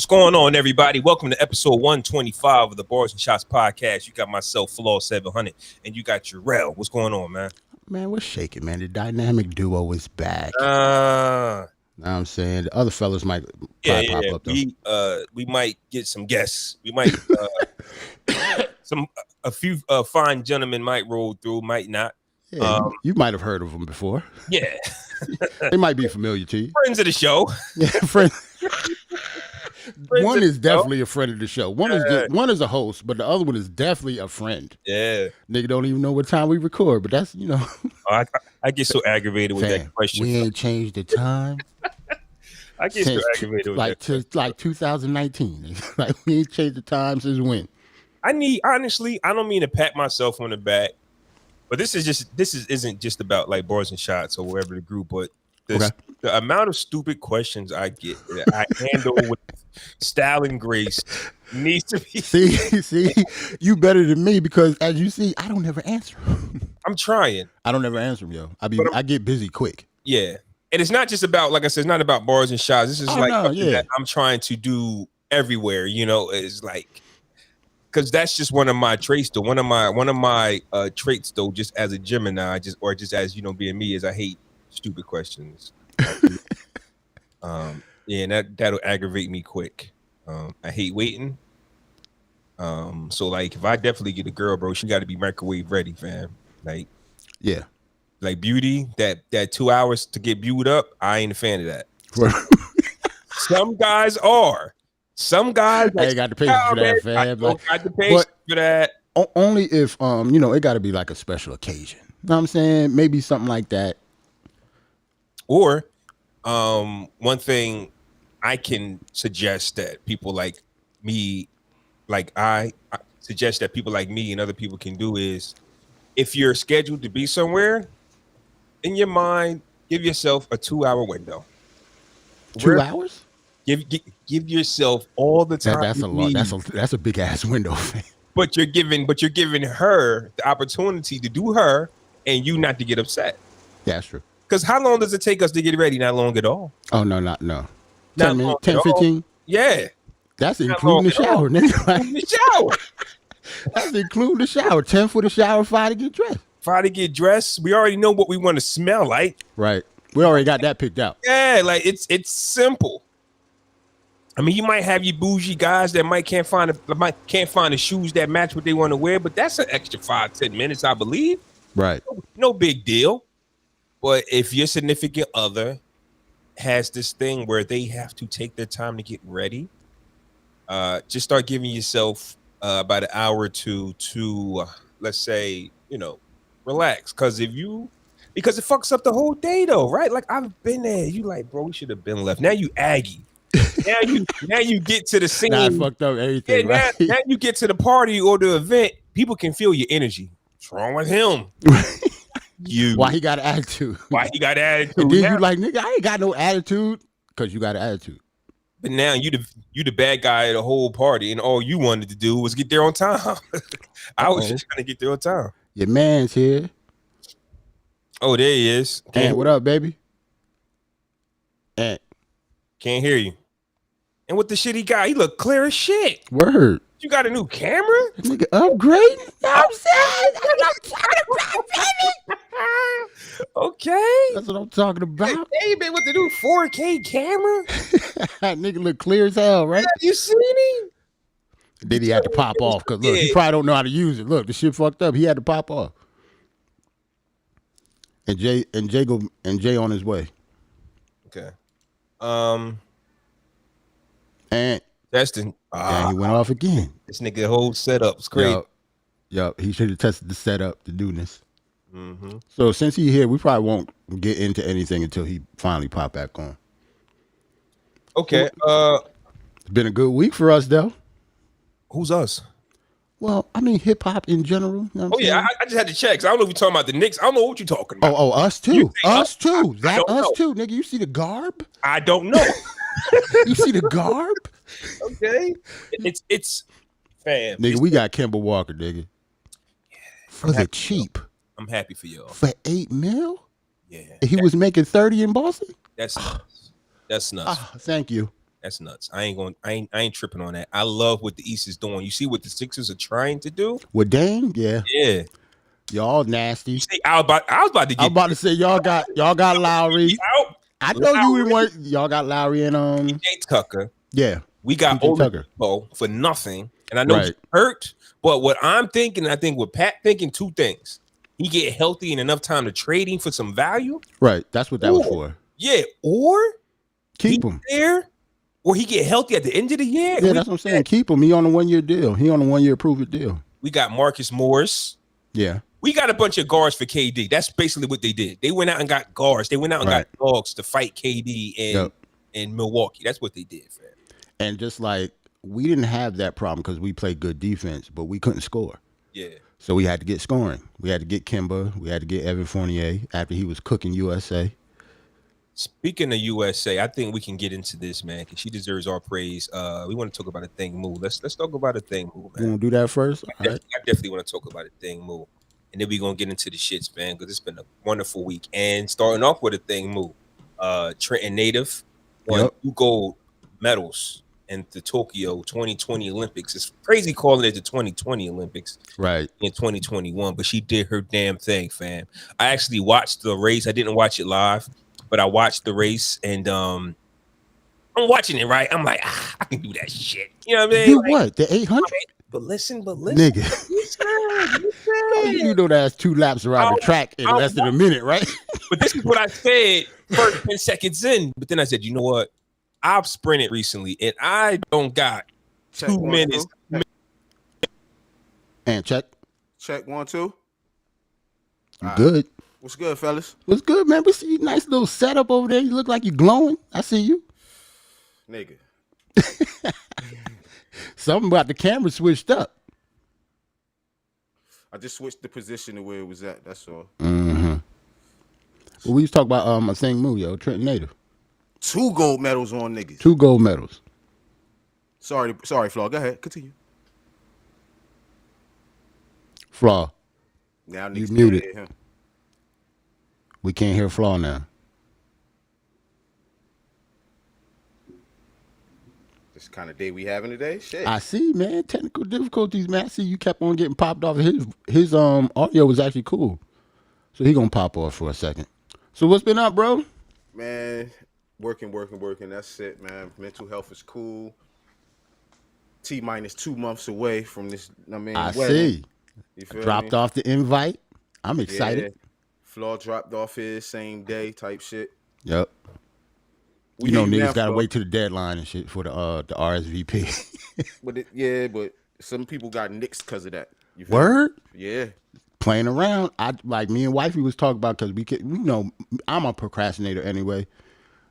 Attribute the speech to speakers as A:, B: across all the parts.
A: What's going on, everybody? Welcome to episode 125 of the Barz and Shotz podcast. You got myself, Flaw 700, and you got Jarrell. What's going on, man?
B: Man, we're shaking, man. The dynamic duo is back.
A: Know
B: what I'm saying? The other fellas might
A: yeah.
B: pop up,
A: though. We might get some guests. We might a few fine gentlemen might roll through, might not.
B: Yeah, you might have heard of them before.
A: Yeah.
B: They might be familiar to you.
A: Friends of the show.
B: Yeah, friends. One is definitely a friend of the show. One is a host, but the other one is definitely a friend.
A: Yeah.
B: Nigga don't even know what time we record, but that's,
A: I get so aggravated with that question.
B: We ain't changed the time.
A: I get so aggravated with that.
B: Like 2019. Like we ain't changed the time since when?
A: Honestly, I don't mean to pat myself on the back, but this isn't just about like Barz and Shotz or wherever the group, but the amount of stupid questions I get that I handle with style and grace needs to be.
B: See, you better than me because as you see, I don't ever answer.
A: I'm trying.
B: I don't ever answer them, yo. I get busy quick.
A: Yeah, and it's not just about, like I said, it's not about Barz and Shotz. This is that I'm trying to do everywhere. It's like. Because that's just one of my traits, though. One of my traits, though, just as a Gemini, just as being me, is I hate stupid questions. And that'll aggravate me quick. I hate waiting. So like, if I definitely get a girl, bro, she got to be microwave ready, fam. Like,
B: yeah,
A: like beauty. That 2 hours to get viewed up, I ain't a fan of that. Some guys are. Some guys
B: I ain't got the patience for that, fam.
A: I don't got the patience for that.
B: Only if it got to be like a special occasion. You know what I'm saying? Maybe something like that.
A: Or one thing I can suggest that people like me, I suggest that people like me and other people can do is, if you're scheduled to be somewhere, in your mind, give yourself a 2-hour window.
B: 2 hours?
A: Give yourself all the time.
B: That's a lot. That's a big ass window.
A: But you're giving her the opportunity to do her, and you not to get upset.
B: Yeah, that's true.
A: Because how long does it take us to get ready? Not long at all.
B: Oh no, not no. 10 minutes, 10, 15.
A: Yeah,
B: that's including the shower, nigga.
A: The shower.
B: That's including the shower. 10 for the shower, 5 to get dressed.
A: 5 to get dressed. We already know what we want to smell like.
B: Right. We already got that picked out.
A: Yeah, like it's simple. I mean, you might have your bougie guys that can't find the shoes that match what they want to wear, but that's an extra 5-10 minutes, I believe.
B: Right.
A: No big deal. But if your significant other has this thing where they have to take their time to get ready, just start giving yourself about an hour or two to, let's say, relax. Because it fucks up the whole day, though, right? Like, I've been there. You like, bro, we should have been left. Now you aggy. now you get to the scene.
B: Nah, I fucked up everything.
A: Yeah,
B: right?
A: now you get to the party or the event. People can feel your energy. What's wrong with him?
B: Why he got an attitude?
A: Why he got an attitude?
B: And then you like, nigga, I ain't got no attitude because you got an attitude.
A: But now you the bad guy at the whole party, and all you wanted to do was get there on time. I was just trying to get there on time.
B: Your man's here.
A: Oh, there he is.
B: Ant, what up, baby? Ant.
A: Can't hear you. And what the shit he got, he look clear as shit.
B: Word.
A: You got a new camera?
B: Nigga, upgrade? You know what I'm saying? That's what I'm talking about, baby.
A: Okay.
B: That's what I'm talking about.
A: Hey, man, with the new 4K camera?
B: That nigga look clear as hell, right?
A: Yeah, you seen him?
B: Then he had to pop off because look, he probably don't know how to use it. Look, the shit fucked up. He had to pop off. And Jay on his way.
A: Okay.
B: And
A: testing.
B: He went off again.
A: This nigga whole setup's crazy.
B: Yo, he should have tested the setup to do this.
A: Mm-hmm.
B: So since he's here, we probably won't get into anything until he finally pop back on.
A: Okay.
B: It's been a good week for us, though.
A: Who's us?
B: Well, I mean, hip hop in general. You know
A: I just had to check. Cause I don't know if you're talking about the Knicks. I don't know what you're talking about.
B: Oh, us too. Us too.
A: That
B: us too, nigga. You see the garb?
A: I don't know.
B: You see the garb?
A: Okay. It's fam.
B: Nigga, we got Kemba Walker, nigga.
A: Yeah,
B: for the cheap.
A: I'm happy for y'all.
B: For $8 million?
A: Yeah.
B: He was making 30 in Boston?
A: That's nuts. That's nuts.
B: Thank you.
A: That's nuts. I ain't tripping on that. I love what the East is doing. You see what the Sixers are trying to do?
B: With Dame, yeah,
A: Yeah.
B: y'all
A: You
B: nasty.
A: see, I was about to
B: I'm
A: get
B: about to say y'all got Lowry.
A: out.
B: I know you didn't
A: Lowry,
B: want y'all got Lowry and
A: PJ Tucker.
B: yeah,
A: We got
B: PJ Tucker.
A: Oladipo for nothing, and I know he's
B: Right.
A: hurt. But what I'm thinking, I think what Pat thinking, two things: he get healthy and enough time to trade him for some value.
B: Right. That's what that was
A: Or,
B: for.
A: yeah, or he
B: Keep him.
A: there, or he get healthy at the end of the year.
B: Yeah, that's what I'm saying. Keep him. He on a 1 year deal. He on a 1 year prove it deal.
A: We got Marcus Morris.
B: Yeah.
A: We got a bunch of guards for KD. That's basically what they did. They went out and got guards. They went out and got dogs to fight KD in Milwaukee. That's what they did, fam.
B: And just like we didn't have that problem because we played good defense, but we couldn't score.
A: Yeah.
B: So we had to get scoring. We had to get Kimba. We had to get Evan Fournier after he was cooking USA.
A: Speaking of USA, I think we can get into this, man, because she deserves our praise. We want to talk about a thing move. Let's talk about a thing move, man.
B: You want to do that first?
A: I definitely want to talk about a thing move. And then we're going to get into the shits, man, because it's been a wonderful week. And starting off with a thing move, Trenton native won 2 gold medals in the Tokyo 2020 Olympics. It's crazy calling it the 2020 Olympics
B: right
A: in 2021, but she did her damn thing, fam. I actually watched the race. I didn't watch it live, but I watched the race, and I'm watching it, right? I'm like, I can do that shit. You know what I mean?
B: Do like, what? The 800?
A: But listen.
B: Nigga. You know that's 2 laps around the track in less than a minute, right?
A: But this is what I said first 10 seconds in. But then I said, you know what? I've sprinted recently, and I don't got check 2 minutes.
B: And check.
C: Check 1, 2.
B: Good.
C: What's good, fellas?
B: What's good, man? We see you. Nice little setup over there. You look like you're glowing. I see you.
C: Nigga.
B: Something about the camera switched up.
C: I just switched the position to where it was at. That's all.
B: Mm-hmm. Well, we was talking about a thing move, yo. Trenton native.
C: 2 gold medals on niggas.
B: 2 gold medals.
C: Sorry, Flaw. Go ahead. Continue.
B: Flaw.
C: Now
B: you
C: niggas
B: muted.
C: Hear him.
B: We can't hear Flaw now.
C: This kind of day we having today? Shit.
B: I see, man. Technical difficulties, man. I see you kept on getting popped off. His audio was actually cool. So he gonna pop off for a second. So what's been up, bro?
C: Man, working. That's it, man. Mental health is cool. T-minus 2 months away from this.
B: I see.
C: You feel
B: Dropped
C: me?
B: off the invite. I'm excited.
C: Yeah. Flaw dropped off his same day type shit.
B: Yep. You know, niggas gotta wait to the deadline and shit for the RSVP.
C: but some people got nixed because of that. You feel
B: Word?
C: Me? Yeah.
B: Playing around. Like me and wifey was talking about because I'm a procrastinator anyway.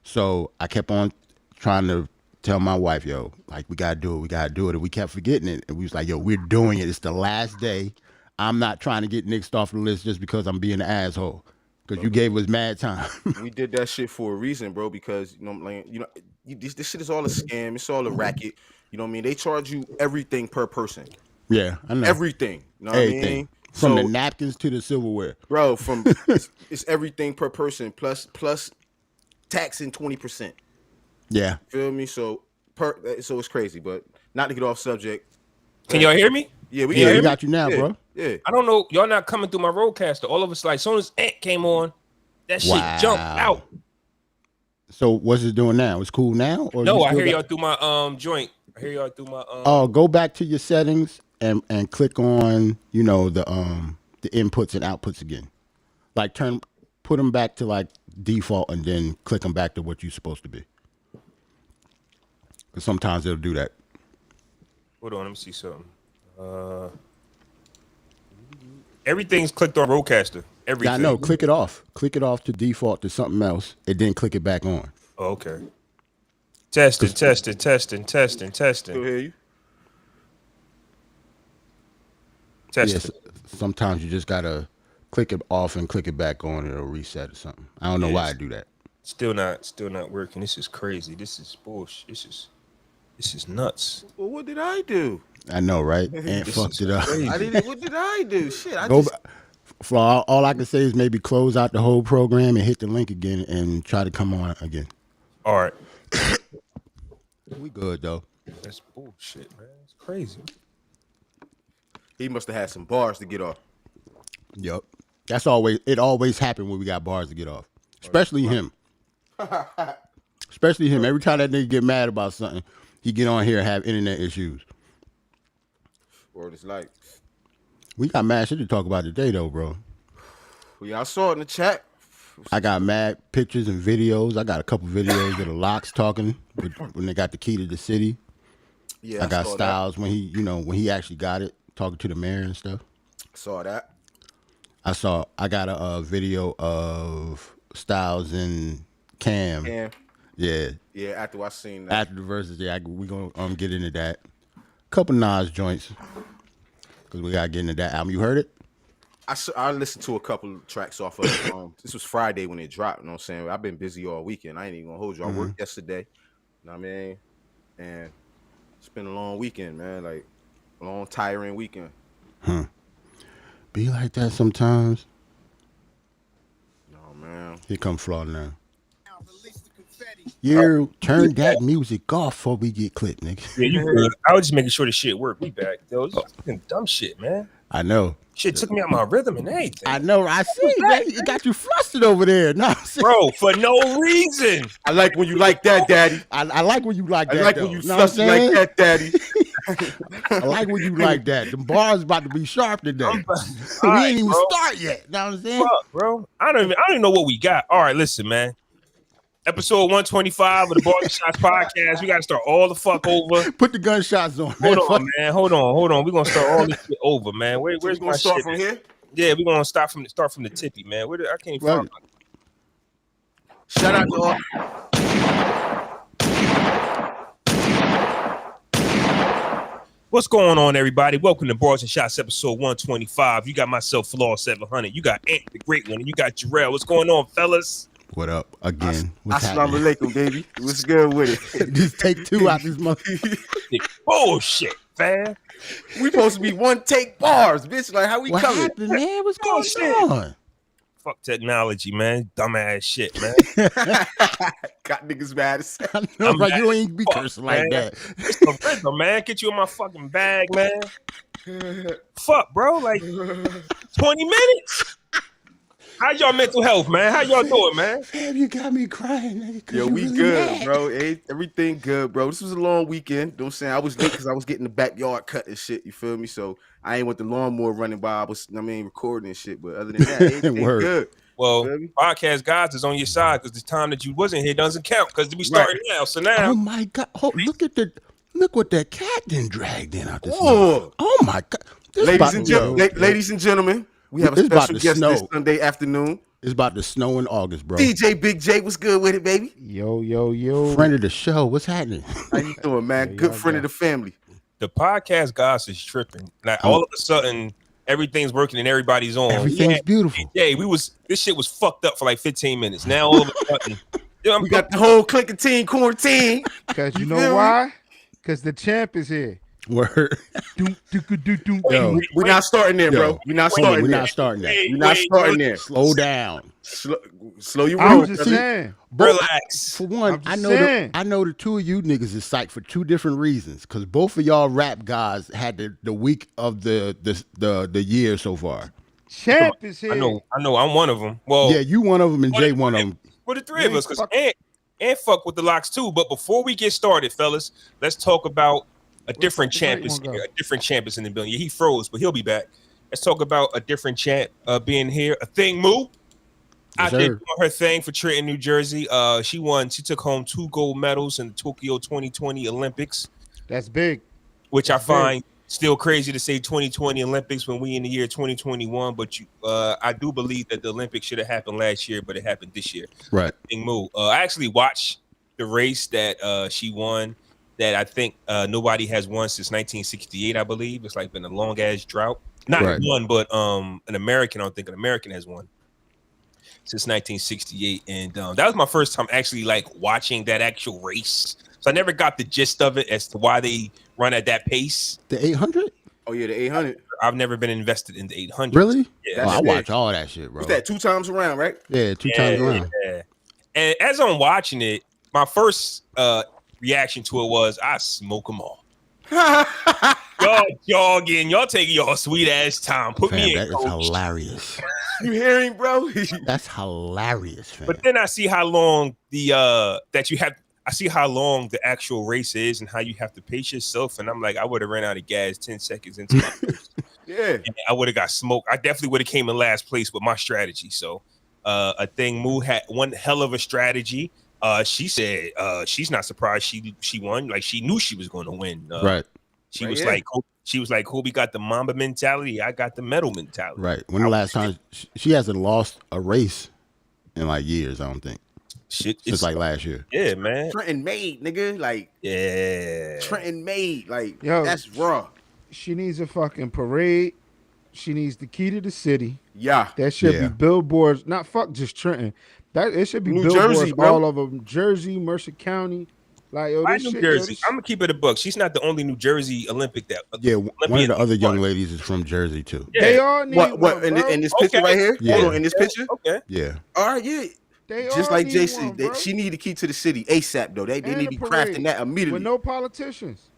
B: So I kept on trying to tell my wife, yo, like we gotta do it. And we kept forgetting it. And we was like, yo, we're doing it. It's the last day. I'm not trying to get nixed off the list just because I'm being an asshole. Because you gave us mad time.
C: We did that shit for a reason, bro. Because this shit is all a scam. It's all a racket. You know what I mean? They charge you everything per person.
B: Yeah, I know.
C: Everything. You know what I mean?
B: From the napkins to the silverware.
C: Bro, it's everything per person plus taxing 20%.
B: Yeah.
C: Feel me? So it's crazy, but not to get off subject.
A: Can y'all hear me?
C: Yeah, we
B: got you now, bro.
C: Yeah.
A: I don't know. Y'all not coming through my roadcaster. All of us, like, as soon as Ant came on, that shit jumped out.
B: So what's it doing now? It's cool now? Or
A: no, I hear y'all through my joint. I hear y'all through my
B: go back to your settings and click on, the inputs and outputs again. Like put them back to like default and then click them back to what you're supposed to be. Because sometimes it'll do that.
A: Hold on, let me see something. Everything's clicked on Rodecaster. Everything.
B: Yeah, I know. Click it off. Click it off to default to something else, and then click it back on.
A: Oh, okay. Testing.
C: Still hear you?
A: Testing.
B: Yes. Sometimes you just gotta click it off and click it back on, and it'll reset or something. I don't know why I do that.
A: Still not working. This is crazy. This is bullshit. This is nuts.
C: Well, what did I do?
B: I know, right? And fucked it up.
C: What did I do? Shit,
B: For all I can say is maybe close out the whole program and hit the link again and try to come on again.
A: All right.
B: We good though.
A: That's bullshit, man. It's crazy.
C: He must have had some bars to get off.
B: Yep. That's always it. Always happened when we got bars to get off, especially him. Especially him. Every time that nigga get mad about something, he get on here and have internet issues.
C: Word is like.
B: We got mad shit to talk about today though, bro.
C: Well, yeah, I saw it in the chat.
B: I got mad pictures and videos. I got a couple videos of the Locks talking when they got the key to the city.
C: Yeah,
B: I got
C: saw
B: Styles when he actually got it, talking to the mayor and stuff.
C: Saw that.
B: I got a video of Styles and Cam. Yeah.
C: Yeah, after I seen that.
B: After the verses, yeah, we gonna get into that. Couple Nas joints, cause we gotta get into that album. You heard it?
C: I listened to a couple tracks off of it. This was Friday when it dropped. You know what I'm saying? I've been busy all weekend. I ain't even gonna hold you. I worked yesterday. You know what I mean? And it's been a long weekend, man. Like a long, tiring weekend.
B: Be like that sometimes.
C: Oh man.
B: Here come Flaw now. You turn that music off before we get clipped, nigga.
A: Yeah, you good. I was just making sure the shit worked. We back. Yo, this is fucking dumb shit, man.
B: I know.
A: Shit took me out my rhythm and everything.
B: I know. I see. It got you flustered over there. No,
A: Bro, for no reason.
C: I like when you like that, Daddy.
B: I like when you like that.
C: I like
B: though.
C: when you
B: know what I'm
C: flustered like
B: saying?
C: that, Daddy.
B: I like when you like that. The bars about to be sharp today. We
A: right,
B: ain't even
A: bro.
B: start yet. Know what I'm saying?
A: Fuck, bro. I don't even know what we got. All right, listen, man. Episode 125 of the Barz and Shotz podcast. We got to start all the fuck over.
B: Put the gunshots on. Man.
A: Hold on, man. Hold on. We're gonna start all this shit over, man. Where's
C: We're
A: my
C: gonna start
A: shit?
C: from here.
A: Yeah, we're gonna start from the tippy, man. I can't
B: Right.
A: find
C: Shout out to all.
A: What's going on, everybody? Welcome to Barz and Shotz episode 125. You got myself, Flaw 700. You got Ant, the great one, and you got Jarrell. What's going on, fellas?
B: What up again? What's
C: Assalamu
B: happening?
C: alaikum, baby. What's good with it?
B: Just take two out this mother.
A: Bullshit, fam.
C: We supposed to be one take bars, bitch. Like how we
B: What
C: coming?
B: happened, man? What's
A: Oh,
B: going
A: shit.
B: on?
A: Fuck technology, man. Dumbass shit, man.
C: Got niggas mad as hell.
B: I know,
A: I'm
B: right?
A: mad
B: You ain't be
A: fuck,
B: cursing like
A: man.
B: that.
A: It's the rhythm, man. Get you in my fucking bag, man. Fuck, bro. Like 20 minutes. How y'all mental health, man? How y'all doing, man?
B: Damn, you got me crying, nigga. 'cause
C: Yo,
B: you
C: we
B: really
C: good,
B: mad.
C: bro. Everything good, bro. This was a long weekend. You know what I'm saying? I was late because I was getting the backyard cut and shit. You feel me? So I ain't want the lawnmower running by. I was, recording and shit. But other than that, everything
B: Word.
C: good.
A: Well,
C: Feel me?
A: podcast guys is on your side because the time that you wasn't here doesn't count because we started now. So now,
B: Oh my god! Look what that cat then dragged in out this.
C: Oh.
B: mother. Oh my god! This about to-
C: Ladies and gentlemen, we have a
B: It's about
C: special
B: to
C: guest this
B: snow.
C: Sunday afternoon.
B: It's about to snow in August, bro.
C: DJ Big J, what's good with it, baby?
D: Yo.
B: Friend of the show. What's happening?
C: How you doing, man?
D: Yeah,
C: Good
D: y'all
C: friend
D: got-
C: of the family.
A: the podcast guys is tripping. Like all of a sudden, everything's working and everybody's on.
B: Everything's beautiful.
A: Yeah, this shit was fucked up for like 15 minutes. Now all of a sudden,
C: We got the whole clicking team quarantine.
D: Because you
C: feel
D: know
C: me?
D: why? Because the champ is here.
B: Word. Yo,
C: We're not starting there, bro. We're not
B: Hold on,
C: starting
B: we're
C: there.
B: not starting that.
C: We're not starting there.
B: Slow down.
C: Slow your
D: I'm
C: roll.
D: just
C: brother.
D: saying.
A: relax.
B: For one,
D: I'm
B: I
D: just
B: know
D: saying.
B: I know the two of you niggas is psyched for two different reasons. Because both of y'all rap guys had the week of the year so far.
D: Champ is here.
A: I know. I'm one of them. Well,
B: Yeah, you one of them and
A: Well,
B: Jay one of them.
A: for the three of
D: Man,
A: us, because
D: fuck-
A: and fuck with the locks too. But before we get started, fellas, let's talk about a different
D: the
A: champ
D: right
A: is
D: one go?
A: here. A different champ is in the building. Yeah, he froze, but he'll be back. Let's talk about a different champ being here. A thing Moo.
B: Yes,
A: I did
B: sir.
A: doing her thing for Trenton, New Jersey. She won. She took home 2 gold medals in the Tokyo 2020 Olympics,
D: That's big.
A: which
D: That's
A: I find still crazy to say 2020 Olympics when we in the year 2021. But I do believe that the Olympics should have happened last year, but it happened this year.
B: Right.
A: Thing Moo. I actually watched the race that she won. That I think nobody has won since 1968. I believe it's like been a long ass drought. Not
B: Right.
A: one, but an American. I don't think an American has won since 1968, and that was my first time actually like watching that actual race. So I never got the gist of it as to why they run at that pace.
B: The 800?
C: Oh yeah, the 800.
A: I've never been invested in the 800.
B: Really?
A: Yeah.
B: Oh, I
C: That's
B: watch
C: big.
B: all that shit, bro.
C: What's that? 2 times around, right?
B: Yeah, two times around.
A: Yeah. And as I'm watching it, my first reaction to it was, I smoke them all. Y'all jogging, y'all taking your sweet ass time. Put
B: Fam,
A: me
B: that
A: in,
B: is
A: coach.
B: hilarious.
C: You hearing, bro?
B: That's hilarious, fam.
A: But then I see how long that you have. I see how long the actual race is and how you have to pace yourself. And I'm like, I would have ran out of gas 10 seconds into my race.
C: Yeah.
A: And I would have got smoked. I definitely would have came in last place with my strategy. So I think Moo had one hell of a strategy. She said she's not surprised she won. Like she knew she was going to win.
B: Right.
A: She
C: Right,
A: was
C: yeah.
A: like, Kobe got the Mamba mentality. I got the medal mentality.
B: Right. When the last time she hasn't lost a race in like years, I don't think.
A: Shit,
B: Since
A: it's
B: like last year.
A: yeah, man.
C: Trenton made, nigga. Like,
A: Yeah.
C: Trenton made. Like,
D: Yo.
C: that's raw.
D: She needs a fucking parade. She needs the key to the city.
C: Yeah.
D: That should
B: Yeah.
D: be billboards. Not fuck just Trenton. That it should be
C: New
D: billboards
C: Jersey, bro.
D: all over Jersey, Mercer County. Like yo,
A: Why
D: this
A: New
D: shit,
A: Jersey?
D: Yo,
A: I'm gonna keep it a buck. She's not the only New Jersey Olympic that.
B: Yeah, one of
A: Olympian
B: the other young
A: won.
B: ladies is from Jersey too.
A: Yeah.
D: they all need
C: What
D: one,
C: in,
D: bro.
C: in this picture
A: Okay.
C: right here?
B: Yeah.
C: Hold on, in this picture?
A: Okay.
B: Yeah.
C: All right, yeah.
D: They
C: Just
D: all
C: like
D: need
C: JC,
D: one, bro.
C: she need the key to the city ASAP though. They
D: And
C: need to
D: a
C: be
D: parade
C: crafting that immediately.
D: with no politicians.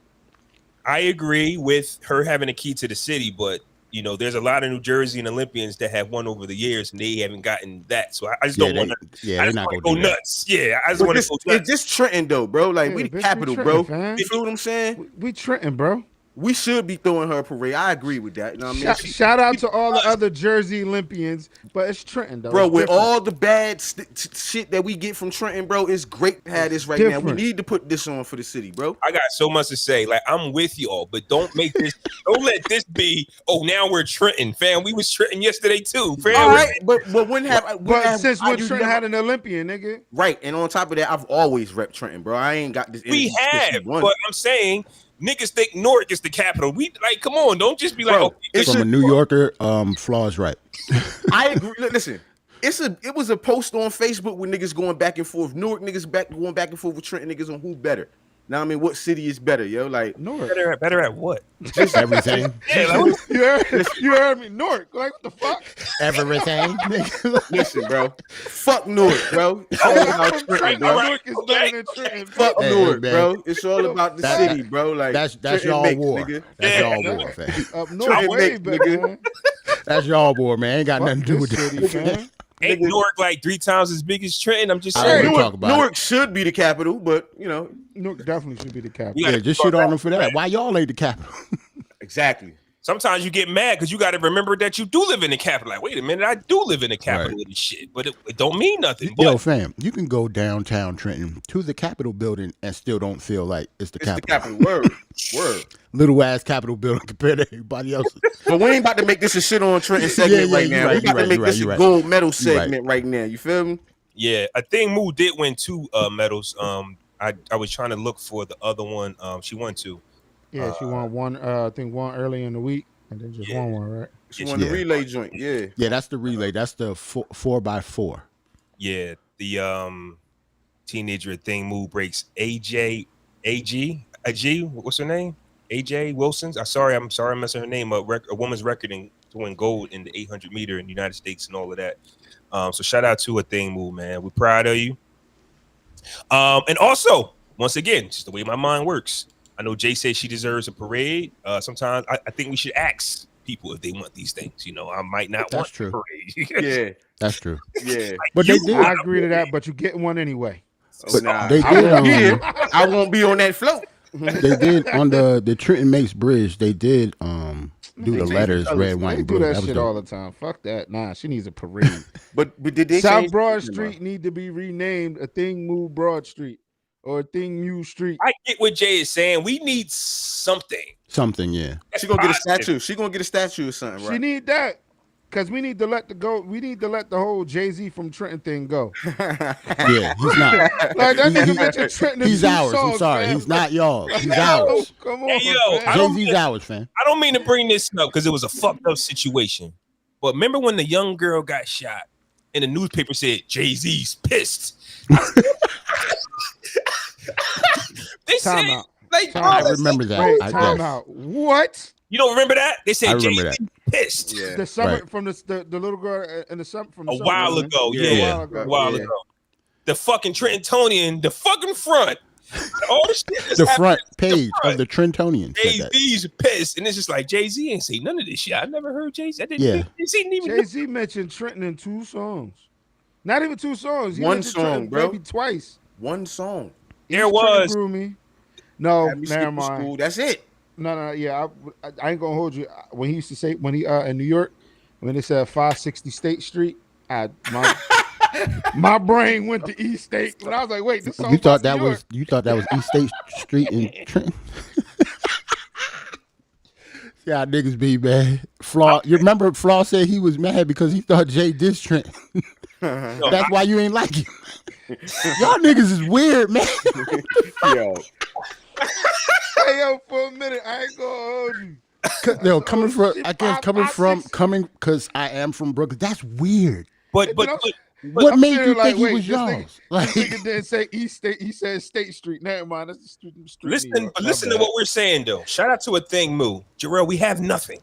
A: I agree with her having a key to the city, but you know, there's a lot of New Jersey and Olympians that have won over the years, and they haven't gotten that. So I just don't want to.
B: Yeah,
A: I
B: they're
A: just
B: not
A: want to
B: gonna
A: go
B: do that.
A: nuts. Yeah, I just
C: But
A: want
C: this,
A: to go nuts.
C: it's just Trenton though, bro. Like
D: Yeah,
C: we
D: bitch,
C: the
D: we
C: capital,
D: Trenton,
C: bro.
D: fam.
C: You feel what I'm saying?
D: We Trenton, bro.
C: We should be throwing her a parade. I agree with that. You know what I mean?
D: Shout out to all the other Jersey Olympians, but it's Trenton though.
C: Bro,
D: It's
C: with
D: different.
C: all the bad shit that we get from Trenton, bro, it's great to have this right now.
D: different.
C: We need to put this on for the city, bro.
A: I got so much to say. Like I'm with y'all, but don't make this. Don't let this be. Oh, now we're Trenton, fam. We was Trenton yesterday too, fam.
C: All right, but when have
D: But since when
C: you
D: Trenton
C: never-
D: had an Olympian, nigga.
C: right? And on top of that, I've always repped Trenton, bro. I ain't got this.
A: We
C: energy since
A: have,
C: we won.
A: but I'm saying niggas think Newark is the capital. We like, come on, don't just be like,
C: Bro,
A: oh,
C: it
B: From a
C: should-
B: New Yorker, Flaw's right.
C: I agree. Look, listen, it was a post on Facebook with niggas going back and forth. Newark niggas going back and forth with Trenton niggas on who better. Now I mean, what city is better, yo? Like
D: Newark.
A: better at what?
B: Everything.
A: Yeah, like,
D: You heard me, Newark. Like what the fuck?
B: Everything.
C: listen, bro. Fuck Newark, bro. It's all about Trenton, bro.
D: Newark is better than Trenton.
C: Fuck
B: Hey,
C: Newark,
B: man.
C: bro. It's all about the
B: That-
C: city, bro. Like
B: That's
C: Trenton
B: y'all
C: makes,
B: war.
C: nigga.
B: That's
A: Yeah.
B: y'all war, fam.
D: Up north,
C: Trenton
D: way
C: makes,
D: better,
C: nigga.
D: man.
B: That's y'all war, man. Ain't got
D: Fuck
B: nothing to do with
D: this
B: this.
D: city, man.
A: ain't
C: Nigga.
A: Newark like 3 times as big as Trenton? I'm just
B: I
A: saying.
B: don't
C: Newark,
B: talk about it.
C: Newark should be the capital, but you know
D: Newark definitely should be the capital.
A: We
B: Yeah,
A: gotta
B: just
A: start
B: shit on
A: that.
B: them for that. Why y'all ain't the capital?
C: exactly.
A: Sometimes you get mad because you got to remember that you do live in the capital. Like, wait a minute, I do live in the capital
B: Right.
A: of this shit, but it don't mean nothing. But
B: Yo, fam, you can go downtown Trenton to the Capitol building and still don't feel like it's the
C: It's the
B: capital.
C: capital. Word.
B: Little ass Capitol building compared to everybody else.
C: But we ain't about to make this a shit on Trenton segment
B: Yeah,
C: right
B: you
C: now.
B: right,
C: We
B: you
C: about
B: right,
C: to make
B: you
C: this
B: right, you
C: a
B: right.
C: gold medal
B: right.
C: segment right now. You feel me?
A: yeah, I think Moo did win 2 medals. I was trying to look for the other one. She won 2.
D: Yeah, she won one. I think one early in the week, and then just
A: Yeah.
D: won one, right?
C: She won the
B: Yeah.
C: relay joint. Yeah.
B: Yeah, that's the relay. That's the 4x4.
A: Yeah, the teenager thing Moo breaks AG. What's her name? AJ Wilson's. I'm sorry, I'm messing her name up. A woman's record to win gold in the 800 meter in the United States and all of that. So shout out to a thing Moo, man. We're proud of you. And also, once again, just the way my mind works. I know Jay says she deserves a parade. Sometimes I think we should ask people if they want these things. You know, I might not
B: That's
A: want
B: true.
A: a parade.
C: Yeah.
B: That's true.
C: Yeah.
B: But they did.
D: I agree to that, but you getting one anyway.
C: Oh, nah,
B: they
C: I
B: did,
C: won't be
B: um,
C: there. I won't be on that float.
B: They did on the Trenton Makes Bridge. They did do the
C: changed
B: letters
C: the
B: red,
C: colors.
B: white,
D: They
B: and
D: do
B: blue.
D: that
B: was
D: shit
B: dope.
D: all the time. Fuck that. Nah, she needs a parade.
C: But did they
D: South
C: change
D: Broad
C: it?
D: Street need to be renamed a Thing Move Broad Street or a Thing Mule Street.
A: I get what Jay is saying. We need something.
B: Something, yeah.
C: She gonna get a
A: Positive.
C: statue. She gonna get a statue or something,
D: She
C: right?
D: need that because we need to let the whole Jay-Z from Trenton thing go.
B: Yeah, he's not.
D: Like that nigga mentioned Trenton. in
B: He's
D: 2
B: ours. I'm
D: songs,
B: sorry.
D: fam.
B: He's not y'all. He's
D: Oh,
B: ours.
D: come on,
A: Hey, yo,
D: fam.
A: I don't
B: Jay-Z's
A: get-
B: ours, fam.
A: I don't mean to bring this up because it was a fucked up situation. But remember when the young girl got shot and the newspaper said Jay-Z's pissed? They
D: Time
A: said,
D: out.
A: like,
D: Time
A: bro,
B: I
D: out.
B: remember that.
D: Wait,
B: I
D: time
B: guess.
D: out. What?
A: you don't remember that? They
B: I
A: said
B: remember
A: Jay-Z pissed
C: Yeah.
D: The summer
B: Right.
D: from the little girl in the summer from the
A: a
D: summer,
A: while
D: wasn't it?
A: ago.
C: Yeah,
A: Yeah,
B: yeah.
A: a while
C: Yeah.
A: ago. The fucking Trentonian, the fucking front All the shit that's
B: The
A: happening
B: front
A: at
B: page
A: front.
B: of the Trentonian said that.
A: Jay-Z's pissed, and it's just like Jay-Z ain't say none of this shit. I never heard Jay-Z. I didn't
B: Yeah.
A: think Jay-Z didn't even know.
D: Jay-Z mentioned Trenton in 2 songs. Not even 2 songs. He
C: One
D: mentioned
C: song,
D: Trenton
C: bro.
D: maybe twice.
C: One song.
A: There
D: East Trenton
A: was.
D: grew me. No,
C: Had me
D: never
C: skipping
D: mind.
C: school. That's it.
D: No, yeah, I ain't gonna hold you. When he used to say when he in New York, when they said 560 State Street, my brain went to East State. When I was like, wait, this song
B: You thought
D: about
B: that
D: New
B: was East State Street in Trenton? Yeah, niggas be mad. Flaw, you remember Flaw said he was mad because he thought Jay dissed Trenton. That's why you ain't like him. Y'all niggas is weird, man.
C: Yo,
D: Hey yo, for a minute, I ain't gonna hold you.
B: No, coming from
D: shit,
B: I guess because I am from Brooklyn. That's weird.
A: But
B: What
D: I'm
B: made
D: sitting
B: you
D: like,
B: think he
D: wait,
B: was
D: this nigga-
B: yours? Like,
D: This nigga didn't say East State. He said State Street. Never mind. That's the street.
A: listen,
D: New York.
A: but
D: My
A: listen to
D: bad.
A: what we're saying though. Shout out to a thing, Moo. Jarrell, we have nothing.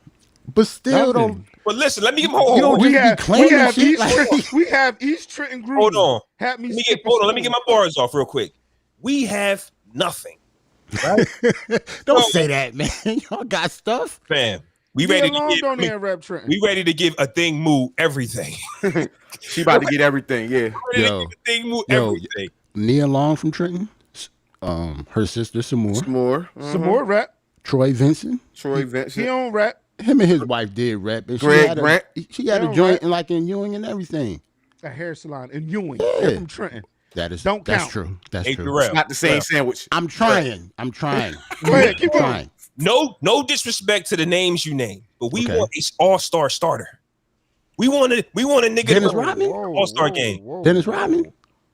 B: but still,
D: Nothing.
B: don't
A: But listen, let me give him
B: you don't
D: We
B: just
D: have,
B: be claiming shit.
D: we have East Trenton Groove.
A: Hold on.
D: Had me
A: Let me
D: skipping
A: hold on. Let me get
D: school.
A: my bars off real quick. We have nothing, right?
B: Don't say that, man. Y'all got stuff.
A: Fam. We
D: Nia
A: ready to
D: Long
A: give
D: don't even rep Trenton.
A: we ready to give a thing Moo everything.
C: she about to get everything. Yeah.
A: Ready
B: Yo.
A: to give a thing Moo
B: Yo.
A: everything.
B: Nia Long from Trenton. Her sister
C: Some
B: Samore.
C: more.
D: Some more rap.
B: Troy Vincent.
C: Troy
D: He
C: Vincent.
D: don't rap.
B: Him and his wife did rap. And
C: Greg Grant.
B: she had a
D: Don't
B: joint
D: rap.
B: in like in Ewing and everything.
D: A hair salon in Ewing.
B: Yeah.
D: They're from Trenton.
B: That's
D: Don't count.
B: true. That's
A: Hey,
B: true.
A: Jarrell.
C: Not the same sandwich.
B: I'm trying.
D: Go ahead, keep going.
A: No disrespect to the names you name, but we
B: Okay.
A: want an all-star starter. We want a nigga
B: Dennis
A: to
B: Rodman?
A: All-Star game.
B: Dennis Rodman?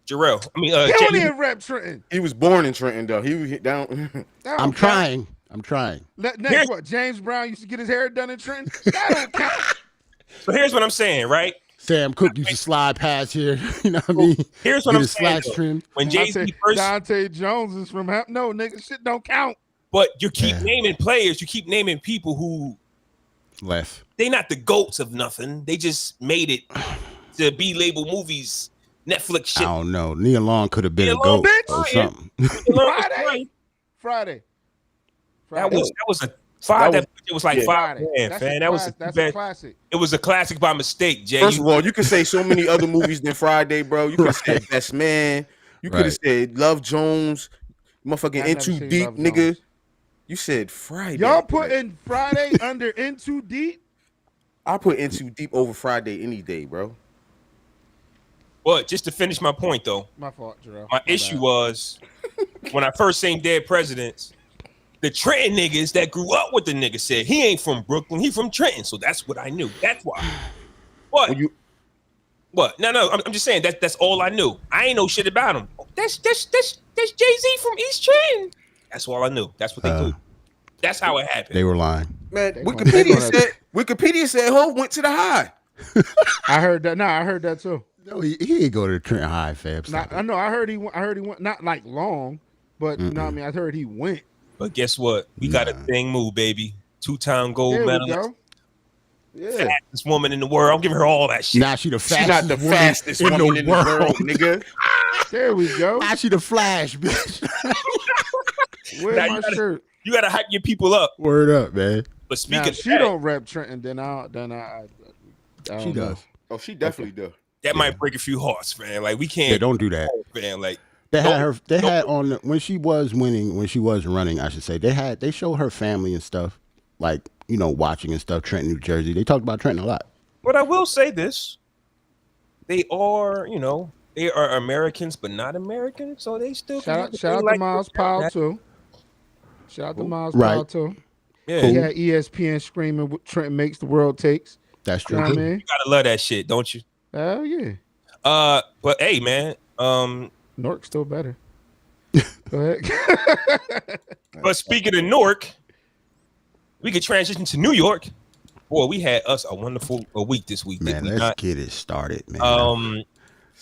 A: Jarrell. I mean,
D: He don't
A: Jay-
D: even rep Trenton.
C: He was born in Trenton though. He was down.
D: That
B: I'm
D: don't count.
B: trying. I'm trying.
D: Next,
A: Here's-
D: what? James Brown used to get his hair done in Trenton. That don't count.
A: so here's what I'm saying, right?
B: Sam Cooke used to slide past here. You know what I mean?
A: Here's what
B: Get
A: I'm
B: his
A: saying.
B: slacks
A: though.
B: trimmed.
A: When Jay-Z first,
D: Dante Jones is from no nigga. Shit don't count.
A: but you keep
B: Yeah.
A: naming players, you keep naming people who
B: Left.
A: they not the goats of nothing. They just made it to be labeled movies, Netflix
B: I
A: shit.
B: don't know. Nia Long could have been
A: Nia
B: a
A: Long,
B: goat
D: bitch.
B: or
A: Yeah.
B: something.
D: Friday.
A: That was a five.
C: That
A: It was like
C: yeah.
A: 5 grand,
D: That's
A: man.
D: a
A: That was
D: class- that's
A: bad.
D: a classic.
A: It was a classic by mistake, Jay.
C: First of all, you could say so many other movies than Friday, bro. You could have said Best Man. You could have
B: Right.
C: said Love Jones. Motherfucking
D: I
C: In
D: never
C: Too
D: seen
C: Deep,
D: Love
C: nigga.
D: Jones.
C: You said Friday.
D: Y'all putting Friday under In Too Deep?
C: I put In Too Deep over Friday any day, bro.
A: But just to finish my point, though,
D: My fault, Jarrell.
A: my issue was when I first seen Dead Presidents, the Trenton niggas that grew up with the nigga said he ain't from Brooklyn, he from Trenton. So that's what I knew. That's why. What?
C: When you
A: What? No. I'm just saying that's all I knew. I ain't know shit about him. That's Jay-Z from East Trenton. That's all I knew. That's what they do. That's how it happened.
B: They were lying.
C: man,
D: They
C: Wikipedia said Hov went to the high.
D: I heard that. I heard that too.
B: No, he didn't go to the Trenton High, fam.
D: Not, I know. I heard he went. Not like long, but you know what I mean. I heard he went.
A: But guess what? We got a thing move, baby. 2-time gold
D: There we
A: medalist.
D: go.
C: Yeah.
A: Fastest woman in the world. I'm giving her all that shit.
B: Now she the
C: She's
B: fastest
C: not the
B: woman
C: fastest
B: in
C: woman
B: the
C: in the
B: world.
C: world, nigga.
D: There we go.
B: Now she the Flash, bitch.
D: Where's
A: Now
D: my
A: you gotta-
D: shirt?
A: You gotta hype your people up.
B: Word up, man.
A: But
D: Now,
A: speaking
D: if
A: of
D: she
A: that,
D: don't rep Trenton, then I don't
B: She
D: know.
B: does.
C: Oh, she definitely does.
A: that might break a few hearts, man. Like we can't,
B: Yeah, don't do that.
A: man. Like
B: They had her. They
A: don't-
B: had on when she was winning, when she was running, I should say. They showed her family and stuff, like watching and stuff. Trenton, New Jersey. They talked about Trenton a lot.
A: But I will say this: they are, they are Americans, but not Americans. So they still
D: Shout
A: can
D: out
A: like
D: to Miles Powell too. Shout out to Miles
B: Right.
D: Powell too.
A: Yeah,
D: He
A: you
D: had ESPN screaming, "Trenton makes the world takes."
B: That's
D: You
B: true.
D: know what I
B: too.
D: mean?
A: gotta love that shit, don't you?
D: Hell yeah.
A: But hey, man.
D: Nork's still better. Go ahead.
A: But speaking of Newark, we could transition to New York. Boy, we had us a wonderful week this week.
B: Man,
A: did we
B: let's
A: not?
B: get it started, man.
A: Um,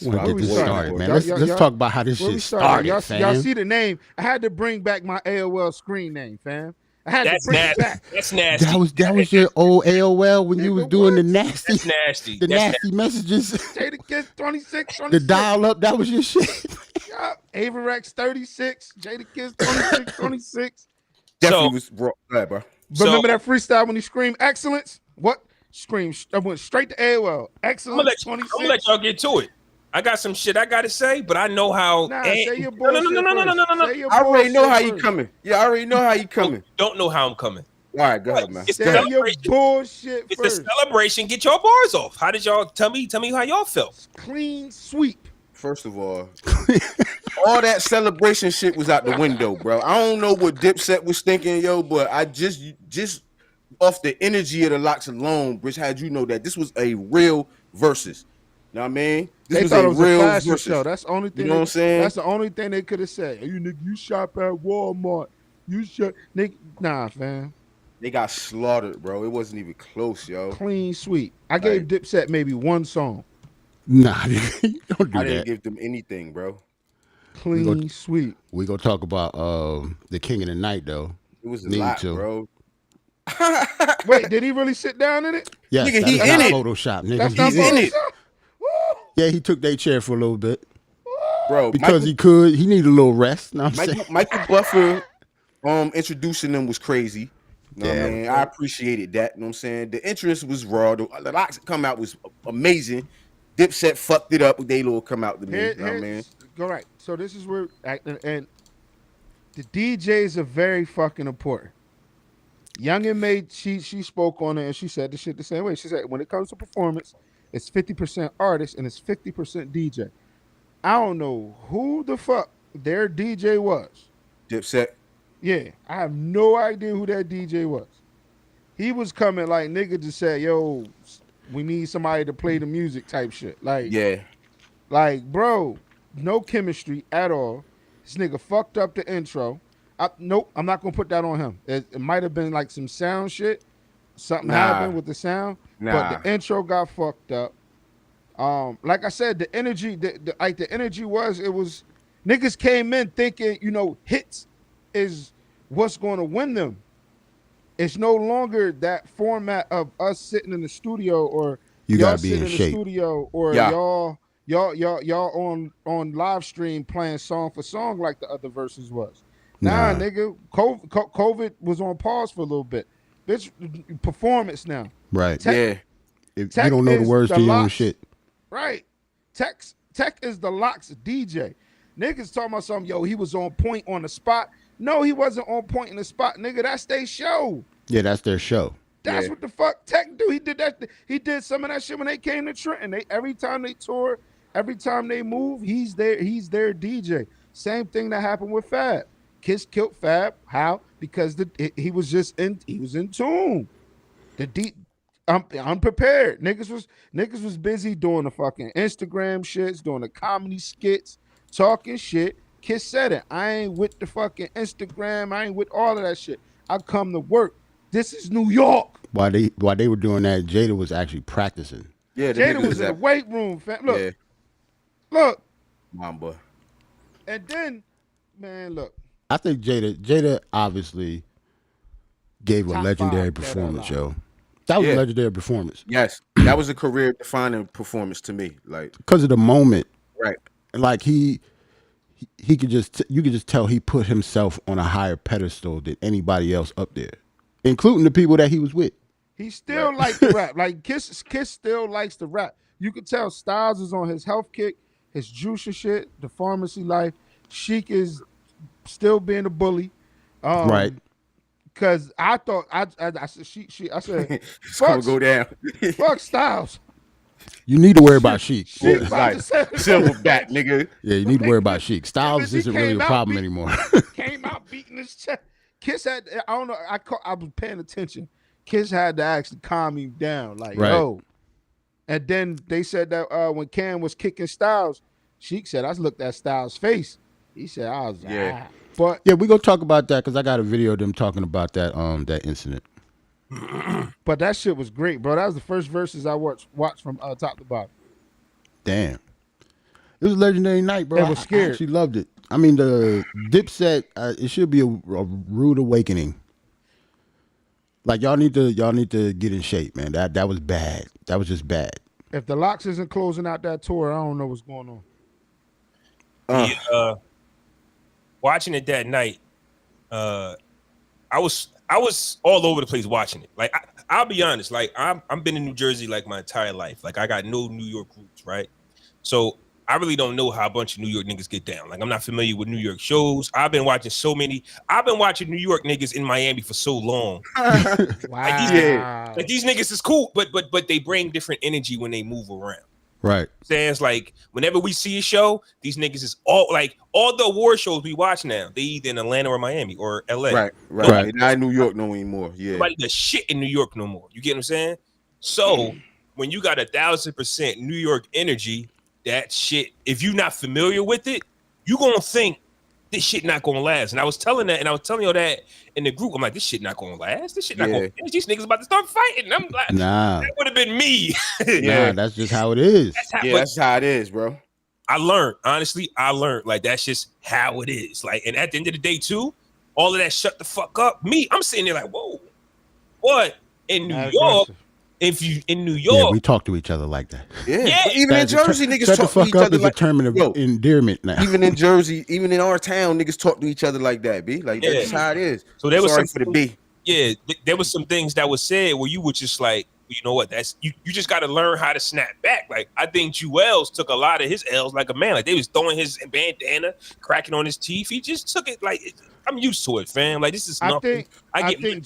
B: I want
D: Where
B: to
D: we
B: get this
D: starting,
B: started,
D: boy?
B: man.
D: Y'all-
B: Let's
D: y'all-
B: talk about how this
D: Where we
B: shit
D: started?
B: started,
D: Y'all
B: fam.
D: see the name? I had to bring back my AOL screen name, fam. I had
A: that's
D: to bring it
A: nasty.
D: back.
A: That's nasty.
B: That was your old AOL when you was
D: Nigga,
B: doing the
D: what?
B: nasty,
A: That's nasty.
B: the
A: That's
B: nasty messages,
D: Jada Kiss 26,
B: the
D: 26.
B: dial up. That was your shit.
D: Shop, Averex 36, Jadakiss 26, 26.
C: Definitely
A: So,
C: was bro. Go ahead, bro.
A: so
D: Remember that freestyle when he screamed excellence? What? Scream. I went straight to AOL.
A: I'm gonna
D: Excellence
A: let
D: 26.
A: y'all get to it. I got some shit I gotta say, but I know how.
D: Nah, say your
A: No, no, no, no,
D: bullshit
A: no, no, no,
D: first.
A: no, no.
D: Say your
C: I already know
D: bullshit
C: how you
D: first.
C: coming. Yeah, I already know how you
A: You
C: coming.
A: don't know how I'm coming.
C: All right, go ahead, man.
A: It's
C: Go
A: a
D: Say
C: ahead.
D: your
A: celebration.
D: bullshit
A: It's
D: first.
A: a celebration. Get your bars off. How did y'all tell me how y'all felt?
D: Clean sweep.
C: First of all that celebration shit was out the window, bro. I don't know what Dipset was thinking, yo, but I just off the energy of the locks alone, Rich, had you know that this was a real versus. You know what I mean? This
D: They
C: was
D: thought
C: a
D: it was a
C: real
D: fashion
C: versus.
D: show. That's the only
C: You
D: thing.
C: know what I'm saying?
D: That's the only thing they could have said. You nigga, you shop at Walmart. You shop, nigga. Nah, fam.
C: They got slaughtered, bro. It wasn't even close, yo.
D: Clean sweep. I gave Dipset maybe one song.
B: Nah, you don't do
C: I didn't
B: that.
C: give them anything, bro.
D: Clean sweep.
B: We gonna talk about the King of the Night though.
C: It was a
B: Need
C: lot,
B: to.
C: bro.
D: Wait, did he really sit down in it?
B: Yes,
C: Nigga,
B: that
C: he
B: is
C: in
B: not
C: it.
B: Photoshop, nigga.
D: That's not
C: He's in it.
D: Photoshop? Woo!
B: Yeah, he took their chair for a little bit
C: Bro,
B: because he could. He needed a little rest. Know what I'm saying?
C: Michael Buffer introducing them was crazy. You know what I
B: Yeah.
C: mean? I appreciated that. You know what I'm saying? The entrance was raw. The locks that come out was amazing. Dipset fucked it up with they little come out to me. You know what I mean?
D: Go right. So this is where and the DJs are very fucking important. Youngin made she spoke on it and she said the shit the same way. She said when it comes to performance, it's 50% artist and it's 50% DJ. I don't know who the fuck their DJ was.
C: Dipset.
D: Yeah, I have no idea who that DJ was. He was coming like nigga just said, yo, we need somebody to play the music type shit. Like,
C: Yeah.
D: like, bro, no chemistry at all. This nigga fucked up the intro. Nope, I'm not gonna put that on him. It might have been like some sound shit. Something happened with the sound, but the intro got fucked up. Like I said, the energy, the energy was niggas came in thinking, hits is what's going to win them. It's no longer that format of us sitting in the studio or
B: You
D: y'all
B: gotta be
D: sitting
B: in
D: in the
B: shape.
D: studio or y'all on live stream playing song for song like the other verses was. Nah, nigga, COVID was on pause for a little bit. Bitch, performance now.
B: Right.
C: Yeah.
B: If you don't know the words to your own
D: locks.
B: shit.
D: Right. Tech is the locks DJ. Niggas talking about something, yo, he was on point on the spot. No, he wasn't on point in the spot, nigga. That's their show.
B: Yeah, that's their show.
D: That's what the fuck Tech do. He did that. He did some of that shit when they came to Trenton. Every time they tour, every time they move, he's their DJ. Same thing that happened with Fab. Kiss killed Fab. How? Because he was in tune. Unprepared. Niggas was busy doing the fucking Instagram shits, doing the comedy skits, talking shit. Kiss said it. I ain't with the fucking Instagram. I ain't with all of that shit. I come to work. This is New York.
B: While they were doing that, Jada was actually practicing.
C: Yeah,
D: Jada was in the weight room. Look.
C: Mamba.
D: And then, man, look.
B: I think Jada obviously gave a legendary performance, yo. That was a legendary performance.
C: Yes, that was a career-defining performance to me. Like
B: because of the moment,
C: right?
B: Like you could just tell he put himself on a higher pedestal than anybody else up there, including the people that he was with.
D: He still likes to rap. Like Kiss still likes to rap. You could tell Styles is on his health kick, his juice and shit, the pharmacy life. Sheik is still being a bully.
B: Right.
D: Because I thought I said
C: it's gonna go down.
D: Fuck Styles.
B: You need to worry about Sheik.
C: Like silverback, nigga.
B: Yeah, you need to worry about Sheik. Styles isn't really a problem anymore.
D: Came out beating his chest. Kiss had, I don't know, I was paying attention. Kiss had to actually calm him down. Like, yo. And then they said that when Cam was kicking Styles, Sheik said, I looked at Styles' face. He said, I was like, But
B: yeah, we're gonna talk about that because I got a video of them talking about that incident.
D: But that shit was great, bro. That was the first verses I watched from top to bottom.
B: Damn. It was a legendary night, bro.
D: I was scared.
B: I actually loved it. I mean, the Dipset, it should be a rude awakening. Like y'all need to get in shape, man. That was bad. That was just bad.
D: If the Locks isn't closing out that tour, I don't know what's going on.
A: The watching it that night, I was all over the place watching it. Like I'll be honest, like I'm been in New Jersey like my entire life. Like I got no New York roots, right? So I really don't know how a bunch of New York niggas get down. Like I'm not familiar with New York shows. I've been watching New York niggas in Miami for so long.
D: Wow.
A: Like these niggas is cool, but they bring different energy when they move around.
B: Right.
A: It's like whenever we see a show, these niggas is all the award shows we watch now. They either in Atlanta or Miami or LA.
C: Right. Not in New York no anymore. Yeah.
A: Nobody does shit in New York no more. You get what I'm saying? So when you got 1,000% New York energy, that shit, if you're not familiar with it, you gonna think this shit not gonna last. And I was telling y'all that in the group. I'm like, this shit not gonna last. This shit not gonna finish. These niggas about to start fighting. I'm like, that would have been me.
B: Nah, that's just how it is.
C: That's how it is, bro.
A: I learned, honestly, like that's just how it is. Like, and at the end of the day, too, all of that shut the fuck up. Me, I'm sitting there like, whoa, what? In New York, if you in New York,
B: we talk to each other like that.
C: Yeah. Even in Jersey, niggas
B: shut
C: talk
B: the fuck
C: to each
B: up
C: other
B: is
C: like
B: a term of endearment now.
C: Even in Jersey, even in our town, niggas talk to each other like that, B. Like that's how it is.
A: So there was
C: Sorry
A: some
C: for the B.
A: Yeah, there was some things that was said where you were just like, you know what? That's you just got to learn how to snap back. Like I think Jewels took a lot of his L's like a man. Like they was throwing his bandana, cracking on his teeth. He just took it like I'm used to it, fam. Like this is nothing. I think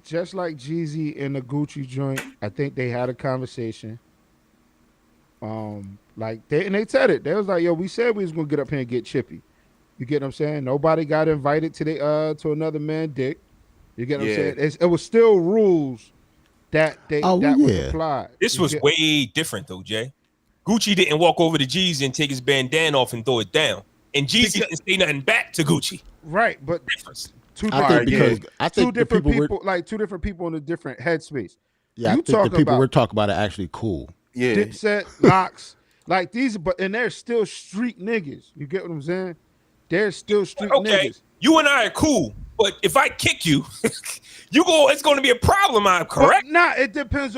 D: just like Jeezy in the Gucci joint, I think they had a conversation. Like they said it. They was like, yo, we said we was gonna get up here and get chippy. You get what I'm saying? Nobody got invited to another man dick. You get what I'm saying? It was still rules that was applied.
A: This was way different though, Jay. Gucci didn't walk over to Jeezy and take his bandana off and throw it down. And Jeezy didn't say nothing back to Gucci.
D: Right, but two different people in a different headspace.
B: Yeah, I think the people we're talking about are actually cool.
C: Yeah.
D: Dipset, Locks, like these, and they're still street niggas. You get what I'm saying? They're still street niggas.
A: You and I are cool, but if I kick you, it's going to be a problem. I'm correct?
D: But it depends.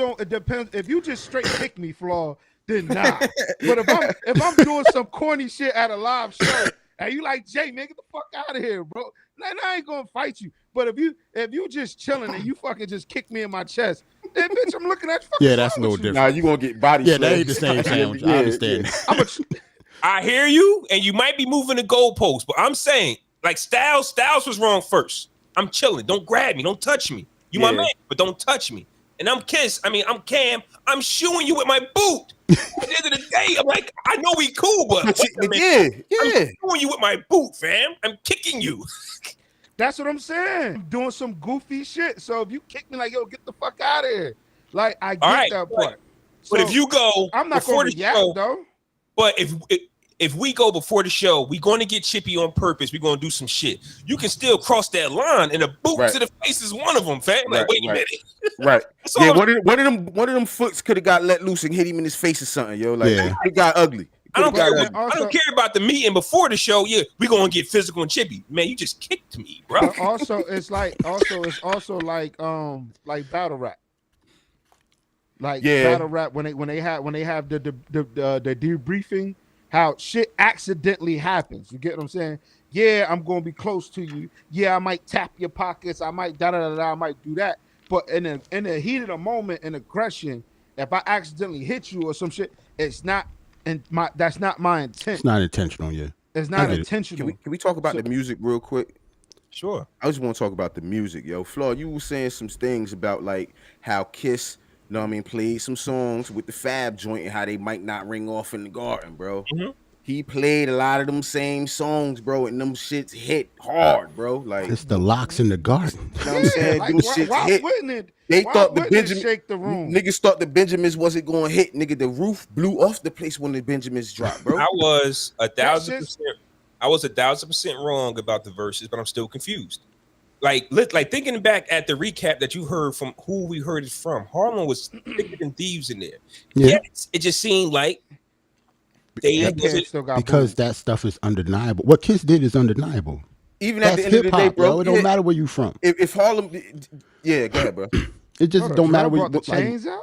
D: If you just straight kick me, Flaw, then nah. But if I'm doing some corny shit at a live show, and you like, Jay, man, get the fuck out of here, bro. Then I ain't gonna fight you. But if you just chilling and you fucking just kick me in my chest, then bitch, I'm looking at you.
B: Yeah, that's no different.
C: Nah, you gonna get body.
B: Yeah, that ain't the same sandwich. I understand.
A: I hear you, and you might be moving the goalpost, but I'm saying, like Styles was wrong first. I'm chilling. Don't grab me. Don't touch me. You my man, but don't touch me. And I'm Cam. I'm shooing you with my boot. At the end of the day, I'm like, I know we cool, but
C: I'm
A: shooing you with my boot, fam. I'm kicking you.
D: That's what I'm saying. I'm doing some goofy shit. So if you kick me, like, yo, get the fuck out of here. Like, I get that part.
A: But if you go,
D: I'm not going to react though.
A: But if we go before the show, we're going to get chippy on purpose. We're going to do some shit. You can still cross that line, and a boot to the face is one of them, fam. Like, wait a minute.
C: Right. Yeah, one of them foots could have got let loose and hit him in his face or something, yo. Like, it got ugly.
A: I don't care about the meeting before the show. Yeah, we're going to get physical and chippy. Man, you just kicked me, bro.
D: But also, it's like battle rap. Battle rap when they have the debriefing, how shit accidentally happens. You get what I'm saying? Yeah, I'm gonna be close to you. Yeah, I might tap your pockets. I might I might do that. But in the heat of the moment, in aggression, if I accidentally hit you or some shit, it's not. That's not my intent.
B: It's not intentional, yeah.
D: It's not intentional.
C: Can we talk about the music real quick?
A: Sure.
C: I just want to talk about the music, yo. Flaw, you were saying some things about like how Kiss, you know what I mean, played some songs with the Fab joint and how they might not ring off in the garden, bro.
A: Mm-hmm.
C: He played a lot of them same songs, bro, and them shits hit hard, bro. Like
B: it's the locks in the garden.
C: You know what I'm saying?
D: Like, why wouldn't it?
C: They thought the Benjamin
D: shake the room.
C: Niggas thought the Benjamins wasn't going to hit. Nigga, the roof blew off the place when the Benjamins dropped, bro.
A: I was 1,000%. I was 1,000% wrong about the verses, but I'm still confused. Like thinking back at the recap that you heard from who we heard it from, Harlem was thicker than thieves in there.
B: Yeah,
A: it just seemed like
B: because that stuff is undeniable. What Kiss did is undeniable.
C: Even
B: that's
C: at the end of the day, bro,
B: it don't matter where you from.
C: If Harlem, go ahead, bro.
B: It just don't matter where
D: you the chains out.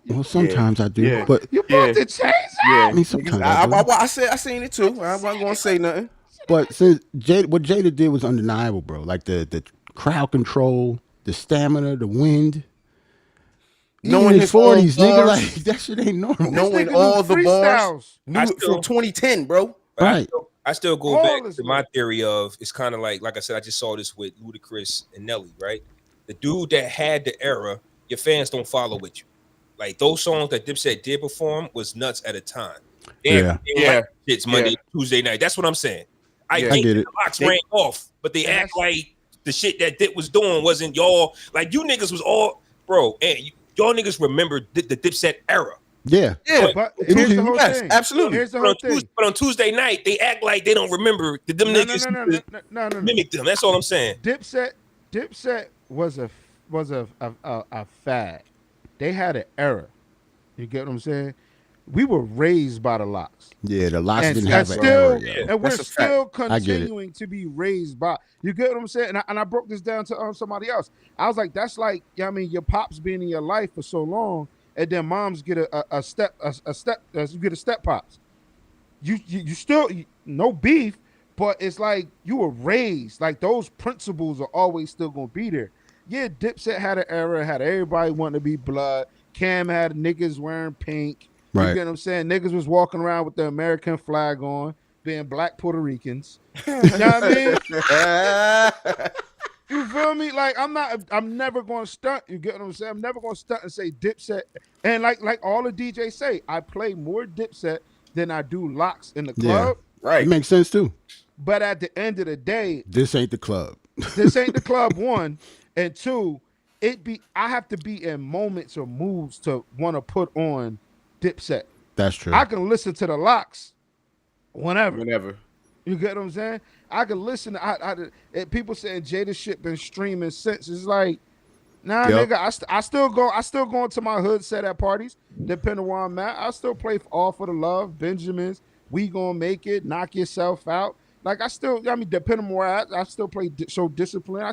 B: Well, sometimes I do,
C: Yeah.
B: but
D: You bought the chains
C: Yeah,
B: I mean, sometimes I do.
C: I seen it too. I wasn't gonna say nothing.
B: But since what Jada did was undeniable, bro. Like the crowd control, the stamina, the wind.
C: Knowing
B: In his
C: his own
B: 40s, nigga,
C: bars.
B: like that shit ain't normal.
C: Knowing
D: nigga
C: all
D: do
C: the bars,
D: freestyles.
C: from 2010, bro.
A: But
B: Right.
A: I still go
D: All
A: back
D: is
A: to my
D: lit.
A: theory of it's kind of like I said, I just saw this with Ludacris and Nelly, right? The dude that had the era, your fans don't follow with you. Like those songs that Dipset did perform was nuts at a time.
B: Yeah.
A: It's Monday, Tuesday night. That's what I'm saying. I
C: Yeah.
A: think
B: get
A: the
B: it.
A: locks ran off, but they act like the shit that Dip was doing wasn't y'all. Like you niggas was all, bro, and y'all niggas remember the Dipset era.
B: Yeah.
C: Yeah,
D: But
B: was
D: here's the
B: huge.
D: whole
C: Yes,
D: thing.
C: absolutely.
D: Here's the
A: But
D: whole
A: on,
D: thing.
A: Tuesday, but on Tuesday night, they act like they don't remember that them niggas
D: No.
A: mimic them. That's all I'm saying.
D: Dipset was a fad. They had an era. You get what I'm saying? We were raised by the locks.
B: Yeah, the locks
D: And,
B: didn't
D: and
B: have an
D: still,
B: era, yo.
D: and we're
C: That's a
D: still
B: I get it.
D: continuing to be raised by. You get what I'm saying? And I broke this down to somebody else. I was like, that's like, I mean, your pops being in your life for so long, and then moms get a step, you get a step pops. You still no beef, but it's like you were raised. Like those principles are always still gonna be there. Yeah, Dipset had an era, had everybody wanting to be blood. Cam had niggas wearing pink. You
B: Right.
D: get what I'm saying? Niggas was walking around with the American flag on, being black Puerto Ricans. You know what I mean? You feel me? Like I'm never gonna stunt. You get what I'm saying? I'm never gonna stunt and say Dipset. And like all the DJs say, I play more Dipset than I do locks in the club.
B: It
C: right.
B: makes sense too.
D: But at the end of the day,
B: This ain't the club.
D: this ain't the club, one. And two, I have to be in moments or moods to want to put on Dipset.
B: That's true.
D: I can listen to the locks whenever.
C: Whenever.
D: You get what I'm saying? I can listen. People saying Jada shit been streaming since. It's like, nah,
B: Yep.
D: nigga. I still go into my hood set at parties, depending where I'm at. I still play All for the Love, Benjamins. We gonna make it. Knock yourself out. Like depending on where I still play Show Discipline.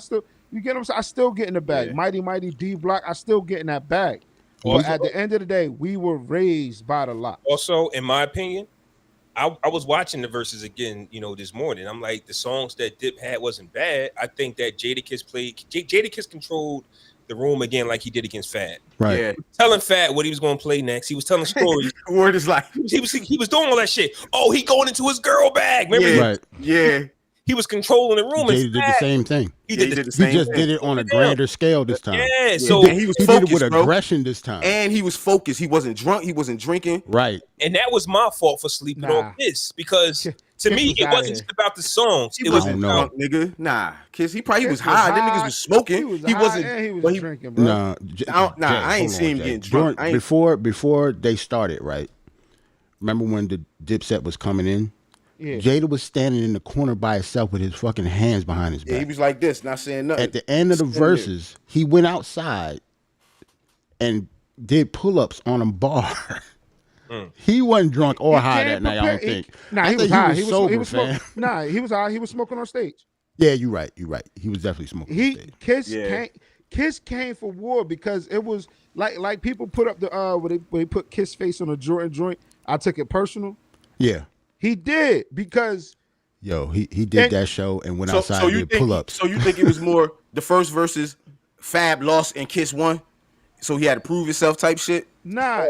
D: You get what I'm saying? I still get in the bag.
C: Yeah.
D: Mighty D Block. I still get in that bag.
A: Also-
D: But at the end of the day, we were raised by the lock.
A: Also, in my opinion, I was watching the verses again, this morning. I'm like, the songs that Dip had wasn't bad. I think that Jadakiss controlled the room again like he did against Fat.
B: Right.
C: Yeah.
A: Telling Fat what he was going to play next. He was telling stories.
C: Word is like,
A: he was doing all that shit. Oh, he going into his girl bag. Remember?
C: Yeah.
B: Right.
C: yeah.
A: He was controlling the room.
B: Jada
A: and
B: did the
A: Fat,
B: same thing.
A: He
C: Yeah,
A: did
C: he
A: the
C: did the
B: He
C: same
B: just
C: thing.
B: did it on a grander scale this time.
A: Yeah, so
C: And he was
B: He did it
C: focused,
B: with
C: bro.
B: aggression this time.
C: And he was focused. He wasn't drunk. He wasn't drinking.
B: Right.
A: and that was my fault for sleeping
D: Nah.
A: on Kiss because to
D: Kiss
A: me
D: was
A: it
D: outta
A: wasn't
D: here.
A: just about the songs.
C: He
A: It was
C: wasn't
B: know.
C: drunk, nigga. Nah. Kiss, he probably
D: Kiss
C: was high. Them niggas was smoking.
D: He was
C: He
D: high
C: wasn't.
D: and he was
C: but
D: drinking, bro.
B: Nah,
C: I ain't seen him getting drunk. I ain't-
B: Before they started, right? Remember when the Dipset was coming in?
D: Yeah.
B: Jada was standing in the corner by himself with his fucking hands behind his
C: Yeah,
B: back.
C: he was like this, not saying nothing.
B: At the end of the
C: Standing there.
B: verses, he went outside and did pull-ups on a bar. He wasn't drunk or high
D: came
B: that night, I don't
D: prepared.
B: think.
D: Nah,
B: I
D: he was
B: think
D: high.
B: he was sober, fam.
D: Nah, he was high. He was smoking on stage.
B: Yeah, you're right. He was definitely smoking. on stage.
D: Kiss came for war because it was like people put up the where they put Kiss face on a Jordan joint. I took it personal.
B: Yeah.
D: He did because
B: Yo, he did that show and went outside and did pull-ups.
C: So you think it was more the first verses, Fab lost and Kiss won, so he had to prove himself type shit?
D: nah,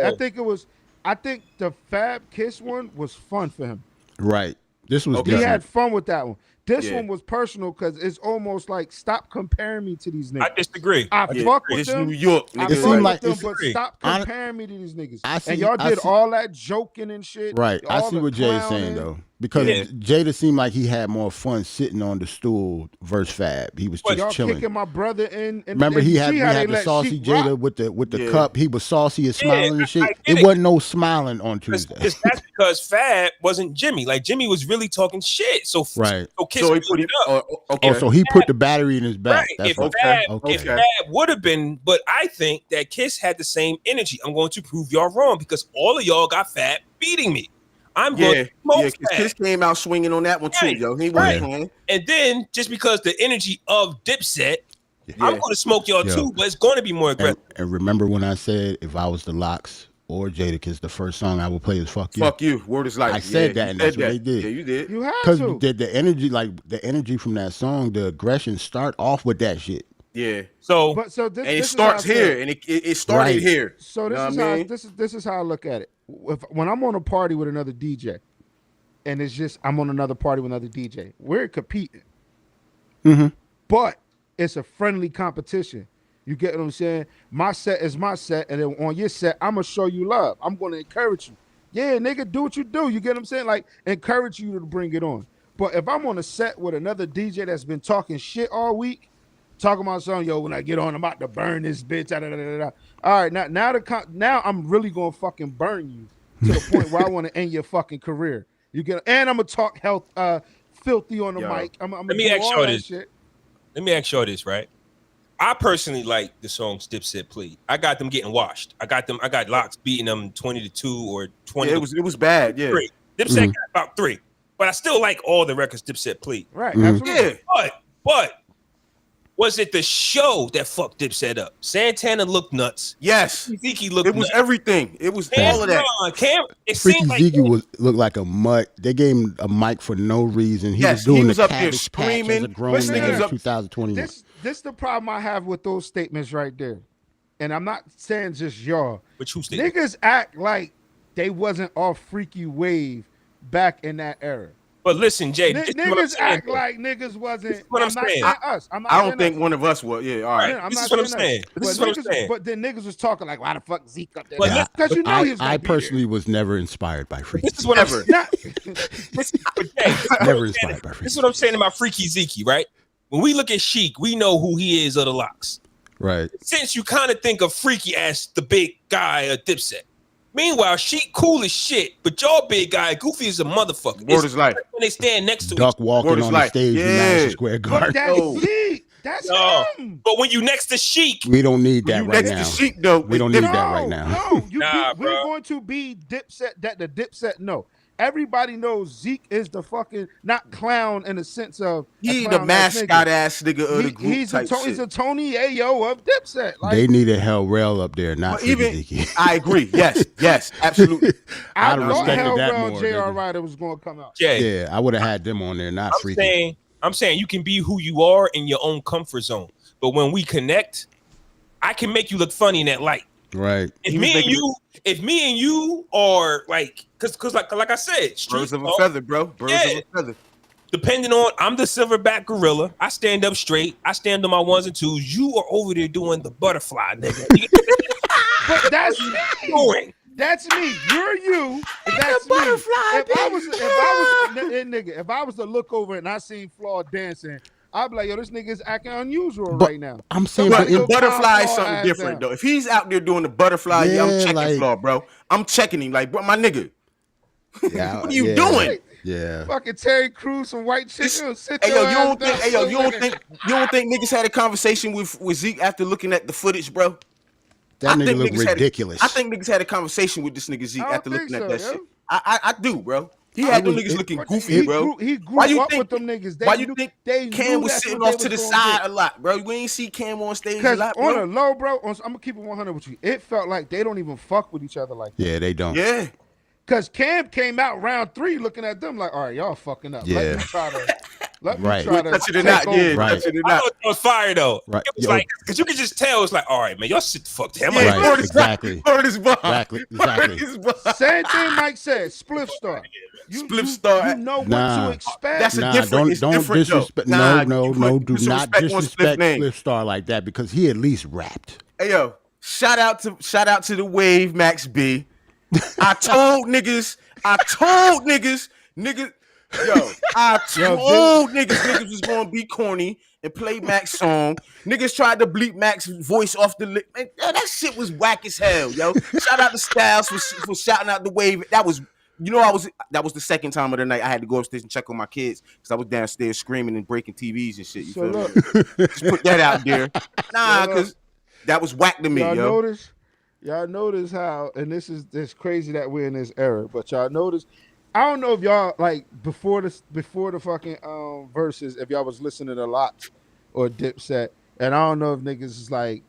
D: I think the Fab Kiss one was fun for him.
B: Right. This was
C: Okay.
D: He
B: different.
D: had fun with that one. This
C: Yeah.
D: one was personal because it's almost like stop comparing me to these niggas.
A: I disagree.
D: I
C: Yeah,
D: fuck with
C: it's
D: them.
C: New York,
D: I
C: nigga.
B: It
D: fuck
B: seemed
D: with
B: like
D: them,
B: it's-
D: but stop comparing me to these niggas.
B: I see-
D: and y'all
B: I
D: did
B: see-
D: all that joking and shit.
B: Right. I
D: all
B: see
D: the
B: what Jay's saying
D: clowning.
B: though. Because
A: Yeah.
B: Jada seemed like he had more fun sitting on the stool versus Fab. He was
A: But
B: just
D: Y'all
B: chilling.
D: kicking my brother in. And,
B: Remember
D: and
B: we
D: you
B: had
D: see how they
B: the
D: let
B: saucy
D: Sheik
B: Jada
D: rock?
B: with the
C: Yeah.
B: cup. He was saucy and smiling and shit.
A: I get
B: It
A: it.
B: wasn't no smiling on Tuesday.
A: That's because Fab wasn't Jimmy. Like Jimmy was really talking shit. So
B: Right.
A: So Kiss
C: So he
A: beat
C: put
A: it
C: it
A: up.
C: okay.
B: Oh, so he put the battery in his back.
A: Right.
B: That's
A: If
B: what,
A: Fab,
B: okay.
A: if Fab would have been, but I think that Kiss had the same energy. I'm going to prove y'all wrong because all of y'all got Fab beating me. I'm going
C: Yeah,
A: to smoke
C: yeah.
A: Fab.
C: Kiss came out swinging on that one too,
A: Right,
C: yo. He
A: right.
C: wasn't playing.
A: And then just because the energy of Dipset I'm going to smoke y'all too, but it's going to be more aggressive.
B: And remember when I said if I was the Locks or Jadakiss, the first song I would play is "Fuck You."
C: Fuck you. Word is life.
B: I said that, and that's what they did.
C: Yeah, you did.
D: You had
B: Because
D: to.
B: the energy, the energy from that song, the aggression, start off with that shit.
C: Yeah.
A: So,
D: But so this,
C: And it
D: this
C: starts
D: is how I
C: here,
D: feel.
C: and it started
B: Right.
C: here.
D: So this
C: Know
D: is
C: what I
D: how
C: mean?
D: this is how I look at it. When I'm on a party with another DJ, and it's just I'm on another party with another DJ, we're competing, but it's a friendly competition. You get what I'm saying? My set is my set, and then on your set, I'm gonna show you love. I'm gonna encourage you. Yeah, nigga, do what you do. You get what I'm saying? Like encourage you to bring it on. But if I'm on a set with another DJ that's been talking shit all week, talking about something, yo, when I get on, I'm about to burn this bitch. Da, da, da, da, da. All right, now I'm really gonna fucking burn you to the point where I want to end your fucking career. You get, and I'm gonna talk health, filthy on the mic. I'm
A: let
D: gonna
A: me
D: do
A: ask
D: all
A: y'all
D: that
A: this.
D: shit.
A: Let me ask y'all this, right? I personally like the songs Dipset played. I got them getting washed. I got Locks beating them 20-2 or 20.
C: Yeah, it was bad. Yeah.
A: 3. Dipset got about 3. But I still like all the records Dipset played.
D: Right, absolutely.
C: Yeah.
A: But was it the show that fucked Dipset up? Santana looked nuts.
C: Yes.
A: Zeke looked
C: It was
A: nuts.
C: everything. It was all of that.
A: It
B: Freaky
A: seemed like
B: Ziggy looked like a mutt. They gave him a mic for no reason. He
C: Yes,
B: was doing
C: he was
B: the
C: up there
B: Cabbage Patch as a
C: screaming.
B: grown
C: This
B: man
C: nigga's
B: in
C: up-
B: 2021.
D: This the problem I have with those statements right there. And I'm not saying just y'all.
A: But who stated?
D: Niggas act like they wasn't off freaky wave back in that era.
A: But listen, Jay, this is what I'm
D: Niggas
A: saying,
D: act
A: though.
D: like niggas wasn't.
A: This is what I'm
D: not
A: saying.
D: saying us. I'm not
C: I
D: saying
C: don't think
D: us.
C: one of us was. Yeah, all right.
D: I'm
A: This
D: not
A: is what I'm
D: saying
A: saying.
D: us.
A: This is what I'm
D: niggas-
A: saying.
D: But then niggas was talking like, why the fuck Zeke up there?
A: But listen,
D: Because you know he was gonna
B: I
D: be there.
B: personally was never inspired by Freaky.
A: This is what I'm
C: Ever.
A: saying.
D: Not-
A: But Jay, this is what
B: Never
A: I'm
B: inspired
A: saying.
B: by Freaky.
A: This is what I'm saying about Freaky Zeke, right? When we look at Sheik, we know who he is of the Locks.
B: Right.
A: Since you kind of think of Freaky as the big guy of Dipset. Meanwhile, Sheik cool as shit, but y'all big guy, Goofy is a motherfucker.
C: Word is life.
A: When they stand next to
B: Duck
A: each
B: walking
C: Word is
B: on the
C: life.
B: stage in
C: Yeah.
B: Madison Square
D: But
B: Garden.
D: that's
C: Yo.
D: Zeke. That's
A: No.
D: him.
A: But when you next to Sheik,
B: We don't need that
C: You
B: right
C: next
B: now.
C: to Sheik though.
B: We don't
C: it's
B: need that
C: different.
B: right now.
D: No,
A: Nah,
D: we're
A: bro.
D: going to be Dipset. That the Dipset. No, everybody knows Zeke is the fucking not clown in the sense of a
C: He the
D: clown-ass
C: mascot
D: nigga.
C: ass nigga of the group
D: He's
C: type
D: he's a
C: shit.
D: Tony Ayo of Dipset. Like,
B: They needed Hell Rail up there, not
C: But
B: Freaky
C: even
B: Zeke.
C: I agree. Yes, absolutely.
D: I
B: I'd have
D: thought
B: respected that
D: Hellbound
B: more,
D: J.R.
B: nigga.
D: Ryder was going to come out.
A: Jay,
B: Yeah, I would have had them on there, not Freaky.
A: I'm saying you can be who you are in your own comfort zone. But when we connect, I can make you look funny in that light.
B: Right.
A: If
C: He was
A: me and you are like, cause like I said, street
C: Birds of a
A: talk,
C: feather, bro. Birds
A: Yeah.
C: of a feather.
A: depending on, I'm the silverback gorilla. I stand up straight. I stand on my ones and twos. You are over there doing the butterfly, nigga.
D: But that's me.
A: Doing.
D: That's me. You're you. That's me. If I was to look over and I seen Flaw dancing, I'd be like, yo, this nigga is acting unusual
B: But
D: right now.
B: I'm saying,
C: But
D: Somebody
B: but
D: go
B: in,
C: butterfly
D: calm
C: is
D: Flaw
C: something
D: ass
C: different
D: down.
C: though. If he's out there doing the butterfly, yeah, I'm
B: Yeah,
C: checking
B: like-
C: Flaw, bro. I'm checking him, like, bro, my nigga.
B: yeah,
C: What are you
B: yeah,
C: doing?
B: Yeah.
D: Fucking Terry Crews, some white chick. Sit
C: Hey
D: your
C: yo, you
D: ass
C: don't think?
D: down
C: Hey yo,
D: for a
C: you don't
D: minute.
C: think niggas had a conversation with Zeke after looking at the footage, bro?
B: That
C: I
B: nigga
C: think
B: look
C: niggas had-
B: ridiculous.
C: I think niggas had a conversation with this nigga Zeke
D: I don't
C: after looking
D: think
C: at that
D: so,
C: shit.
D: yo.
C: I do, bro. He had them
B: was-
C: niggas
B: it-
C: looking
D: But
C: goofy, bro.
D: He grew
C: Why you
D: up
C: think-
D: with them niggas. They
C: Why you
D: knew,
C: think
D: they
C: Cam
D: knew
C: was
D: that's
C: sitting
D: what
C: off
D: they
C: to the
D: was gonna
C: side
D: get.
C: a lot, bro? We ain't see Cam on stage a
D: Because
C: lot,
D: on
C: bro.
D: a low, bro, I'm gonna keep it 100 with you. It felt like they don't even fuck with each other like that.
B: Yeah, they don't.
C: Yeah.
D: Because Cam came out round 3 looking at them like, all right, y'all fucking up.
B: Yeah.
D: Let me try to,
B: Right.
C: Touch it or
D: take
C: not,
D: over.
C: yeah.
B: Right.
C: Touch it or
A: I
C: not.
A: thought that was fire though.
B: Right.
A: It was
B: Yo.
A: like, because you could just tell it's like, all right, man, y'all shit the fuck damn.
C: Yeah,
B: Right,
C: word is
B: exactly.
C: Word is bomb.
B: Exactly,
C: Word
B: exactly.
C: is bomb.
D: Same thing Mike said, spliff star.
C: Spliff star.
D: You know what
B: Nah.
D: to expect.
C: That's a
B: Nah,
C: different. It's
B: don't
C: different, though.
B: disrespect.
C: Nah,
B: No,
C: you
B: no,
C: put-
B: do
C: put some
B: not
C: respect on Spliff
B: disrespect
C: name.
B: Spliff Star like that because he at least rapped.
C: Hey yo, shout out to the Wave Max B. I told niggas, niggas, yo, I told niggas was gonna be corny and play Max song. Niggas tried to bleep Max voice off the lip. Man, yo, that shit was whack as hell, yo. Shout out to Styles for shouting out the Wave. That was, that was the second time of the night I had to go upstairs and check on my kids because I was downstairs screaming and breaking TVs and shit. You
D: So
C: feel
D: look,
C: me? Just put that out there. Nah,
D: look.
C: because that was whack to me,
D: y'all notice how, and this crazy that we're in this era, but y'all notice, I don't know if y'all like before the fucking verses, if y'all was listening a lot or Dipset, And I don't know if niggas is like,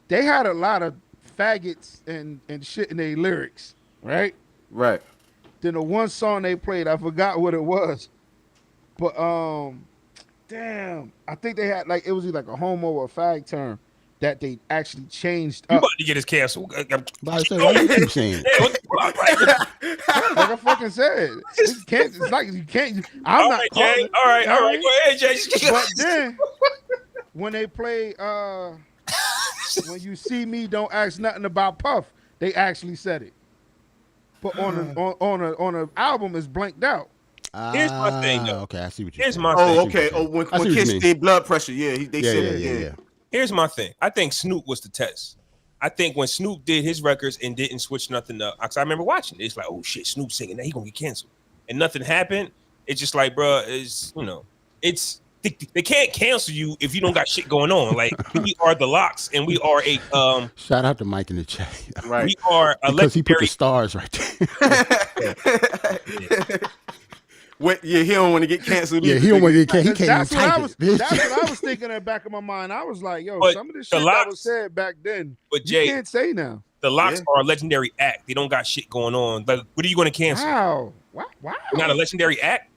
D: they had a lot of faggots and shit in their lyrics, right?
C: Right.
D: Then the one song they played, I forgot what it was, but damn, I think they had like, it was either like a homo or a fag term that they actually changed
A: You
D: up.
A: about to get us canceled.
B: But I say, why you keep saying?
A: Yeah, what the fuck? Like,
D: Like I fucking said, it can't. It's like you can't. I'm
A: all
D: not
A: right,
D: calling
A: Jay.
D: it,
A: All right,
D: you know
A: all
D: what I
A: right.
D: mean?
A: Go ahead, Jay.
D: But then when they play, when you see me, don't ask nothing about Puff. They actually said it. But on a album, it's blanked out.
A: Here's my thing, though.
B: Okay, I see what you're
A: Here's
B: saying.
A: my
C: Oh,
A: thing.
C: okay. Oh, when
B: I see what you
C: kids
B: mean.
C: did blood pressure, yeah, they
B: Yeah,
C: said
B: yeah,
C: it.
B: yeah,
C: Yeah.
B: yeah.
A: Here's my thing. I think Snoop was the test. I think when Snoop did his records and didn't switch nothing up, because I remember watching it. It's like, oh shit, Snoop singing that, he gonna get canceled, and nothing happened. It's just like, bro, is it's they can't cancel you if you don't got shit going on. Like we are the Locks, and we are a
B: Shout out to Mike in the chat.
C: Right.
A: we are a
B: Because he put the
A: legendary.
B: stars right there.
C: He don't want to get canceled.
B: Yeah,
C: either,
B: he don't
C: nigga.
B: want to get. He can't even
D: That's what
B: type
D: I was.
B: it. bitch.
D: That's what I was thinking in the back of my mind. I was like, yo,
A: But
D: some of this
A: the
D: shit that
A: Locks-
D: was said back then,
A: But
D: you
A: Jay,
D: can't say now.
A: the Locks
C: Yeah.
A: are a legendary act. They don't got shit going on. Like, what are you going to cancel?
D: Wow.
A: You're not a legendary act.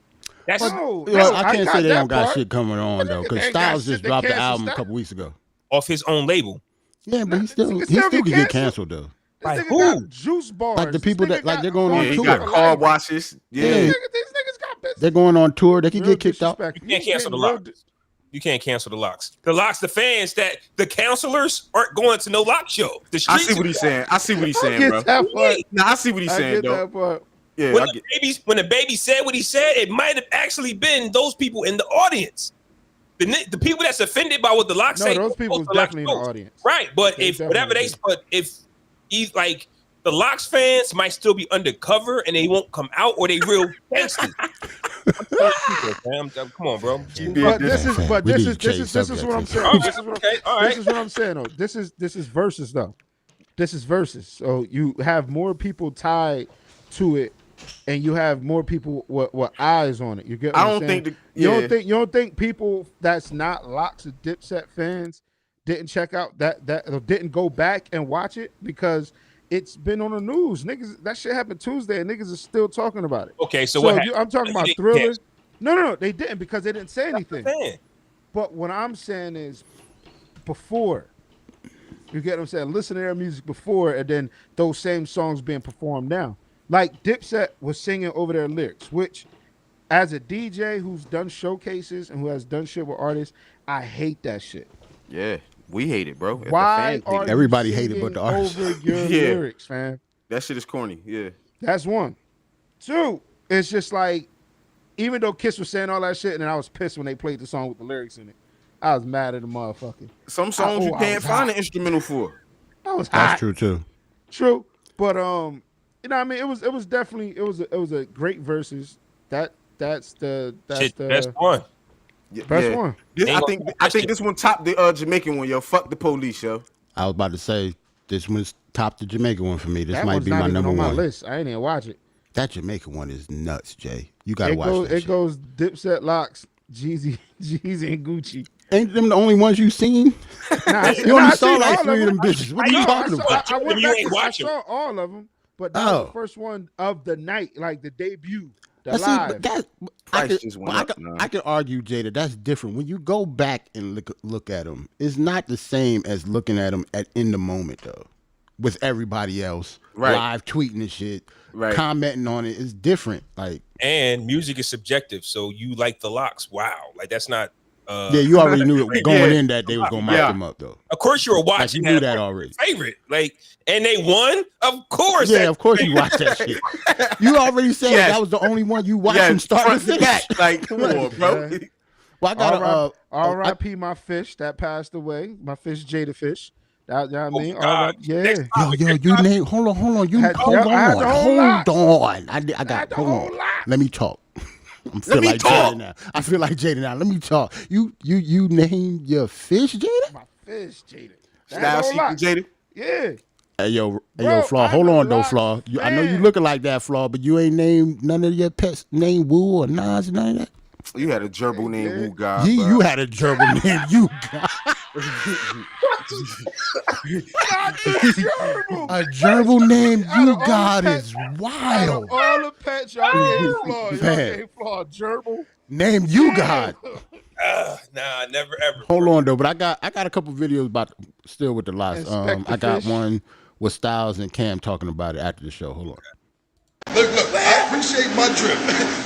A: That's
D: No,
B: Well,
D: no,
B: I can't
D: got
B: say they
D: that
B: don't got
D: part.
B: shit coming on though, because
D: They ain't got
B: Styles
D: shit
B: just
D: that
B: dropped the
D: cancels
B: album a
D: that.
B: couple weeks ago.
A: off his own label.
B: Yeah, but he
D: This
B: still
D: nigga
B: he
D: still
B: still
D: get
B: could get
D: canceled.
B: canceled though.
D: This
A: By
D: nigga
A: who?
D: got juice bars.
B: Like the
D: This
B: people
D: nigga
B: that- like
D: got
B: they're going on
C: Yeah, he
B: tour.
C: got car washes.
B: Yeah.
C: Yeah.
D: These niggas got business.
B: They're going on tour. They could
D: Real
B: get kicked out.
D: disrespect.
A: You can't
D: He's
A: cancel the
D: getting real
A: Locks. You can't cancel the Locks. The Locks, the fans, that the counselors aren't going to no Lock show. The
C: I
A: streets
C: see what he's saying. I see what he's
D: I
C: saying,
D: get
C: bro.
D: that part.
C: Nah, I see what he's
D: I
C: saying,
D: get
C: though.
D: that part.
C: Yeah,
A: When
C: I
A: the
C: get.
A: when the baby said what he said, it might have actually been those people in the audience. The people that's offended by what the Locks
D: No,
A: say.
D: those people was
A: the Locks
D: definitely in the
A: post.
D: audience.
A: Right, but
D: They
A: if whatever they,
D: definitely
A: but if he's like the Locks fans might still be undercover and they won't come out, or they real gangsters. Come on, bro.
D: But this is
B: We need to change
D: this is what I'm
B: subjects.
D: saying. This is what
A: Okay, all right.
D: This is what I'm saying though. This is versus though. This is versus. So you have more people tied to it, and you have more people with eyes on it. You get? What
C: I
D: I'm
C: don't
D: saying?
C: think.
D: You don't think people that's not Locks or Dipset fans didn't check out that or didn't go back and watch it because it's been on the news. Niggas, that shit happened Tuesday, and niggas are still talking about it.
A: Okay, so what happened?
D: I'm talking
A: You
D: about
A: didn't
D: Thriller.
A: cancel.
D: No, they didn't because they didn't say anything.
A: Man.
D: But what I'm saying is, before, you get what I'm saying? Listen to their music before, and then those same songs being performed now. Like Dipset was singing over their lyrics, which, as a DJ who's done showcases and who has done shit with artists, I hate that shit.
C: Yeah, we hate it, bro. If the
D: Why
C: fans hate
D: are
C: it.
D: you
B: Everybody hate it but the
D: singing
B: artists.
D: over your
C: Yeah.
D: lyrics, man?
C: That shit is corny. Yeah.
D: That's one. Two, it's just like, even though Kiss was saying all that shit, and I was pissed when they played the song with the lyrics in it. I was mad at the motherfucker.
C: Some songs you
D: I
C: can't
D: was
C: find
D: hot.
C: an instrumental for.
D: I was hot.
B: That's true too.
D: True, but you know, what I mean, it was definitely it was a great versus. That's the
A: Shit, best one.
C: Yeah,
D: Best
C: yeah.
D: one.
C: This,
A: Ain't
C: I
A: no
C: think
A: question.
C: this one topped the Jamaican one, yo. Fuck the police, yo.
B: I was about to say this one's top the Jamaican one for me. This
D: that
B: might
D: one's
B: be
D: not
B: my
D: even
B: number
D: on my
B: one.
D: list. I ain't even watch it.
B: That Jamaican one is nuts, Jay. You gotta
D: It
B: watch
D: goes
B: that
D: it
B: shit.
D: goes Dipset, Locks, Jeezy, and Gucci.
B: Ain't them the only ones you seen?
D: Nah,
B: You only
D: I
B: saw
D: seen
B: like
D: all
B: 3 of them
D: them.
B: bitches. What are
D: No,
B: you talking about?
D: I went
A: You
D: back
A: ain't
D: and I
A: watch 'em.
D: saw all of them, but that was
B: Oh.
D: the first one of the night, like the debut, the
B: But see,
D: live.
B: but that I
C: Price
B: could,
C: just went up, nah.
B: I could argue, Jada, that's different. When you go back and look at them, it's not the same as looking at them in the moment, though. With everybody else,
C: Right.
B: live tweeting and shit,
C: Right.
B: commenting on it, it's different. Like,
A: And music is subjective, so you like the Locks. Wow, like that's not.
B: yeah, you already knew it going
C: Yeah.
B: in that they was gonna mop
C: Yeah.
B: them up, though.
A: Of course, you were
B: Like
A: watching
B: you knew that already.
A: favorite, like, and they won. Of course,
B: Yeah, of course you watched that shit. You already said
C: Yes.
B: that was the only one you watched
C: Yeah,
B: from start to
C: front to
B: finish.
C: back. Like, come on, bro.
D: Yeah.
B: Well, I got
D: R.I.P. my fish that passed away. My fish, Jada Fish. That, you know what I mean?
A: God.
D: Yeah.
A: Next
B: Yo, you name. Hold on. You
D: Had-
B: hold
D: yo, I had the whole lot.
B: on. I got.
D: had the
B: Hold
D: whole
B: on.
D: lot.
B: Let me talk. I feel
C: me
B: like
C: talk.
B: Jada now. I feel like Jada now. Let me talk. You named your fish, Jada?
D: My fish, Jada. That
C: Style
D: whole
C: Seeking
D: lot.
C: Jada.
D: Yeah.
B: Hey yo,
D: Bro,
B: Flaw.
D: I'm
B: Hold
D: a
B: on though,
D: Lox
B: Flaw. I know you
D: fan.
B: looking like that, Flaw, but you ain't named none of your pets. Name Woo or Nas, none of that.
C: You had a gerbil named Woo God.
B: You had a gerbil named You God. A gerbil named You God is wild.
D: All the pets y'all gave Flaw. Y'all gave Flaw a gerbil.
B: Named You God.
A: Nah, never ever.
B: Hold on though, but I got a couple videos about still with the lots. I got one with Styles and Cam talking about it after the show. Hold on.
E: Look, I appreciate my drip.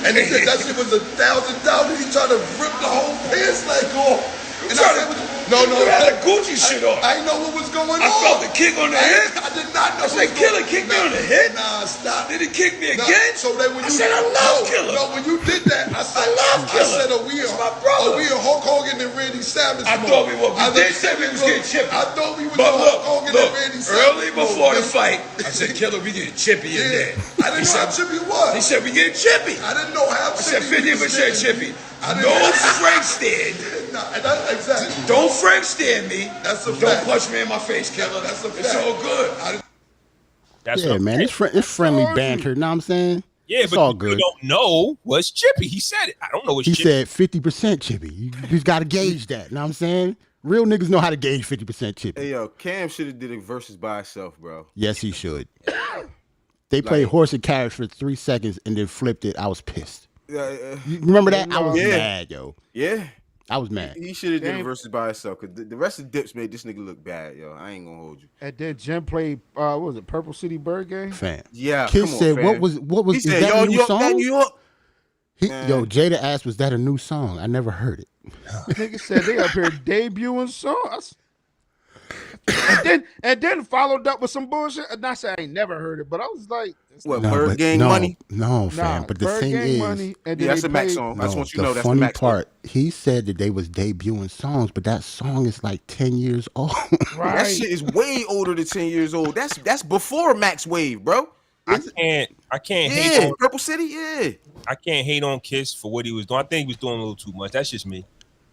E: And he said that shit was $1,000. He tried to rip the whole pants leg off. And I said, no. You had the Gucci shit on. I didn't know what was going on. I felt the kick on the head. I did not know. I said, Killer kicked me on the head. Nah, stop. Did he kick me again? So then when I said, I love Killer. No, when you did that, I said, I love Killer. I said, we are Hulk Hogan and Randy Savage. I thought we were. We did say we was getting chippy. I thought we was Hulk Hogan and Randy Savage. Early before the fight, I said, Killer, we getting chippy in there. I didn't know how chippy was. He said, we getting chippy. I didn't know how chippy. I said, 50% chippy. No Frank stand. Exactly. Don't Frank stand me. That's a fact. Don't punch me in my face, Killer. That's a fact. It's all good.
A: That's
B: man. It's friendly banter. Know what I'm saying?
A: Yeah,
B: it's
A: but
B: all good.
A: You don't know what's chippy. He said it. I don't know what's
B: chippy.
A: He
B: said 50% chippy. You got to gauge that. Know what I'm saying? Real niggas know how to gauge 50% chippy.
C: Hey, yo, Cam should have did it versus by itself, bro.
B: Yes, he should. They played horse and carriage for 3 seconds and then flipped it. I was pissed. You remember that? I was mad, yo.
C: Yeah.
B: I was mad.
C: He should have did it versus by himself because the rest of the dips made this nigga look bad, yo. I ain't gonna hold you.
D: And then Jim played, what was it, Purple City Bird Game?
B: Fan.
C: Yeah.
B: Kid said,
C: fan.
B: what was
C: he
B: is
C: said,
B: that a new song?
C: New York.
B: Yo, Jada asked, was that a new song? I never heard it.
D: Nigga said they up here debuting songs. And then followed up with some bullshit. And I said I ain't never heard it, but I was like,
C: what, Bird Gang Money?
B: No, fam. But the thing is,
D: Money, and
C: that's a Mac song. I just want you to know that's
B: the funny
C: Mac
B: part. Song. He said that they was debuting songs, but that song is like 10 years old.
C: Right. That shit is way older than 10 years old. That's before Mac's wave, bro.
A: I can't hate on
C: Purple City. Yeah,
A: I can't hate on Kiss for what he was doing. I think he was doing a little too much. That's just me.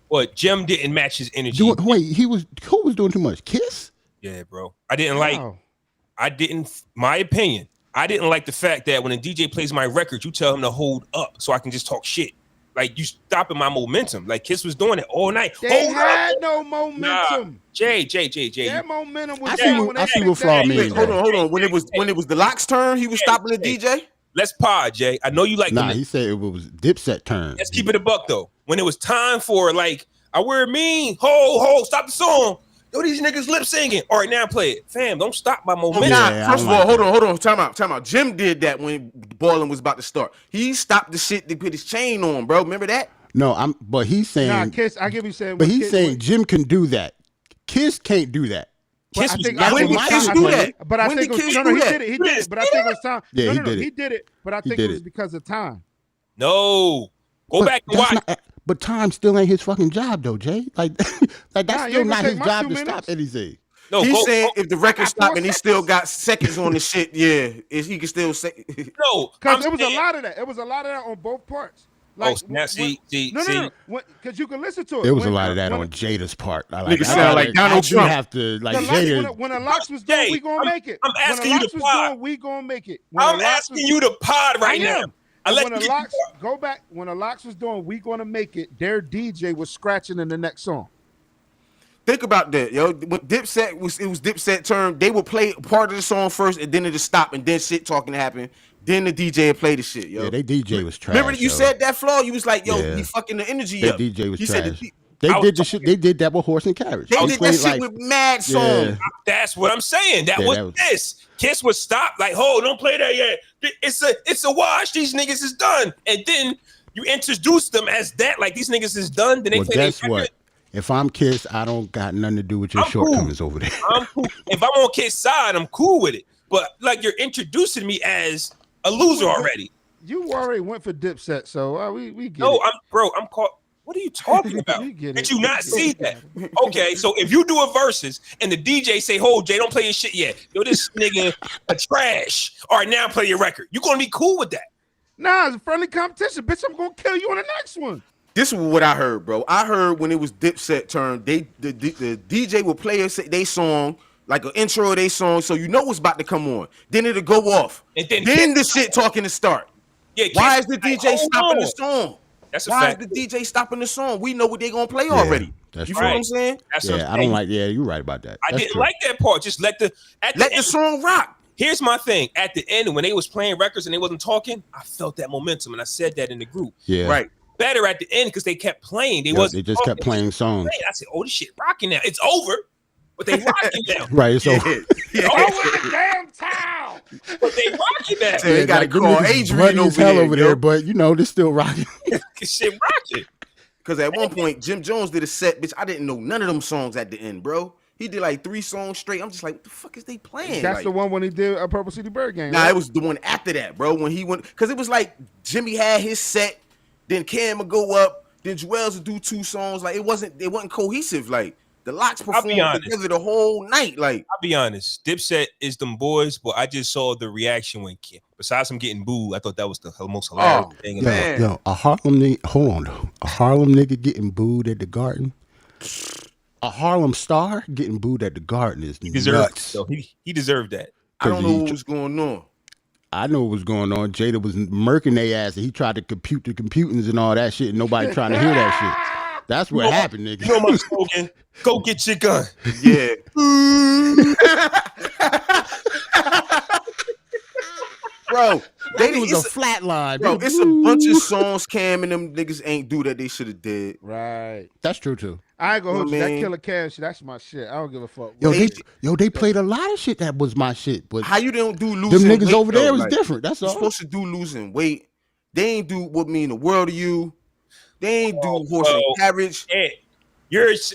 A: But Jim didn't match his energy.
B: Who was doing too much? Kiss?
A: Yeah, bro. I didn't. My opinion. I didn't like the fact that when a DJ plays my record, you tell him to hold up so I can just talk shit. Like you stopping my momentum. Like Kiss was doing it all night.
D: They had no momentum.
A: Nah. Jay.
D: That momentum was
B: I see what Flaw means.
C: Hold on. When it was the Lock's turn, he was stopping the DJ.
A: Let's pod, Jay. I know you like.
B: Nah, he said it was Dipset turn.
A: Let's keep it a buck though. When it was time for like, I wear mean, ho, stop the song. Yo, these niggas lip singing. All right, now play it. Fam, don't stop my momentum.
C: First of all, hold on. Time out. Jim did that when Ballin' was about to start. He stopped the shit to put his chain on, bro. Remember that?
B: No, but he's saying.
D: Nah, Kiss, I give you saying.
B: But he's saying Jim can do that. Kiss can't do that.
D: Kiss
C: when did Kiss do that?
D: But I think he did it. He did it. But I think it was time.
B: Yeah,
D: he did it. But I think it was because of time.
A: No, go back and watch.
B: But time still ain't his fucking job, though, Jay. Like that's still not his job to stop anything.
C: No, he's saying if the record stopped and he still got seconds on the shit, he can still say.
D: No, because there was a lot of that. It was a lot of that on both parts. Like,
A: now see.
D: No. Because you can listen to it.
B: There was a lot of that on Jada's part.
C: Nigga sound like Donald Trump.
B: Have to like Jada.
D: When the Locks was doing, we gonna make it.
A: I'm asking you to pod.
D: We gonna make it.
A: I'm asking you to pod right now.
D: When the Locks go back, when the Locks was doing, we gonna make it. Their DJ was scratching in the next song.
C: Think about that, yo. When Dipset was Dipset turn, they would play part of the song first, and then it'd stop, and then shit talking to happen. Then the DJ would play the shit, yo.
B: Yeah, they DJ was trash.
C: Remember you said that, Flaw? You was like, yo, he fucking the energy up.
B: DJ was trash. They did the shit. They did that with Horse and Carriage.
C: They did that shit with mad songs.
A: Yeah. That's what I'm saying. That was this. Kiss would stop. Like, don't play that yet. It's a wash. These niggas is done. And then you introduce them as that. Like these niggas is done. Then they play.
B: Guess what? If I'm Kiss, I don't got nothing to do with your shortcomings over there.
A: I'm cool. If I'm on Kiss' side, I'm cool with it. But like you're introducing me as a loser already.
D: You already went for Dipset, so we get it.
A: No, I'm caught. What are you talking about? Did you not see that? Okay, so if you do a versus and the DJ say, Jay, don't play your shit yet. Yo, this nigga a trash. All right, now play your record. You gonna be cool with that?
D: Nah, it's a friendly competition. Bitch, I'm gonna kill you on the next one.
C: This is what I heard, bro. I heard when it was Dipset turn, the DJ will play they song, like an intro of their song, so you know what's about to come on. Then it'll go off. And then the shit talking to start. Yeah, why is the DJ stopping the song?
A: That's a
C: Why is
A: fact.
C: the DJ stopping the song? We know what they gonna play
B: Yeah,
C: already.
B: that's
C: You
B: true.
C: feel what I'm saying?
A: That's what
B: Yeah,
A: I'm
B: I don't
A: saying.
B: like. Yeah, you're right about that.
A: I
B: That's
A: didn't
B: true.
A: like that part. Just let the
C: Let the song rock.
A: Here's my thing. At the end, when they was playing records and they wasn't talking, I felt that momentum, and I said that in the group.
B: Yeah,
C: Right.
A: Better at the end because they kept playing. They
B: Yep,
A: wasn't.
B: they just kept
A: talking.
B: playing songs.
A: I said, "Oh, this shit rocking now. It's over, but they rocking now.
B: Right. So
C: Yeah.
D: Over the damn town.
A: But they rocking now.
C: They gotta
B: them
C: call
B: niggas is
C: Adrian
B: bloody as
C: over
B: hell
C: here,
B: over
C: yo.
B: there, but they're still rocking.
A: Shit rocking.
C: Because at one point, Jim Jones did a set, bitch. I didn't know none of them songs at the end, bro. He did like 3 songs straight. I'm just like, what the fuck is they playing?
D: That's
C: like,
D: the one when he did a Purple City Bird Gang.
C: Nah,
D: right?
C: it was the one after that, bro. When he went, because it was like Jimmy had his set, then Cam would go up, then Joel's would do 2 songs. Like it wasn't cohesive. Like the Locks
A: I'll be
C: performed
A: honest.
C: together the whole night. Like
A: I'll be honest. Dipset is them boys, but I just saw the reaction when besides him getting booed, I thought that was the most hilarious thing.
B: Yo, a Harlem nigga. Hold on, though. A Harlem nigga getting booed at the Garden. A Harlem star getting booed at the Garden is
A: He deserved
B: nuts.
A: it. So he deserved that.
C: I don't know what was going on.
B: I know what was going on. Jada was murking their ass, and he tried to compute the computings and all that shit, and nobody trying to hear that shit. That's what happened, nigga.
A: You know my slogan? Go get your gun.
C: Yeah. Bro,
B: It was a flat line.
C: Bro, it's a bunch of songs Cam and them niggas ain't do that they should have did.
D: Right.
B: That's true too.
D: I ain't gonna hold you. That
C: man.
D: Killer Cam shit, that's my shit. I don't give a fuck.
B: They played a lot of shit that was my shit, but
C: How you don't do
B: them
C: losing
B: niggas
C: weight,
B: over there
C: though?
B: was
C: Like,
B: different. That's
C: You're
B: all.
C: supposed to do losing weight. They ain't do what mean the world to you. They ain't do horse and carriage.
A: Yeah.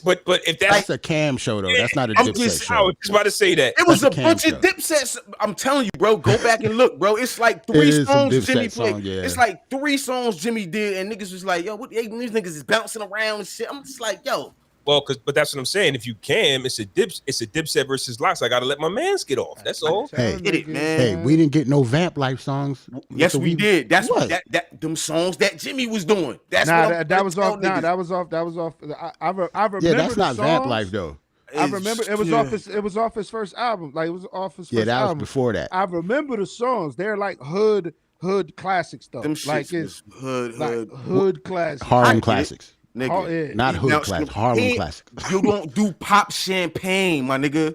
A: But if
B: That's a Cam show though. That's not a
C: I'm
B: Dipset
C: just-
B: show.
A: I was just about to say that.
C: It was
B: That's
C: a
B: a
C: bunch
B: Cam
C: of Dipsets. I'm telling you, bro. Go back and look, bro. It's like 3
B: is some
C: songs
B: Dipset
C: Jimmy
B: song,
C: played.
B: yeah.
C: It's like 3 songs Jimmy did, and niggas was like, yo, what these niggas is bouncing around and shit. I'm just like, yo.
A: Well, but that's what I'm saying. If you can, it's a Dipset versus Locks. I gotta let my mans get off. That's all.
B: Hey,
C: Get it, man.
B: Hey, we didn't get no Vamp Life songs.
C: Yes,
B: So
C: we did. That's
B: what?
C: that them songs that Jimmy was doing. That's
D: Nah,
C: what I'm
D: that was
C: trying
D: off.
C: to tell
D: Nah,
C: niggas.
D: that was off. I remember.
B: Yeah, that's
D: the
B: not Vamp
D: songs.
B: Life though.
D: I remember it was off his. It was off his first album. Like it was off his first
B: Yeah, that was
D: album.
B: before that.
D: I remember the songs. They're like hood classic stuff.
C: Them
D: Like
C: shits
D: it's
C: was
D: like hood classics.
C: I
B: Harlem
C: get
B: classics.
C: Nigga.
D: Oh, yeah.
B: Not hood
C: Now,
B: classics.
C: he
B: Harlem
C: ain't-
B: classics.
C: You don't do pop champagne, my nigga.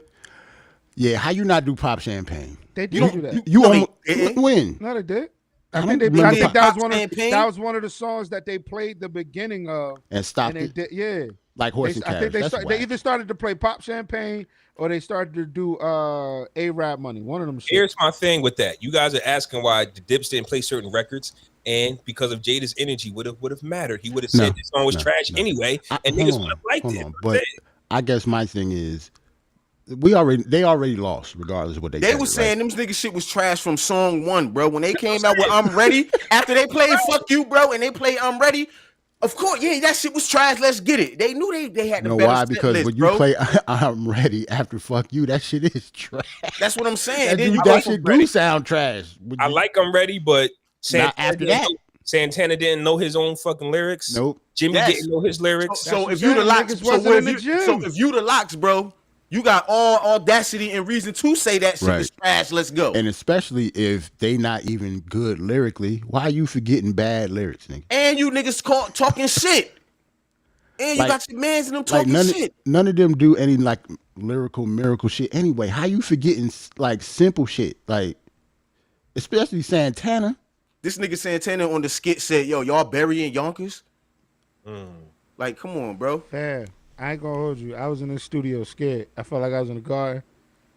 B: Yeah, how you not do Pop Champagne?
D: They
C: You
D: did
C: don't-
D: do that.
B: You
C: No,
B: almost
C: they didn't.
B: when?
D: No, they did.
B: I
D: I
B: don't
D: think they.
B: remember
D: I think
C: Pop
D: that was one of
C: Champagne.
D: that was one of the songs that they played the beginning of.
B: And stopped
D: And they
B: it
D: did, yeah.
B: like horse and
D: I think
B: carriage.
D: they
B: That's
D: start, they
B: whack.
D: either started to play Pop Champagne or they started to do A-Rap Money. One of them. Shit.
A: Here's my thing with that. You guys are asking why the Dips didn't play certain records, and because of Jada's energy, would have mattered. He would have said this song was trash anyway, and niggas would have liked it.
B: But I guess my thing is, they already lost regardless of what they.
C: They
B: said,
C: was saying them niggas shit was trash from song 1, bro. When they came out with I'm Ready, after they played Fuck You, bro, and they played I'm Ready, of course, yeah, that shit was trash. Let's get it. They knew they had the
B: You know
C: better
B: why?
C: set
B: Because
C: list,
B: when you
C: bro.
B: play I'm Ready after Fuck You, that shit is trash.
C: That's what I'm saying.
B: That,
C: Then you
B: that
C: like
B: shit
C: Ready.
B: do sound trash.
A: I like I'm Ready, but
B: after that.
A: Santana didn't know his own fucking lyrics.
B: Nope.
A: Jimmy
C: Yes.
A: didn't know his lyrics.
C: So
D: That's
C: if you the
D: what
C: locks,
D: niggas wasn't in the gym.
C: so if you the locks, bro, you got all audacity and reason to say that shit
B: Right.
C: is trash. Let's go.
B: And especially if they not even good lyrically, why are you forgetting bad lyrics, nigga?
C: And you niggas talking shit. And you
B: Like-
C: got your mans and them
B: Like
C: talking shit.
B: none of them do any like lyrical miracle shit anyway. How you forgetting like simple shit? Like especially Santana.
C: This nigga Santana on the skit said, yo, y'all burying Yonkers? Like, come on, bro.
D: Fair. I ain't gonna hold you. I was in the studio scared. I felt like I was in the garden.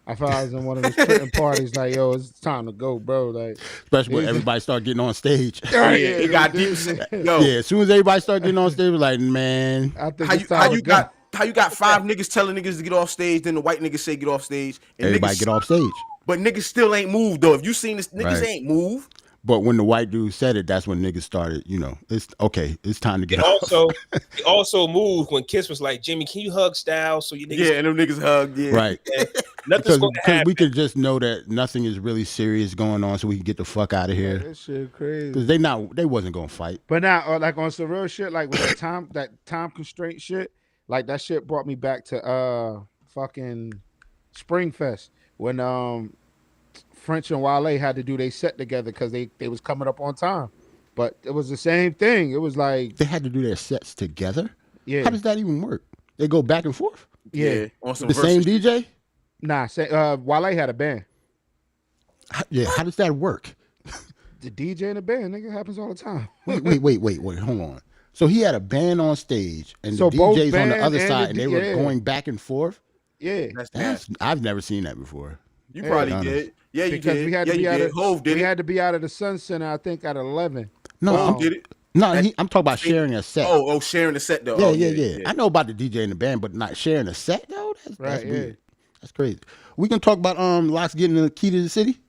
D: I felt I was in one of those printing parties. Like, yo, it's time to go, bro. Like,
B: Especially when everybody start getting on stage.
C: It got deep. Yo,
B: Yeah, as soon as everybody start getting on stage, we're like, man.
D: I think
C: how
D: it's
C: you,
D: time
C: how
D: to
C: you
D: go.
C: got 5 niggas telling niggas to get off stage, then the white niggas say get off stage, and
B: Everybody
C: niggas,
B: get off stage.
C: but niggas still ain't moved though. If you seen this, niggas
B: Right.
C: ain't moved.
B: But when the white dude said it, that's when niggas started, it's okay. It's time to get off.
A: He also moved when Kiss was like, Jimmy, can you hug Styles so you niggas
C: Yeah, and them niggas hugged. Yeah,
B: Right.
A: nothing's going to
B: Because
A: happen.
B: we could just know that nothing is really serious going on so we can get the fuck out of here.
D: That shit crazy.
B: Because they wasn't going to fight.
D: But now, like on some real shit, like with that time constraint shit, like that shit brought me back to fucking Springfest when French and Wale had to do their set together because they was coming up on time. But it was the same thing. It was like
B: They had to do their sets together.
D: yeah,
B: How does that even work? They go back and forth.
D: yeah.
C: On some
B: The same
C: Verzuz.
B: DJ.
D: Nah, Wale had a band.
B: Yeah. How does that work?
D: The DJ in a band, nigga, happens all the time.
B: Wait. Hold on. So he had a band on stage, and
D: So
B: the
D: both
B: DJs on the
D: band
B: other
D: and
B: side,
D: the
B: and they
D: D-
B: were
D: yeah.
B: going back and forth.
D: Yeah,
C: That's
B: I've never seen that before.
C: you probably
B: honest.
C: did. Yeah, you
D: because
C: did.
D: we had
C: Yeah,
D: to be
C: you
D: out
C: did.
D: of
C: Hove did
D: we
C: it.
D: had to be out of the Sun Center, I think, at 11.
B: No,
C: Hove did it.
B: I'm talking about sharing a set.
C: Oh, sharing the set though.
B: yeah,
C: Oh,
B: yeah. I know about the DJ in the band, but not sharing a set though. That's
D: Right, yeah.
B: weird. That's crazy. We can talk about Locks getting the key to the city.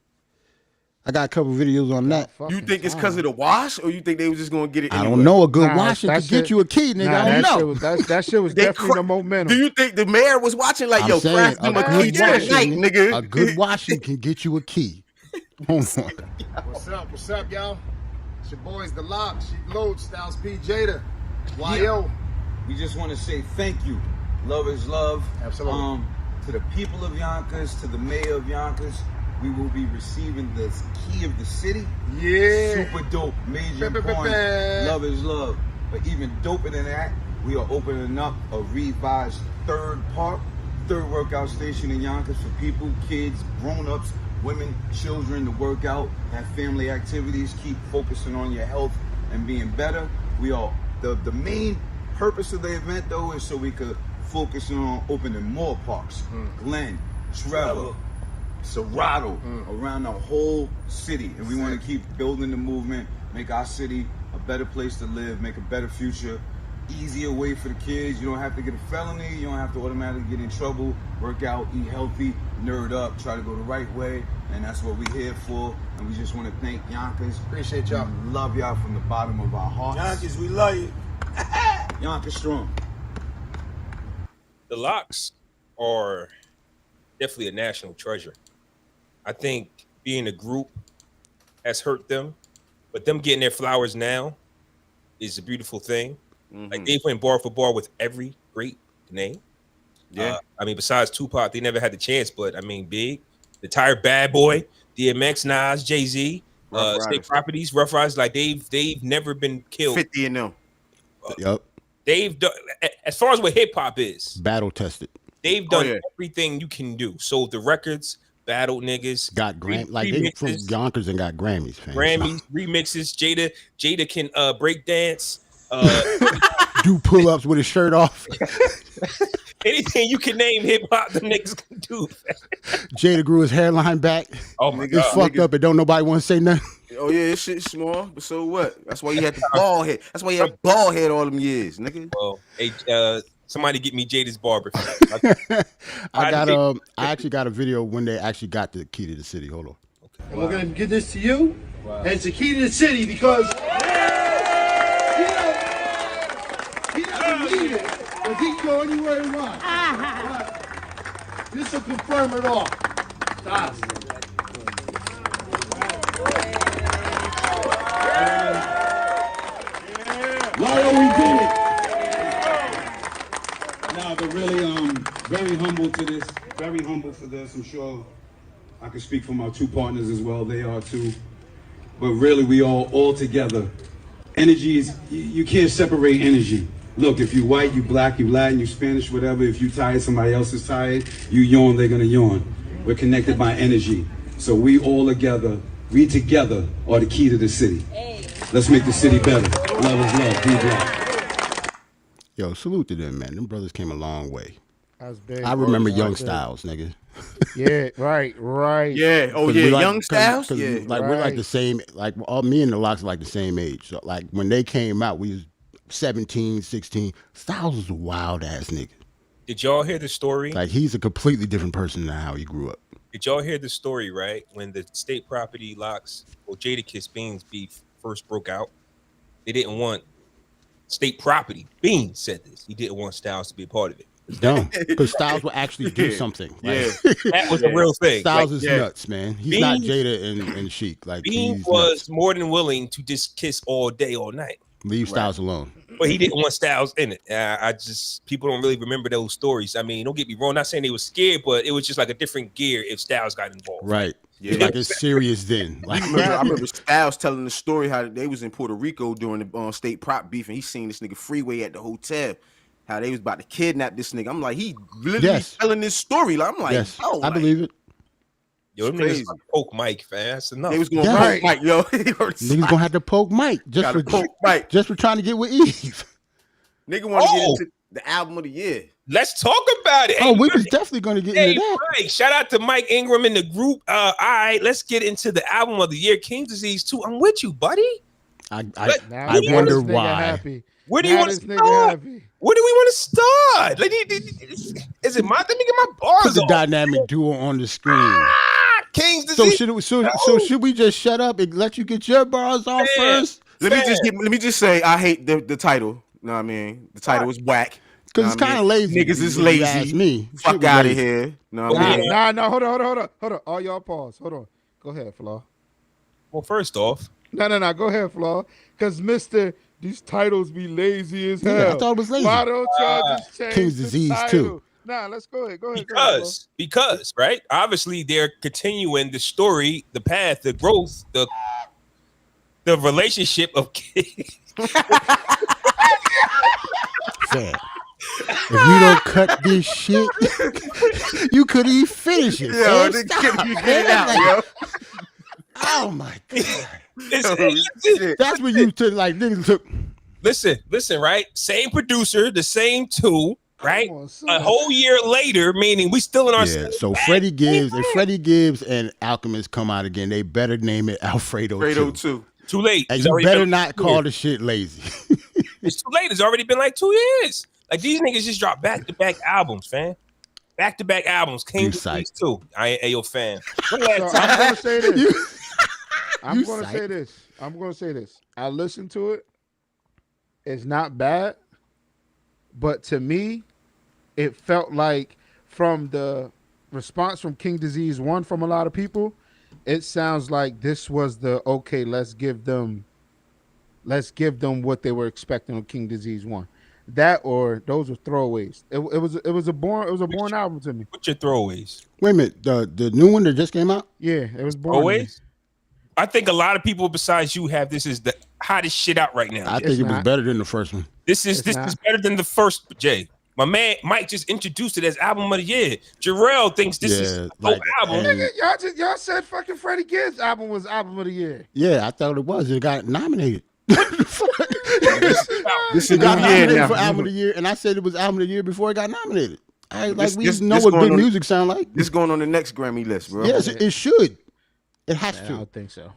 B: I got a couple videos on that.
C: You think it's because of the wash, or you think they was just gonna get it?
B: I
C: Anyway?
B: don't know. A good
D: Nah,
B: washing
D: that
B: could get
D: shit-
B: you a key, nigga. I don't know.
D: That shit was
C: They
D: definitely the
C: Do
D: momentum.
C: you think the mayor was watching like,
B: I'm
C: yo,
B: saying
C: craft
B: a
C: them a
B: good
C: key tonight,
B: washing,
C: nigga?
B: a good washing can get you a key. Hold on.
F: What's up, y'all? It's your boys, the Locks, Sheep Load, Styles P. Jada, YO.
G: We just want to say thank you. Love is love.
F: Absolutely.
G: To the people of Yonkers, to the mayor of Yonkers, we will be receiving the key of the city.
F: Yeah.
G: Super dope. Major
F: Ba, ba, ba,
G: point.
F: ba.
G: Love is love. But even doper than that, we are opening up a revised third workout station in Yonkers for people, kids, grown-ups, women, children to work out, have family activities, keep focusing on your health and being better. We are the main purpose of the event though is so we could focus on opening more parks. Glen, Trevor, Serato, around the whole city. And we want to keep building the movement, make our city a better place to live, make a better future, easier way for the kids. You don't have to get a felony, you don't have to automatically get in trouble, work out, eat healthy, nerd up, try to go the right way. And that's what we're here for. And we just want to thank Yonkers.
F: Appreciate y'all.
G: We love y'all from the bottom of our hearts.
H: Yonkers, we love you.
G: Yonkers strong.
A: The Locks are definitely a national treasure. I think being a group has hurt them, but them getting their flowers now is a beautiful thing. Like they went bar for bar with every great name.
C: Yeah.
A: I mean, besides Tupac, they never had the chance, but I mean, Big, the Tired Bad Boy, DMX, Nas, Jay-Z,
C: Rough
A: State
C: Riders.
A: Properties, Rough Riders, like they've never been killed.
C: 50 in them.
B: Yep.
A: They've done, as far as what hip hop is,
B: Battle tested.
A: they've done
C: yeah.
A: everything you can do. So the records, battled niggas,
B: Got like they from
A: remixes,
B: Yonkers and got Grammys. Fam.
A: Grammys, remixes. Jada can break dance.
B: Do pull ups with his shirt off.
A: Anything you can name hip hop, the niggas can do.
B: Jada grew his hairline back.
A: Oh my
B: It's
A: god,
B: fucked up and don't nobody want to say nothing.
C: Oh yeah, this shit's small, but so what? That's why you had the bald head. That's why you had bald head all them years, nigga.
A: Well, hey, somebody get me Jada's barber.
B: I actually got a video when they actually got the key to the city. Hold on.
E: And we're going to give this to you. And it's the key to the city because he doesn't need it, but he can go anywhere he wants. Right. This will confirm it all. Stop. Lotto, we did it.
I: Nah, but really, very humble to this. Very humble for this. I'm sure I can speak for my two partners as well. They are too. But really, we all together. Energy is, you can't separate energy. Look, if you white, you black, you Latin, you Spanish, whatever. If you tired, somebody else is tired. You yawn, they're gonna yawn. We're connected by energy. So we all together, we together are the key to the city. Let's make the city better. Love is love. Be black.
B: Yo, salute to them, man. Them brothers came a long way.
D: That's big.
B: I remember
D: That's
B: Young
D: big.
B: Styles, nigga.
D: Yeah, right.
C: Yeah. Oh
B: 'Cause
C: yeah,
B: we like-
C: Young
B: 'cause-
C: Styles.
B: 'cause
C: Yeah.
B: like we're like
D: Right.
B: the same. Like all me and the Locks are like the same age. So like when they came out, we was 17, 16. Styles was a wild ass nigga.
A: Did y'all hear the story?
B: Like he's a completely different person than how he grew up.
A: Did y'all hear the story, right? When the State Property Locks or Jadakiss Beans beef first broke out, they didn't want State Property. Beans said this. He didn't want Styles to be a part of it.
B: No, because Styles will actually do something. Like,
A: That was a real thing.
B: Styles
A: Like,
B: is
C: yeah.
B: nuts, man. He's not
A: Beans-
B: Jada and Sheik. Like
A: Beans
B: he's
A: was
B: nuts.
A: more than willing to just kiss all day, all night.
B: Leave Styles alone.
A: But he didn't want Styles in it. I just, people don't really remember those stories. I mean, don't get me wrong. Not saying they were scared, but it was just like a different gear if Styles got involved.
B: Right.
C: Yeah,
B: Like it's serious then. Like
C: I remember Styles telling the story how they was in Puerto Rico during the state prop beef, and he seen this nigga Freeway at the hotel. How they was about to kidnap this nigga. I'm like, he literally telling this story. Like, I'm like,
B: I believe it.
A: Yo, them niggas poke Mike, fam. That's enough.
C: They was gonna poke Mike, yo.
B: Niggas gonna have to poke Mike just for trying to get with Eve.
C: Nigga want to get into the album of the year.
A: Let's talk about it.
B: Oh, we was definitely going to get into that.
A: Mike, shout out to Mike Ingram in the group. All right, let's get into the album of the year, King's Disease 2. I'm with you, buddy.
B: I wonder why.
A: Where do you want to start? Where do we want to start? Is it my? Let me get my bars.
B: Put the dynamic duo on the screen.
A: King's Disease.
B: So should we just shut up and let you get your bars off first?
C: Let me just say I hate the title. You know what I mean? The title is whack.
B: Because it's kind of lazy.
C: Niggas is lazy.
B: Me.
C: Fuck out of here. No,
D: hold on. All y'all pause. Hold on. Go ahead, Flaw.
A: Well, first off.
D: No. Go ahead, Flaw. Because these titles be lazy as hell.
B: Yeah, I thought it was lazy.
D: Why don't y'all just change
B: King's Disease too.
D: Nah, let's go ahead.
A: Because, right? Obviously, they're continuing the story, the path, the growth, the relationship of King.
B: Fair. If you don't cut this shit, you couldn't even finish it.
C: Yo, you get it out, yo.
B: Oh my god. That's what you took. Like niggas took.
A: Listen, right? Same producer, the same two, right? A whole year later, meaning we still in our
B: So Freddie Gibbs and Alchemist come out again. They better name it Alfredo 2.
A: Too late.
B: And you better not call the shit lazy.
A: It's too late. It's already been like 2 years. Like these niggas just dropped back-to-back albums, fam. Back-to-back albums. King Disease 2. I ain't Ayo fan.
D: I'm gonna say this. I'm gonna say this. I listened to it. It's not bad, but to me, it felt like from the response from King Disease 1 from a lot of people, it sounds like this was let's give them what they were expecting of King Disease 1. That or those were throwaways. It was a born album to me.
A: What's your throwaways?
B: Wait a minute, the new one that just came out?
D: Yeah, it was born.
A: Throwaways? I think a lot of people besides you have this is the hottest shit out right now.
B: I think it was better than the first one.
A: This is better than the first, Jay. My man Mike just introduced it as album of the year. Jarrell thinks this is a dope album.
D: Nigga, y'all said fucking Freddie Gibbs' album was album of the year.
B: Yeah, I thought it was. It got nominated.
C: This is
B: got nominated
C: now.
B: for album of the year, and I said it was album of the year before it got nominated. We know what good music sound like.
C: This going on the next Grammy list, bro.
B: Yes, it should. It has to.
D: I don't think so.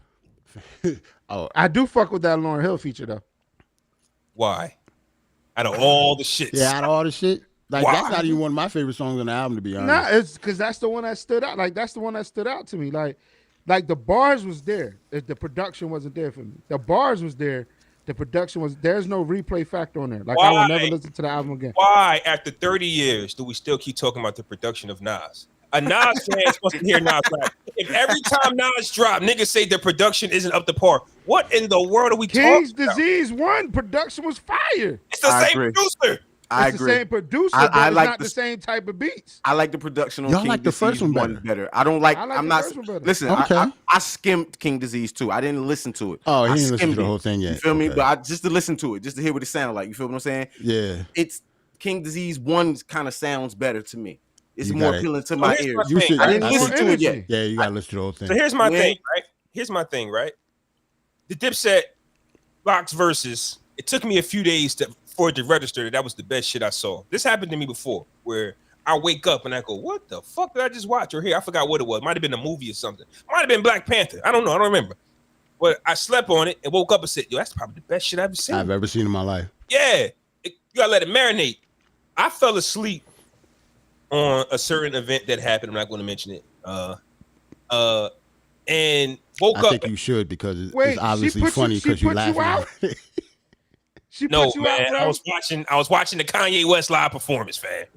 D: I do fuck with that Lauryn Hill feature though.
A: Why? Out of all the shit.
B: Yeah, out of all the shit. Like that's not even one of my favorite songs on the album, to be honest.
D: Nah, it's because that's the one that stood out. Like that's the one that stood out to me. Like the bars was there. The production wasn't there for me. The bars was there. The production was. There's no replay factor on there. Like I will never listen to the album again.
A: Why, after 30 years, do we still keep talking about the production of Nas? A Nas fan supposed to hear Nas rap. If every time Nas drop, niggas say the production isn't up to par, what in the world are we talking about?
D: King's Disease 1 production was fire.
A: It's the same producer.
C: I
D: agree.
C: The
D: same producer, but it's not the same type of beats.
C: I like the production on
B: Y'all
C: King
B: like the
C: Disease
B: first one
C: better. I don't like. I'm not. Listen,
B: okay.
C: I skimmed King Disease 2. I didn't listen to it.
B: Oh, he didn't listen to the whole thing yet.
C: You feel me? But just to listen to it, just to hear what it sounded like. You feel what I'm saying?
B: Yeah.
C: It's King Disease 1 kind of sounds better to me. It's more appealing to my ears.
A: I
C: didn't listen to it yet.
B: Yeah, you gotta listen to the whole thing.
A: So here's my thing, right? Here's my thing, right? The Dipset Box Verzuz. It took me a few days for it to register that was the best shit I saw. This happened to me before, where I wake up and I go, "What the fuck did I just watch?" Or here, I forgot what it was. Might have been a movie or something. Might have been Black Panther. I don't know. I don't remember. But I slept on it and woke up and said, "Yo, that's probably the best shit I've ever seen
B: in my life."
A: Yeah, you gotta let it marinate. I fell asleep on a certain event that happened. I'm not going to mention it. And woke up.
B: I think you should because it's obviously funny because you laughing.
A: Man, I was watching the Kanye West live performance, fam.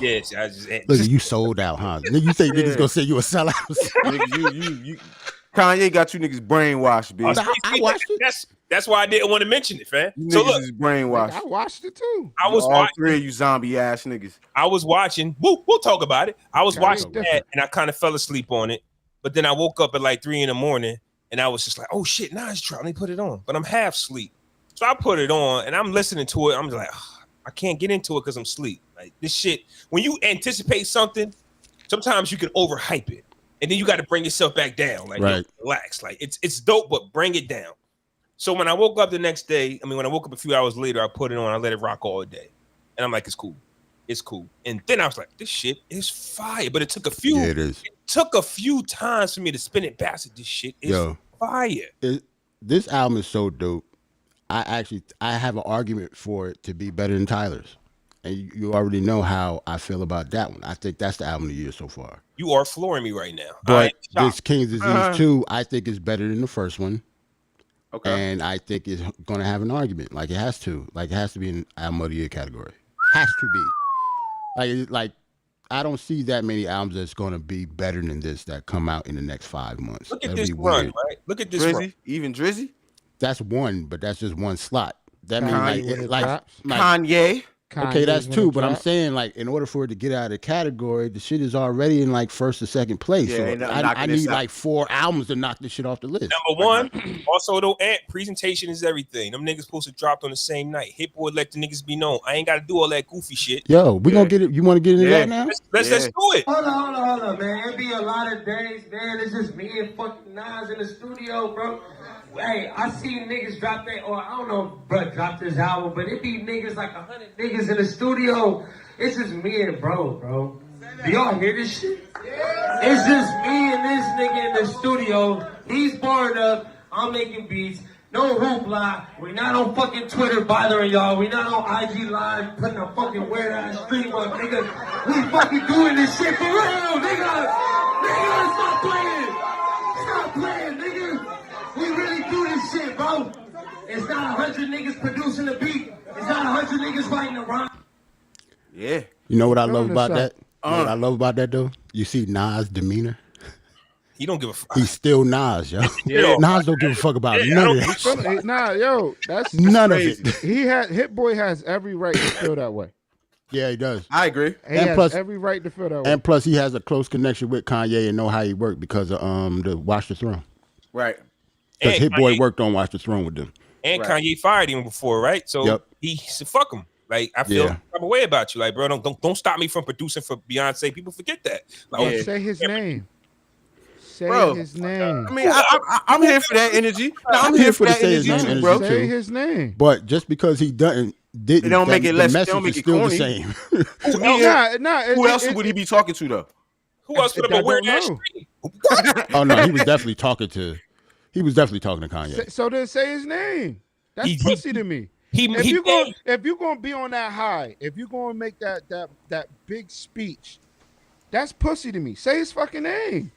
A: Yes, I just
B: look. You sold out, huh? You think niggas gonna say you a sellout?
C: you Kanye got you niggas brainwashed, bitch.
B: I watched it.
A: That's why I didn't want to mention it, fam.
C: You
A: so
C: niggas
A: look,
C: is brainwashed.
D: I watched it too.
A: I was
C: all
A: watching.
C: Three of you zombie ass niggas.
A: I was watching. We'll talk about it. I was watching that, and I kind of fell asleep on it. But then I woke up at like 3 a.m. and I was just like, oh shit, Nas drop. Let me put it on. But I'm half asleep. So I put it on and I'm listening to it. I'm just like, I can't get into it because I'm asleep. Like this shit, when you anticipate something, sometimes you can overhype it. And then you got to bring yourself back down. Like relax. Like it's dope, but bring it down. So when I woke up the next day, when I woke up a few hours later, I put it on, I let it rock all day. And I'm like, it's cool. It's cool. And then I was like, this shit is fire. But it took a few.
B: Yeah, it is.
A: It took a few times for me to spin it past it. This shit is fire.
B: This album is so dope. I have an argument for it to be better than Tyler's. And you already know how I feel about that one. I think that's the album of the year so far.
A: You are flooring me right now.
B: But this King's Disease 2, I think is better than the first one.
C: Okay.
B: And I think it's going to have an argument. Like it has to. Like it has to be in album of the year category. Has to be. Like I don't see that many albums that's going to be better than this that come out in the next 5 months.
A: Look at this run, right? Look at this run.
C: Even Drizzy?
B: That's one, but that's just one slot. That
D: Kanye
B: means like
C: Kanye.
B: Okay, that's two, but I'm saying like in order for it to get out of the category, the shit is already in like first or second place.
C: Yeah,
B: so I need like 4 albums to knock this shit off the list.
A: Number one, also though, presentation is everything. Them niggas supposed to drop on the same night. Hit Boy let the niggas be known. I ain't got to do all that goofy shit.
B: Yo, we gonna get it. You want to get into that now?
A: Let's do it.
H: Hold on, man. It be a lot of days, man. It's just me and fucking Nas in the studio, bro. Hey, I see niggas drop that, or I don't know, bro, drop this album, but it be niggas like 100 niggas in the studio. It's just me and bro. Do y'all hear this shit? It's just me and this nigga in the studio. He's barred up. I'm making beats. No hoopla. We not on fucking Twitter bothering y'all. We not on IG Live putting a fucking weird ass stream up, nigga. We fucking doing this shit for real, nigga. Nigga, stop playing. Stop playing, nigga. We really do this shit, bro. It's not 100 niggas producing a beat. It's not 100 niggas writing a rhyme.
C: Yeah.
B: You know what I love about that? You know what I love about that though? You see Nas' demeanor.
A: He don't give a fuck.
B: He's still Nas, yo.
C: Yeah.
B: Nas don't give a fuck about none of that.
D: Nah, yo, that's
B: None
C: crazy.
B: of it.
D: Hit Boy has every right to feel that way.
B: Yeah, he does.
C: I agree.
D: He has every right to feel that way.
B: And plus, he has a close connection with Kanye and know how he worked because of the Watch the Throne.
C: Right.
B: Because Hit Boy worked on Watch the Throne with them.
A: And Kanye fired him before, right? So he said, fuck him. Like, I feel a way about you. Like, bro, don't stop me from producing for Beyonce. People forget that. Like,
D: say his name. Say his name.
C: I mean, I'm here for that energy. No, I'm here for that energy too, bro.
D: Say his name.
B: But just because he didn't,
C: it don't make it less.
B: The
C: It don't
B: message
C: make it
B: is still
C: corny.
B: the same.
C: Who else would he be talking to though?
A: Who else would have been wearing that stream?
B: Oh no, he was definitely talking to Kanye.
D: So then say his name. That's pussy to me. If you're gonna be on that high, if you're gonna make that big speech, that's pussy to me. Say his fucking name.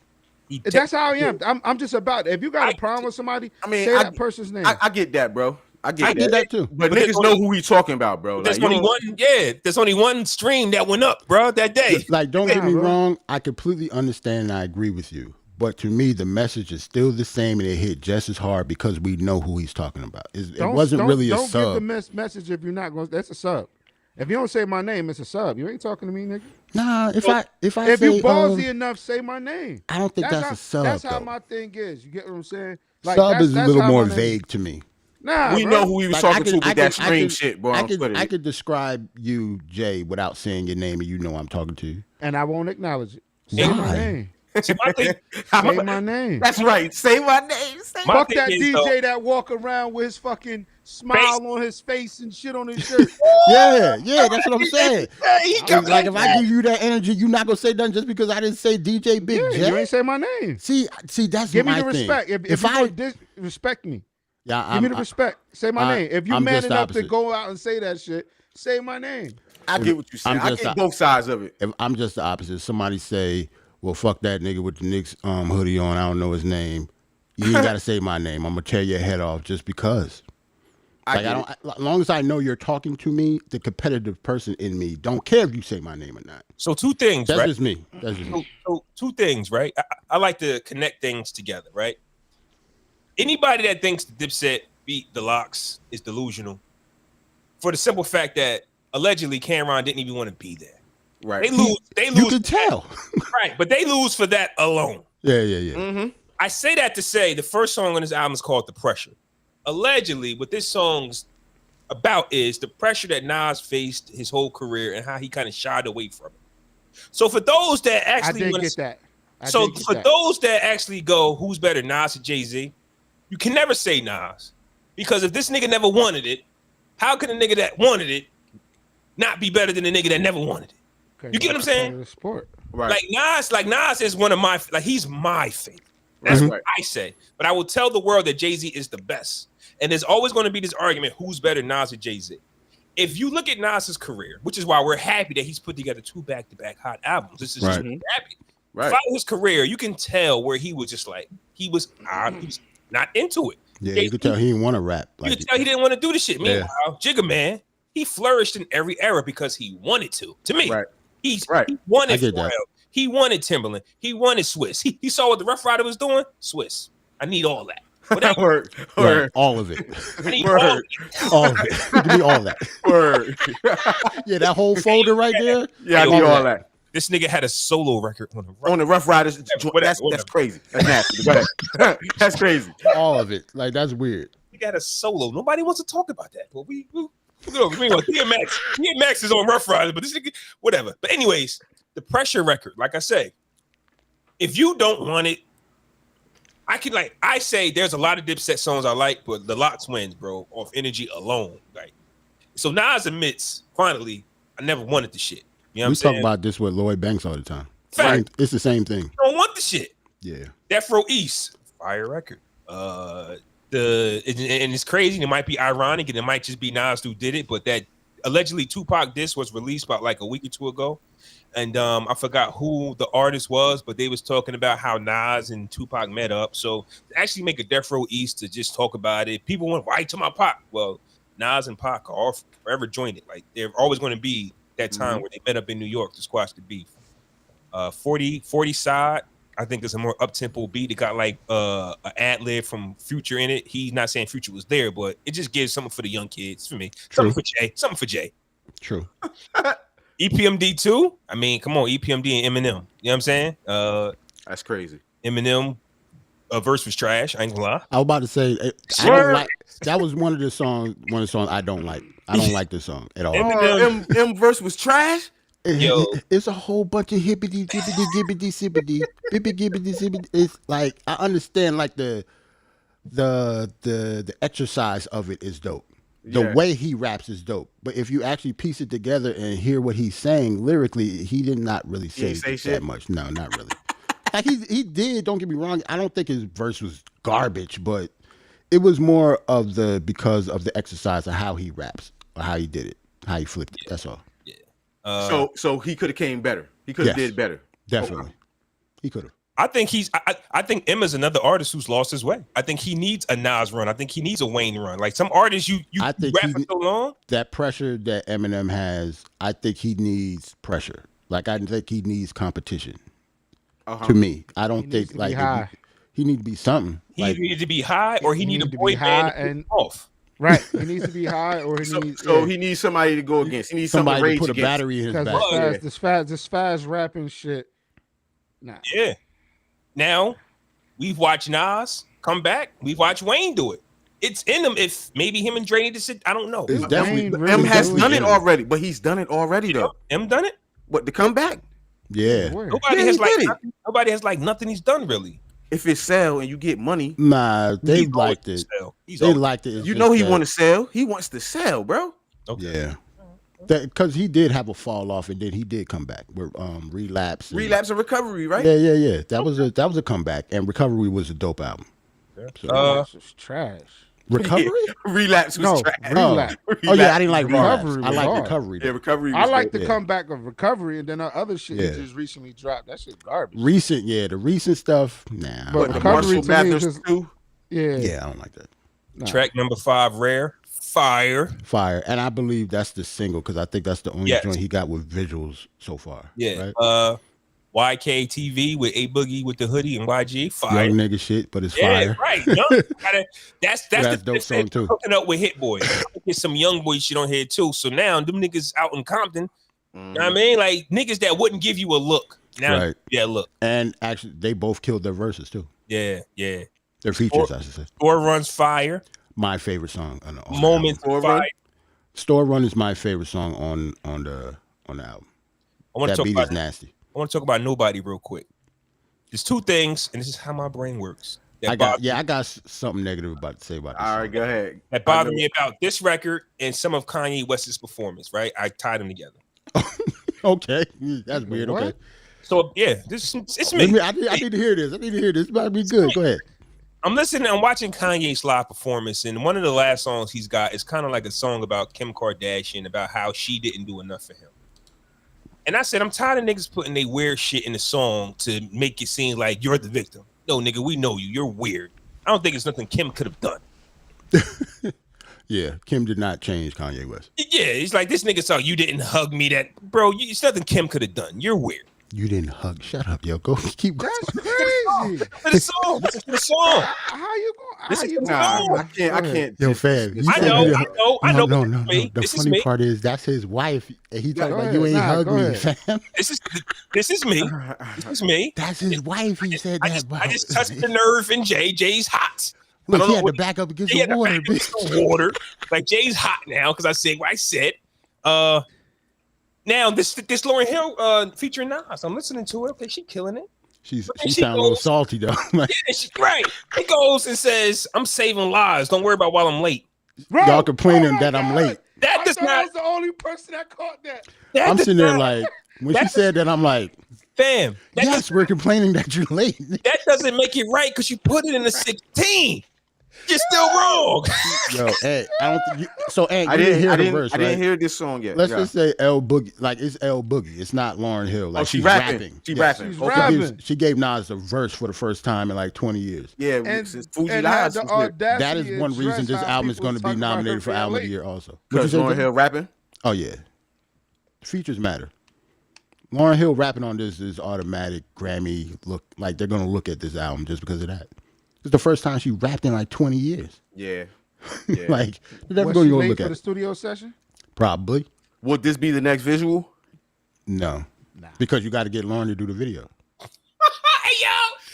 D: That's how I am. I'm just about it. If you got a problem with somebody, say that person's name.
C: I get that, bro. I get
B: that too.
C: But niggas know who he talking about, bro.
A: There's only one. Yeah, there's only one stream that went up, bro, that day.
B: Like, don't get me wrong. I completely understand and I agree with you. But to me, the message is still the same and it hit just as hard because we know who he's talking about. It wasn't really a sub.
D: Don't give the message if you're not going. That's a sub. If you don't say my name, it's a sub. You ain't talking to me, nigga.
B: Nah, if
D: you ballsy enough, say my name.
B: I don't think that's a sub.
D: That's how
B: though.
D: my thing is. You get what I'm saying? Like,
B: sub is a little more vague to me.
D: Nah,
C: we know who he was talking to with that stream shit, bro.
B: I could describe you, Jay, without saying your name, and you know I'm talking to you.
D: And I won't acknowledge it. Say my name.
A: See, my thing,
D: say my name.
C: That's right. Say my name.
D: Fuck that DJ that walk around with his fucking smile on his face and shit on his shirt.
B: yeah, that's what I'm saying. Like if I give you that energy, you're not gonna say nothing just because I didn't say DJ Big J.
D: You ain't say my name.
B: See, that's
D: give
B: my
D: me the respect.
B: Thing.
D: If you respect me, give me the respect. Say my name. If you man enough to go out and say that shit, say my name.
C: I get what you're saying. I get both sides of it.
B: If I'm just the opposite. Somebody say, well, fuck that nigga with the Knicks hoodie on. I don't know his name. You ain't got to say my name. I'm going to tear your head off just because. As long as I know you're talking to me, the competitive person in me don't care if you say my name or not.
A: So two things,
B: That's
A: right?
B: just me. That's just me.
A: So two things, right? I like to connect things together, right? Anybody that thinks the Dipset beat the Locks is delusional for the simple fact that allegedly Cameron didn't even want to be there.
C: Right.
A: They lose.
B: You can tell.
A: Right, but they lose for that alone.
B: Yeah.
A: I say that to say the first song on this album is called The Pressure. Allegedly, what this song's about is the pressure that Nas faced his whole career and how he kind of shied away from it. So for those that actually
D: I did get that.
A: Those that actually go, who's better, Nas or Jay-Z? You can never say Nas. Because if this nigga never wanted it, how could a nigga that wanted it not be better than a nigga that never wanted it? You get what I'm saying?
D: The sport.
C: Right.
A: Like Nas is one of my, like he's my favorite. That's what I say. But I will tell the world that Jay-Z is the best. And there's always going to be this argument, who's better, Nas or Jay-Z? If you look at Nas's career, which is why we're happy that he's put together 2 back-to-back hot albums. This is just happy.
C: Right.
A: Follow his career, you can tell where he was just like, he was not into it.
B: Yeah, you could tell he didn't want to rap.
A: You could tell he didn't want to do the shit. Meanwhile, Jigga Man, he flourished in every era because he wanted to. To me, he wanted Pharrell. He wanted Timberland. He wanted Swiss. He saw what the Rough Rider was doing. Swiss. I need all that.
C: Word.
B: All of it.
A: I need all of it.
B: All of it. Give me all that.
C: Word.
B: Yeah, that whole folder right there.
C: Yeah, I need all that.
A: This nigga had a solo record
C: on the Rough Riders. That's crazy. That's nasty. Go ahead. That's crazy.
B: All of it. Like, that's weird.
A: He got a solo. Nobody wants to talk about that. But we DMX is on Rough Riders, but this nigga, whatever. But anyways, the Pressure record, like I say, if you don't want it, I say there's a lot of Dipset songs I like, but the Lot Twins, bro, off Energy alone. Like, so Nas admits, finally, I never wanted the shit. You know what I'm saying?
B: We talk about this with Lloyd Banks all the time. It's the same thing.
A: I don't want the shit.
B: Yeah.
A: Death Row East, fire record. And it's crazy. It might be ironic, and it might just be Nas who did it, but that allegedly Tupac disc was released about like a week or 2 ago. And I forgot who the artist was, but they was talking about how Nas and Tupac met up. So to actually make a Death Row East to just talk about it, people went right to my Pac. Well, Nas and Pac are all forever joined it. Like they're always going to be that time where they met up in New York to squash the beef. 40 side, I think there's a more up-tempo beat. It got like an ad-lib from Future in it. He's not saying Future was there, but it just gives something for the young kids, for me.
B: True.
A: Something for Jay.
B: True.
A: EPMD 2, I mean, come on, EPMD and Eminem. You know what I'm saying?
C: That's crazy.
A: Eminem, verse was trash. I ain't gonna lie.
B: I was about to say, I don't like, that was one of the songs I don't like. I don't like this song at all.
C: M verse was trash.
B: It's a whole bunch of hippity gibbity gibbity sibbity bibbity gibbity sibbity. It's like, I understand like the exercise of it is dope. The way he raps is dope. But if you actually piece it together and hear what he's saying lyrically, he did not really say that much. No, not really. Like he did, don't get me wrong. I don't think his verse was garbage, but it was more of because of the exercise of how he raps or how he did it, how he flipped it. That's all.
A: Yeah.
C: So he could have came better. He could have did better.
B: Definitely. He could have.
A: I think Emma's another artist who's lost his way. I think he needs a Nas run. I think he needs a Wayne run. Like some artists you rap for so long.
B: That pressure that Eminem has, I think he needs pressure. Like I think he needs competition. To me, I don't think like he need to be something.
A: He needed to be high, or he need a boy band and off.
D: Right, he needs to be high, or
C: he needs somebody to go against. He needs somebody
B: to put a battery in his back.
D: This fast rapping shit. Nah.
A: Yeah. Now, we've watched Nas come back. We've watched Wayne do it. It's in him. If maybe him and Dre need to sit, I don't know.
B: It's definitely
C: M has done it already, but he's done it already though.
A: M done it?
C: What, to come back?
B: Yeah.
A: Nobody has nothing he's done really.
C: If it's sell and you get money,
B: nah, they liked it. They liked it.
C: You know he want to sell. He wants to sell, bro.
B: Okay. Yeah. Because he did have a fall off, and then he did come back with relapse and
C: recovery, right?
B: Yeah. That was a comeback, and Recovery was a dope album.
D: So relapse was trash.
B: Recovery?
C: Relapse was trash.
D: Relapse.
B: Oh yeah, I didn't like Recovery. I like Recovery.
C: Yeah, Recovery.
D: I like the comeback of Recovery, and then the other shit he just recently dropped. That shit garbage.
B: The recent stuff, nah.
D: But Recovery to me is just,
B: yeah, I don't like that.
A: Nah. Track number 5, Rare. Fire,
B: and I believe that's the single because I think that's the only joint he got with visuals so far.
A: Yeah,
B: right?
A: YKTV with A Boogie with the hoodie and YG. Fire,
B: young nigga shit, but it's fire.
A: Right. That's the
B: dope song too.
A: Hooking up with Hit Boy. Get some young boy shit on here too. So now them niggas out in Compton. You know what I mean? Like niggas that wouldn't give you a look. Now,
B: Right.
A: yeah, look.
B: And actually, they both killed their verses too.
A: Yeah.
B: Their features, I should say.
A: Store Runs fire.
B: My favorite song on the
A: Moments
B: album.
A: fire.
B: Store Run is my favorite song on the album. That beat is nasty.
A: I want to talk about Nobody real quick. There's two things, and this is how my brain works.
B: I got something negative about to say about this.
C: All right, go ahead.
A: That bothered me about this record and some of Kanye West's performance, right? I tied them together.
B: Okay. That's weird.
D: What?
B: Okay.
A: So, yeah, it's me.
B: I need to hear this. It's about to be good. Go ahead.
A: I'm watching Kanye's live performance, and one of the last songs he's got is kind of like a song about Kim Kardashian, about how she didn't do enough for him. And I said, I'm tired of niggas putting their weird shit in the song to make it seem like you're the victim. No, nigga, we know you. You're weird. I don't think it's nothing Kim could have done.
B: Yeah, Kim did not change Kanye West.
A: Yeah, it's like this nigga saw you didn't hug me. That bro, it's nothing Kim could have done. You're weird.
B: You didn't hug. Shut up, yo. Go keep going.
D: That's crazy.
A: Listen to the song.
D: How you going?
A: Listen to the
C: Nah,
A: song.
C: I can't.
B: Yo, fam.
A: I know.
B: No.
A: Me.
B: The
A: This is
B: funny
A: me.
B: part is that's his wife. And he talking
D: Go
B: about
D: ahead.
B: you ain't
D: Nah,
B: hug
D: go
B: me,
D: ahead.
B: fam.
A: This is me. This is me.
B: That's his wife. He said
A: I
B: that.
A: just touched the nerve in Jay. Jay's hot.
B: Look,
A: I don't
B: he
A: know
B: had
A: what-
B: to back up against
A: He had
B: the
A: to
B: water,
A: back against
B: bitch.
A: the water. Like Jay's hot now because I said what I said. Now this Lauryn Hill featuring Nas. I'm listening to it. Okay, she killing it.
B: She
A: she
B: sound a little
A: goes-
B: salty though. Like,
A: Yeah, she right. He goes and says, "I'm saving lives. Don't worry about while I'm late."
D: Bro,
B: y'all complaining
D: oh my
B: that I'm
D: God.
B: late.
A: That
D: I
A: does
D: thought I
A: not.
D: was the only person that caught that.
A: That
B: I'm
A: does
B: sitting there
A: not-
B: like when she
A: That's-
B: said that, I'm like,
A: fam. That,
B: yes, we're complaining that you're late.
A: that doesn't make it right because you put it in a 16. You're still wrong.
B: Yo, hey, I don't think you, so. Aunt,
C: I
B: you didn't hear the
C: didn't.
B: verse,
C: I
B: right?
C: didn't hear this song yet.
B: Let's
C: Yeah.
B: just say L Boogie, like it's L Boogie. It's not Lauryn Hill. Like
C: she
B: she's
C: rapping. She
B: Yes.
C: rapping.
D: She's
C: Okay.
D: rapping.
B: She gave Nas a verse for the first time in like 20 years.
C: Yeah,
D: And,
C: since Fuji
D: and
C: Lies
D: had
C: was
D: the
C: hit.
D: audacity
B: That is
D: to
B: one reason
D: address
B: this
D: how
B: album is
D: people
B: going to be
D: talk about her
B: nominated for
D: being
B: album of the
D: late.
B: year also. What'd
C: Because
B: you say,
C: Lauryn
B: Jay?
C: Hill rapping.
B: Oh yeah, features matter. Lauryn Hill rapping on this is automatic Grammy look. Like they're gonna look at this album just because of that. It's the first time she rapped in like 20 years.
C: Yeah. Yeah.
B: Like they're never
D: Was
B: gonna
D: she
B: go
D: late
B: look
D: for
B: at
D: the
B: it.
D: studio session?
B: Probably
C: Would this be the next visual?
B: no, because you got to get Lauren to do the video.
A: Hey, yo.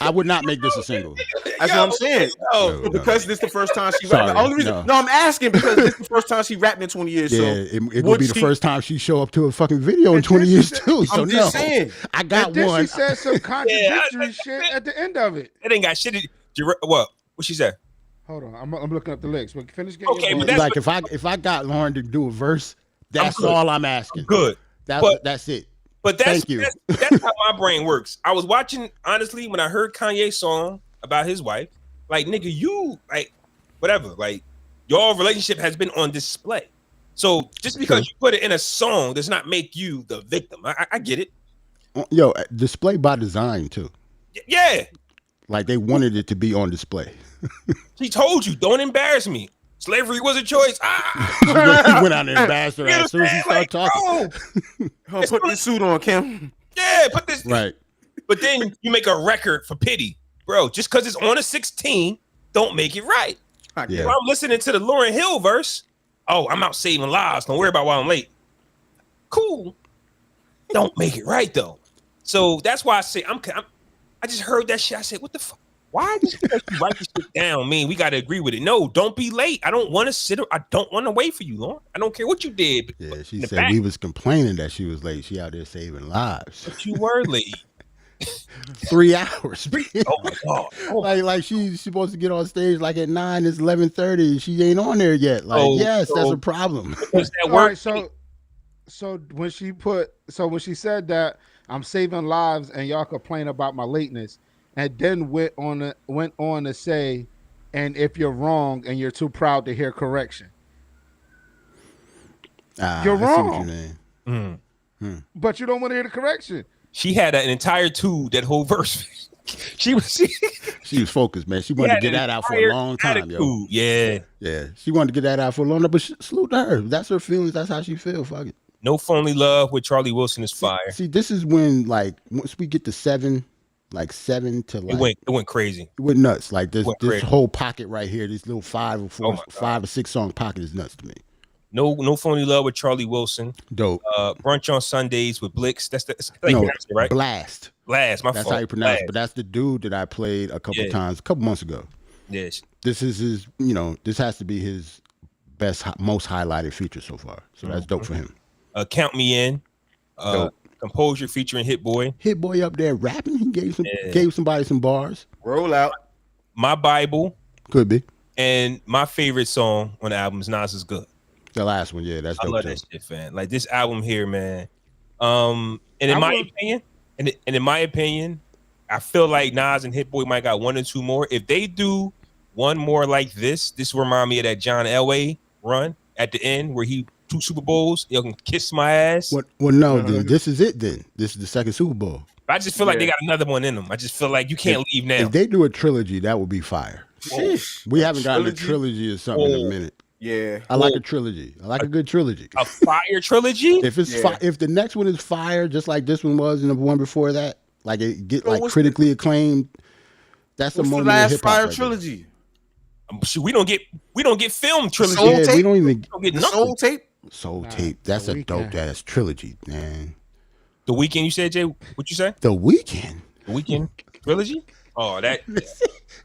B: I would not make this a single.
C: That's what I'm saying.
A: Yo.
B: No.
C: Because this the first time she
B: Sorry,
C: rapped. The only reason,
B: no.
C: I'm asking because this the first time she rapped in 20 years.
B: Yeah,
C: So
B: it
C: would
B: would be the
C: she-
B: first time she show up to a fucking video in
D: And
B: 20
D: then
B: years
D: she said-
B: too. So
C: I'm
B: no,
C: just saying.
B: I got
D: And then
B: one.
D: she said some contradictory
A: I-
D: shit at the end of it.
A: It ain't got shit. What she said?
D: Hold on, I'm looking up the lyrics. But finish getting
A: Okay,
D: your
A: but
D: voice.
A: that's-
B: Like if I got Lauren to do a verse, that's
A: good.
B: all I'm asking.
A: Good.
B: That's it.
A: But that's
B: Thank you.
A: that's how my brain works. I was watching, honestly, when I heard Kanye's song about his wife, like, nigga, you, like, whatever, like, your relationship has been on display. So just because you put it in a song does not make you the victim. I get it.
B: Yo, display by design too.
A: Yeah.
B: Like they wanted it to be on display.
A: He told you, don't embarrass me. Slavery was a choice.
B: He went out and embarrassed her as soon as he started talking.
C: Huh, put this suit on, Kim.
A: Yeah, put this.
B: Right.
A: But then you make a record for pity. Bro, just because it's on a 16, don't make it right.
B: Yeah.
A: So I'm listening to the Lauryn Hill verse. Oh, I'm out saving lives. Don't worry about why I'm late. Cool. Don't make it right, though. So that's why I say I just heard that shit. I said, what the fuck? Why does you write this shit down mean we got to agree with it? No, don't be late. I don't want to sit. I don't want to wait for you, Lauren. I don't care what you did.
B: Yeah, she
A: in the
B: said
A: back.
B: we was complaining that she was late. She out there saving lives.
A: But you were late.
B: 3 hours.
A: Oh my god. Oh,
B: Like she's supposed to get on stage like at 9. It's 11:30. She ain't on there yet. Like
A: Oh,
B: yes, that's
A: so-
B: a problem.
A: because that
D: All
A: work.
D: right, so when she said that I'm saving lives and y'all complain about my lateness, and then went on to say, and if you're wrong and you're too proud to hear correction, you're
B: I see what
D: wrong.
B: you mean.
D: But you don't want to hear the correction.
A: She had an entire that whole verse. She was
B: She was focused, man. She wanted to get that out for a long time, yo.
A: Yeah.
B: Yeah, she wanted to get that out for a long time, but salute to her. That's her feelings. That's how she feel. Fuck it.
A: No Phony Love with Charlie Wilson is fire.
B: See, this is when like once we get to 7, like 7 to like
A: It went crazy.
B: it went nuts. Like this
A: Went
B: this
A: crazy.
B: whole pocket right here, this little 5 or 4,
A: Oh my God.
B: 5 or 6 song pocket is nuts to me.
A: No Phony Love with Charlie Wilson.
B: Dope.
A: Brunch on Sundays with Blix. That's
B: No,
A: it, right?
B: Blast.
A: Blast. My
B: That's
A: fault.
B: how you pronounce
A: Blast.
B: it. But that's the dude that I played a couple times, a couple months ago.
A: Yes.
B: This is his, this has to be his best, most highlighted feature so far. So that's dope for him.
A: Count Me In. Composure featuring Hit Boy.
B: Hit Boy up there rapping. He gave somebody some bars.
C: Roll out.
A: My Bible.
B: Could be.
A: And my favorite song on the album is Nas Is Good.
B: The last one, yeah, that's dope.
A: I love that shit, man. Like this album here, man. And in my opinion, I feel like Nas and Hit Boy might got one or two more. If they do one more like this remind me of that John Elway run at the end where he 2 Super Bowls, you can kiss my ass.
B: Well, no, then this is it. Then this is the second Super Bowl.
A: I just feel like they got another one in them. I just feel like you can't leave now.
B: If they do a trilogy, that would be fire. We haven't gotten a trilogy or something in a minute.
C: Yeah,
B: I like a trilogy. I like a good trilogy.
A: A fire trilogy.
B: If it's if the next one is fire, just like this one was, and the one before that, like it get critically acclaimed. That's the moment.
C: The last
B: of hip-hop
C: fire
B: right
C: trilogy.
A: We don't get film trilogy.
C: Soul Tape?
B: We don't even
A: get nothing.
C: Soul Tape.
B: Soul Tape. That's a dope ass trilogy, man.
A: The Weeknd, you said, Jay? What you say?
B: The Weeknd.
A: The Weeknd trilogy? Oh, that.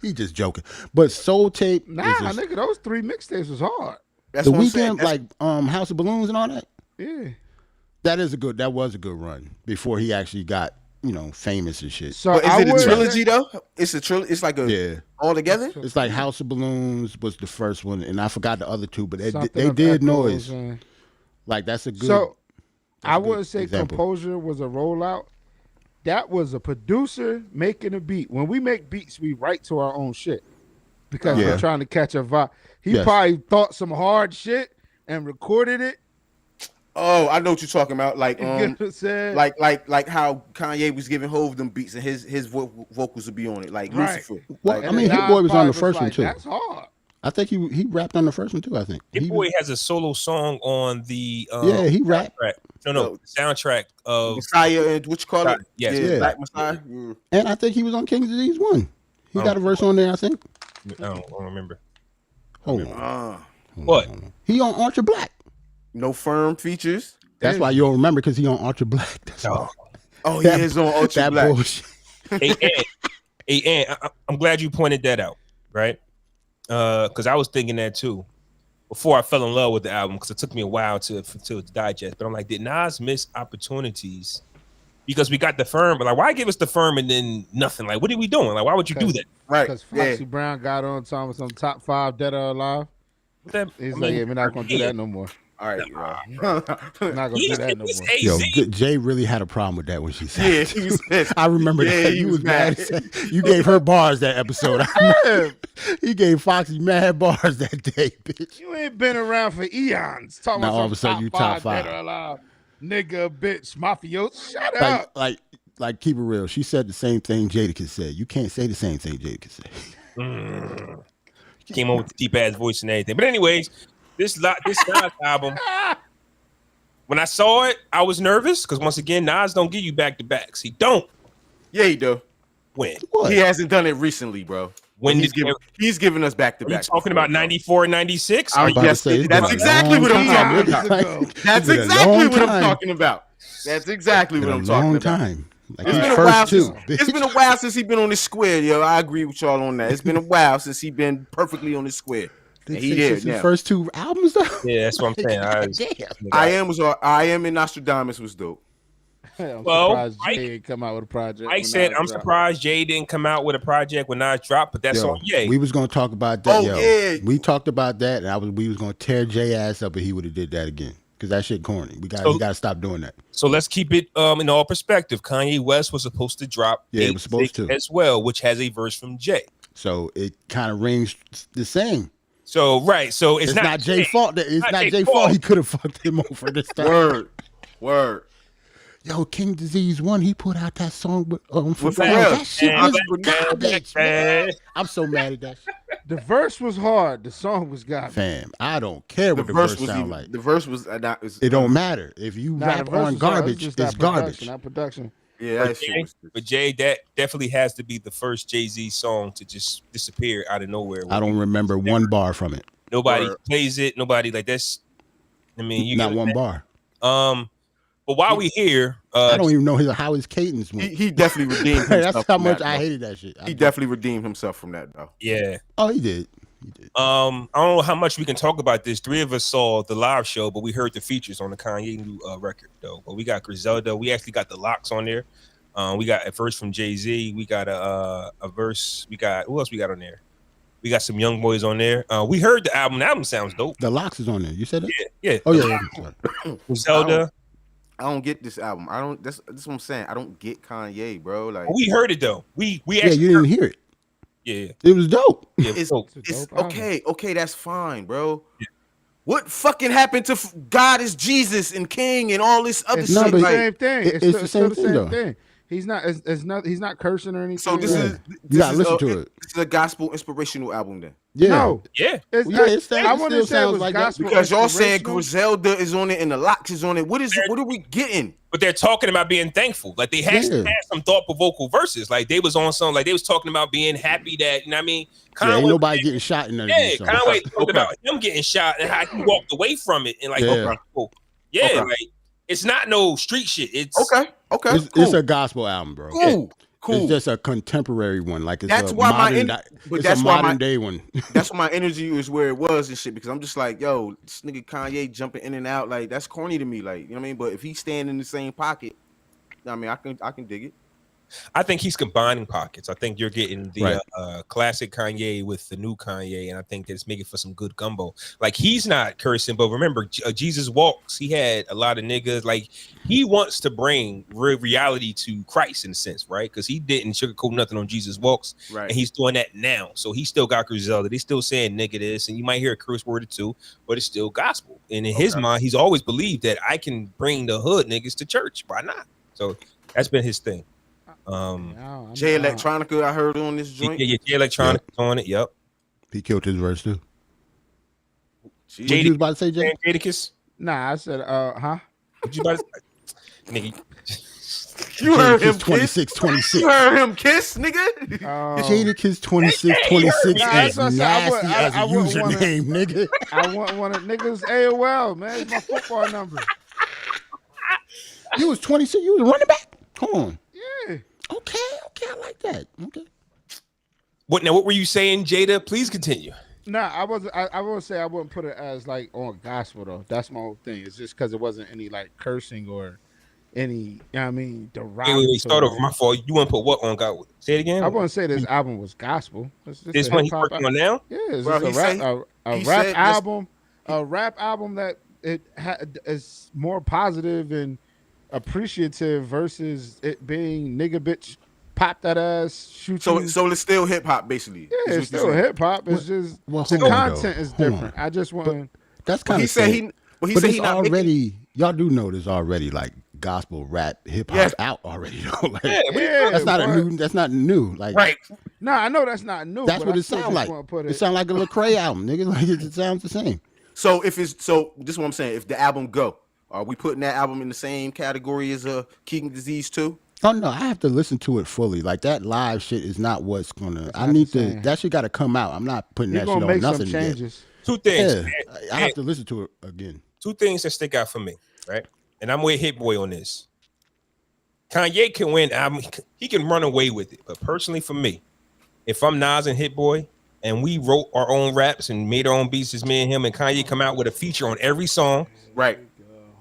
B: He just joking. But Soul Tape.
D: Nigga, those 3 mixtapes was hard.
C: That's
B: the
C: what I'm saying.
B: Weeknd, like House of Balloons and all that.
D: Yeah.
B: That was a good run before he actually got famous and shit.
D: So
C: is it a trilogy though? It's a trilogy. It's like all together.
B: It's like House of Balloons was the first one, and I forgot the other two, but they
D: Something
B: did
D: of
B: noise.
D: Echoes,
B: Like that's a good.
D: So
B: that's
D: I
B: a good
D: wouldn't say
B: example.
D: Composure was a rollout. That was a producer making a beat. When we make beats, we write to our own shit because we're trying to catch a vibe. He probably thought some hard shit and recorded it.
C: Oh, I know what you're talking about. Like,
D: You get what I'm saying?
C: like how Kanye was giving Hov them beats and his vocals would be on it. Like Lucifer.
B: Well,
C: Like,
B: I mean, Hit Boy was on the first one
D: like,
B: too.
D: That's hard.
B: I think he rapped on the first one too. I think
A: Hit Boy has a solo song on the
B: he rapped.
A: No, soundtrack of
C: Messiah and what you call it?
A: Yes,
B: Yeah.
C: Black Messiah.
B: And I think he was on King's Disease 1. He got a verse on there, I think.
A: I don't remember.
B: Hold on.
A: What?
B: He on Ultra Black.
C: No firm features.
B: That's why you don't remember, because he on Ultra Black. That's why.
C: Oh, he is on Ultra
B: that
C: Black.
B: bullshit.
A: I'm glad you pointed that out, right? Because I was thinking that too before I fell in love with the album, because it took me a while to digest. But I'm like, did Nas miss opportunities? Because we got the firm, but like, why give us the firm and then nothing? Like, what are we doing? Like, why would you do that?
C: Right.
D: Because Foxy Brown got on talking some top 5 dead or alive. He's like, we're not gonna do that no more.
C: All right,
D: we're not gonna do that no more.
B: Yo, Jay really had a problem with that when she said.
C: Yeah, he was pissed.
B: I remember that.
C: he
B: You was
C: was
B: mad.
C: mad.
B: You gave her bars that episode. He gave Foxy mad bars that day, bitch.
D: You ain't been around for eons. Talking
B: Now
D: about
B: all of a sudden you top 5.
D: dead or alive. Nigga, bitch, mafioso. Shut up.
B: Like, keep it real. She said the same thing Jadakiss said. You can't say the same thing Jadakiss said.
A: Came on with the deep ass voice and everything. But anyways, this Nas album, when I saw it, I was nervous because once again, Nas don't give you back to backs. He don't.
C: Yeah, he do.
A: When?
B: What?
C: He hasn't done it recently, bro.
A: When
C: he's giving us back to
A: Are you
C: back.
A: talking about 94, 96?
C: That's exactly what I'm talking about. That's exactly what I'm talking about. That's exactly what I'm talking about.
B: Time. Like
C: It's been a while it's been a while since he's been on the square, yo. I agree with y'all on that. It's been a while since he's been perfectly on the square. And he did.
B: His first 2 albums, though.
A: Yeah, that's what I'm saying.
B: Damn.
C: I Am in Nostradamus was dope.
D: I'm
A: Well,
D: surprised Jay didn't come out with a project.
A: Mike said, I'm surprised Jay didn't come out with a project when Nas dropped, but that's on Jay.
B: We was going to talk about that,
C: Oh, yeah.
B: We talked about that, and we was going to tear Jay ass up if he would have did that again. Because that shit corny. We got to stop doing that.
A: So let's keep it in all perspective. Kanye West was supposed to drop
B: it was supposed to
A: as well, which has a verse from Jay.
B: So it kind of rings the same.
A: So so it's
B: not Jay's fault. It's not Jay's fault. He could have fucked him over this time.
C: Word.
B: Yo, King Disease 1, he put out that song with
C: Pharrell.
B: That shit was garbage, man. I'm so mad at that shit.
D: The verse was hard. The song was garbage.
B: Fam, I don't care what the verse sound like.
C: The verse was
B: it don't matter. If you rap on garbage, it's garbage.
D: Not production.
C: Yeah,
A: but Jay, that definitely has to be the first Jay-Z song to just disappear out of nowhere.
B: I don't remember one bar from it.
A: Nobody plays it. Nobody like that's. I mean, you
B: Not
A: get
B: one bar.
A: But while we here,
B: I don't even know how his cadence went.
C: He definitely redeemed himself.
B: That's how
C: from
B: much
C: that,
B: I
C: though.
B: hated that shit.
C: He definitely redeemed himself from that, though.
A: Yeah.
B: Oh, he did.
A: I don't know how much we can talk about this. 3 of us saw the live show, but we heard the features on the Kanye new record, though. But we got Griselda. We actually got the locks on there. We got a verse from Jay-Z. We got a verse. We got who else we got on there? We got some young boys on there. We heard the album. The album sounds dope.
B: The locks is on there. You said that?
A: Yeah.
B: Oh yeah.
A: Griselda.
C: I don't get this album. I don't. That's what I'm saying. I don't get Kanye, bro. Like
A: we heard it though. We
B: actually you didn't hear it.
A: Yeah,
B: it was dope.
A: Yeah,
C: it's okay. Okay, that's fine, bro. Yeah. What fucking happened to God is Jesus and King and all this other shit?
D: It's the
C: like,
D: same thing.
B: It's the same thing.
D: He's not. He's not cursing or anything.
C: So this is.
B: You gotta listen to it.
C: This is a gospel inspirational album, then.
B: Yeah.
D: No.
A: Yeah.
D: I want to say it was
B: like
D: gospel
C: because y'all saying Griselda is on it and the locks is on it. What are we getting?
A: But they're talking about being thankful. Like they had some thought-provoking verses. Like they was on some. Like they was talking about being happy that you know what I mean.
B: Conway, ain't nobody getting shot in there.
A: Yeah, Conway talked about him getting shot and how he walked away from it and like like it's not no street shit. It's
C: okay.
B: It's a gospel album, bro.
C: Cool.
B: It's just a contemporary one. Like it's
C: that's
B: a
C: why
B: modern day one.
C: That's why my energy is where it was and shit because I'm just like, yo, this nigga Kanye jumping in and out, like that's corny to me. Like, you know what I mean? But if he's staying in the same pocket, I mean, I can dig it.
A: I think he's combining pockets. I think you're getting the classic Kanye with the new Kanye, and I think that it's making for some good gumbo. Like he's not cursing, but remember, Jesus Walks. He had a lot of niggas. Like he wants to bring real reality to Christ in a sense, right? Because he didn't sugarcoat nothing on Jesus Walks,
C: right?
A: And he's doing that now. So he still got Griselda. They still saying nigga this, and you might hear a curse word or two, but it's still gospel. And in his mind, he's always believed that I can bring the hood niggas to church. Why not? So that's been his thing.
C: Jay Electronica, I heard on this joint.
A: Yeah, Jay Electronica on it. Yep.
B: He killed his verse too.
C: What
B: you was about to say, Jay?
A: Jadakiss?
D: Nah, I said, huh?
A: What you about to say? Nigga.
C: You heard him
B: 26.
C: You heard him kiss, nigga.
B: Jadakiss 26 is nasty as a username, nigga.
D: I want one of niggas AOL, man. It's my football number.
B: You was 26. You was running back. Come on.
D: Yeah.
B: Okay, I like that. Okay.
A: What were you saying, Jada? Please continue.
D: Nah, I wasn't. I will say I wouldn't put it as like on gospel though. That's my whole thing. It's just because it wasn't any like cursing or any. You know what I mean,
A: Wait, start over. My fault. You want to put what on God? Say it again.
D: I wouldn't say this album was gospel.
A: This one he's working on now.
D: Yeah, it's a rap album. A rap album that is more positive and appreciative versus it being nigga bitch pop that ass shoot.
C: So it's still hip hop basically.
D: Yeah, it's still hip hop. It's just the content is different. I just want.
B: That's kind of.
C: He said he. But he said he not
B: already. Y'all do know there's already like gospel rap hip hop out already though. Like, that's not new. Like
A: right.
D: No, I know that's not new.
B: That's what it sounds like. It sounds like a Lecrae album, nigga. Like it sounds the same.
C: So this is what I'm saying. If the album go. Are we putting that album in the same category as King Disease 2?
B: Oh no, I have to listen to it fully. Like that live shit is not what's gonna. I need to. That shit got to come out. I'm not putting that shit on nothing.
D: Changes.
A: Two things.
B: Yeah, I have to listen to it again.
A: Two things that stick out for me, right? And I'm with Hit Boy on this. Kanye can win album. He can run away with it. But personally, for me, if I'm Nas and Hit Boy and we wrote our own raps and made our own beats, as me and him, and Kanye come out with a feature on every song,
C: right?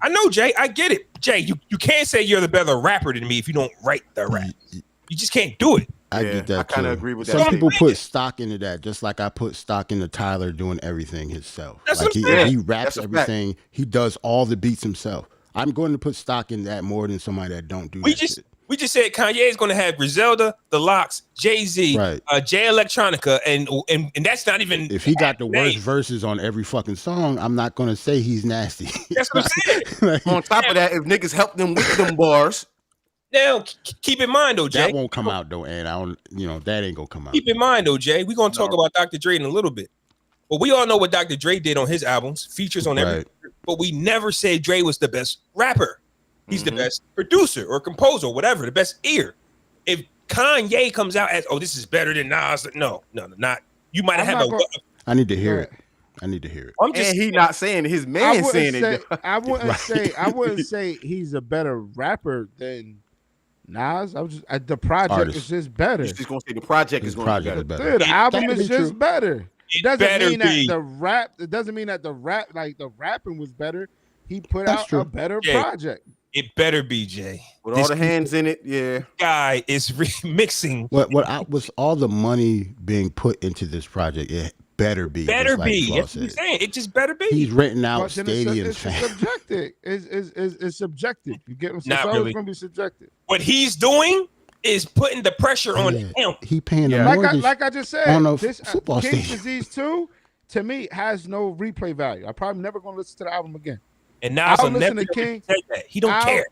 A: I know, Jay. I get it. Jay, you can't say you're the better rapper than me if you don't write the rap. You just can't do it.
B: I get that.
C: I kind of agree with that.
B: Some people put stock into that, just like I put stock into Tyler doing everything himself.
A: That's
B: like he raps
C: That's
B: everything. He does all the beats himself. I'm going to put stock in that more than somebody that don't do that shit.
A: We just said Kanye is going to have Griselda, The Locks, Jay-Z,
B: right.
A: Jay Electronica, and that's not even.
B: If he got the worst verses on every fucking song, I'm not going to say he's nasty.
A: That's what I'm saying.
C: On top of that, if niggas help them with them bars.
A: Now, keep in mind though, Jay.
B: That won't come out though, and I don't. That ain't gonna come out.
A: Keep in mind though, Jay. We're gonna talk about Dr. Dre in a little bit, but we all know what Dr. Dre did on his albums, features on every. But we never said Dre was the best rapper. He's the best producer or composer, or whatever, the best ear. If Kanye comes out as, oh, this is better than Nas, no, not. You might have
B: I need to hear it. I need to hear it.
A: I'm just
C: And he not saying it, his man saying it.
D: I wouldn't say he's a better rapper than Nas. I was just the project is just better.
C: You're just gonna say the project is going to be better.
D: Dude, the album is just better. It doesn't mean that
A: be.
D: the rap. It doesn't mean that the rapping was better. He put
B: That's
D: out
B: true.
D: a better
A: Yeah.
D: project.
A: It better be, Jay.
C: With all the hands in it, yeah.
A: Guy is remixing.
B: Was all the money being put into this project? It better be.
A: Better
B: just like
A: be.
B: Flaw
A: That's what I'm
B: said.
A: saying. It just better be.
B: He's renting out
D: But then
B: stadiums.
D: it's subjective. It's subjective. You get what I'm saying?
A: Not
D: It's always
A: really.
D: going to be subjective.
A: What he's doing is putting the pressure on him.
B: He paying the
D: Like
B: mortgage
D: I just said,
B: on a
D: this
B: football
D: King's
B: stadium.
D: Disease 2 to me has no replay value. I'm probably never going to listen to the album again.
A: And Nas
D: I'll
A: will
D: listen
A: never
D: to King.
A: say that. He don't care.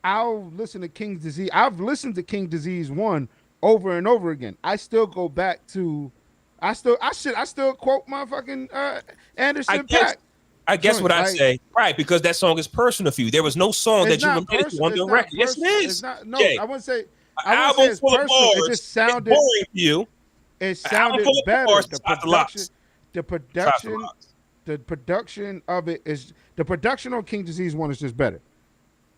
D: I'll listen to King's Disease. I've listened to King Disease 1 over and over again. I still go back to. I still quote my fucking Anderson .Paak.
A: I guess what I
D: Like,
A: say, right? Because that song is personal for you. There was no song that
D: It's
A: you
D: not
A: related to
D: personal.
A: on
D: It's
A: your
D: not
A: record. Yes, it
D: personal.
A: is.
D: It's not. No,
A: Jay,
D: I wouldn't say.
A: an
D: I wouldn't say
A: album
D: it's
A: full of
D: personal.
A: bars
D: It just
A: is
D: sounded.
A: boring for you.
D: It
A: An
D: sounded
A: album full of
D: better.
A: bars
D: The
A: besides the locks.
D: production.
A: Locks.
D: The production of it is the production on King Disease 1 is just better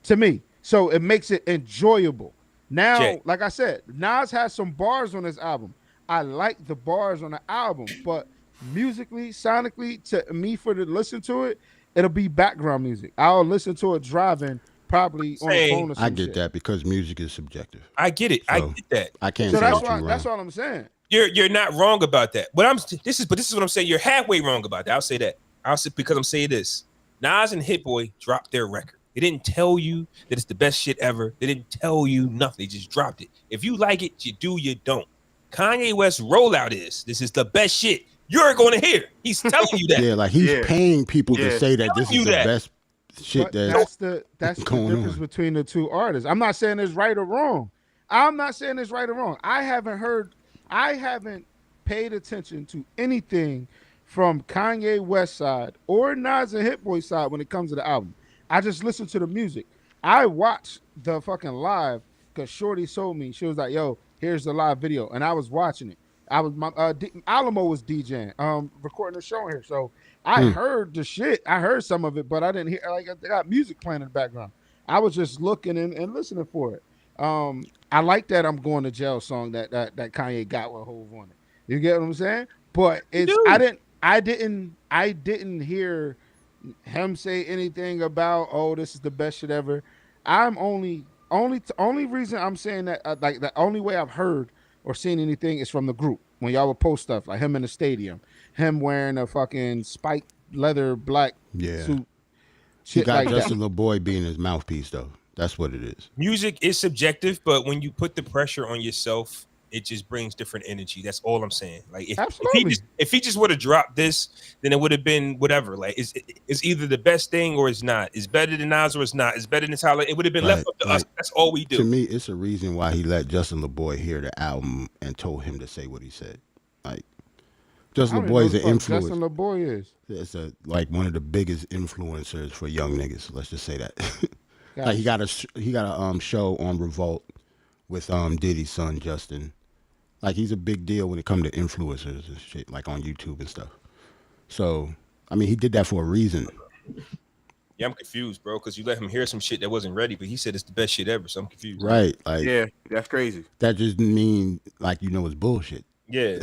D: to me. So it makes it enjoyable. Now,
A: Jay.
D: like I said, Nas has some bars on his album. I like the bars on the album, but musically, sonically, to me for to listen to it, it'll be background music. I'll listen to it driving, probably on the phone or some
B: I get
D: shit.
B: that because music is subjective.
A: I get it. I
B: So,
A: get that.
B: I can't
D: So
B: say
D: that's
B: that you're
D: why.
B: wrong.
D: That's all I'm saying.
A: You're not wrong about that. This is what I'm saying. You're halfway wrong about that. I'll say that. I'll say because I'm saying this. Nas and Hit Boy dropped their record. They didn't tell you that it's the best shit ever. They didn't tell you nothing. They just dropped it. If you like it, you do, you don't. Kanye West's rollout is this is the best shit you're going to hear. He's telling you that.
B: Yeah, like he's paying people to say that this
A: Telling
B: is
A: you
B: the
A: that.
B: best shit
D: But
B: that's
D: that's the
B: going
D: difference
B: on.
D: between the two artists. I'm not saying it's right or wrong. I'm not saying it's right or wrong. I haven't paid attention to anything from Kanye West side or Nas and Hit Boy side when it comes to the album. I just listen to the music. I watched the fucking live because Shorty told me, she was like, yo, here's the live video. And I was watching it. I was Alamo was DJing, recording the show here. So I heard the shit. I heard some of it, but I didn't hear like they got music playing in the background. I was just looking and listening for it. I like that I'm going to jail song that Kanye got with Hov on it. You get what I'm saying? But it's I didn't hear him say anything about this is the best shit ever. I'm only reason I'm saying that like the only way I've heard or seen anything is from the group when y'all would post stuff like him in the stadium, him wearing a fucking spiked leather black suit.
B: He got
D: like
B: Justin LeBoy being his mouthpiece though. That's what it is.
A: Music is subjective, but when you put the pressure on yourself, it just brings different energy. That's all I'm saying. Like if he just would have dropped this, then it would have been whatever. Like it's either the best thing or it's not. It's better than Nas or it's not. It's better than Tyler. It would have been left up to us. That's all we do.
B: To me, it's a reason why he let Justin LeBoy hear the album and told him to say what he said. Like Justin LeBoy is an influencer.
D: Justin LeBoy is.
B: It's like one of the biggest influencers for young niggas. Let's just say that. Like he got a show on Revolt with Diddy's son Justin. Like he's a big deal when it comes to influencers and shit, like on YouTube and stuff. So I mean, he did that for a reason.
A: Yeah, I'm confused, bro, because you let him hear some shit that wasn't ready, but he said it's the best shit ever. So I'm confused.
B: Right? Like
C: yeah, that's crazy.
B: That just mean like it's bullshit.
A: Yeah.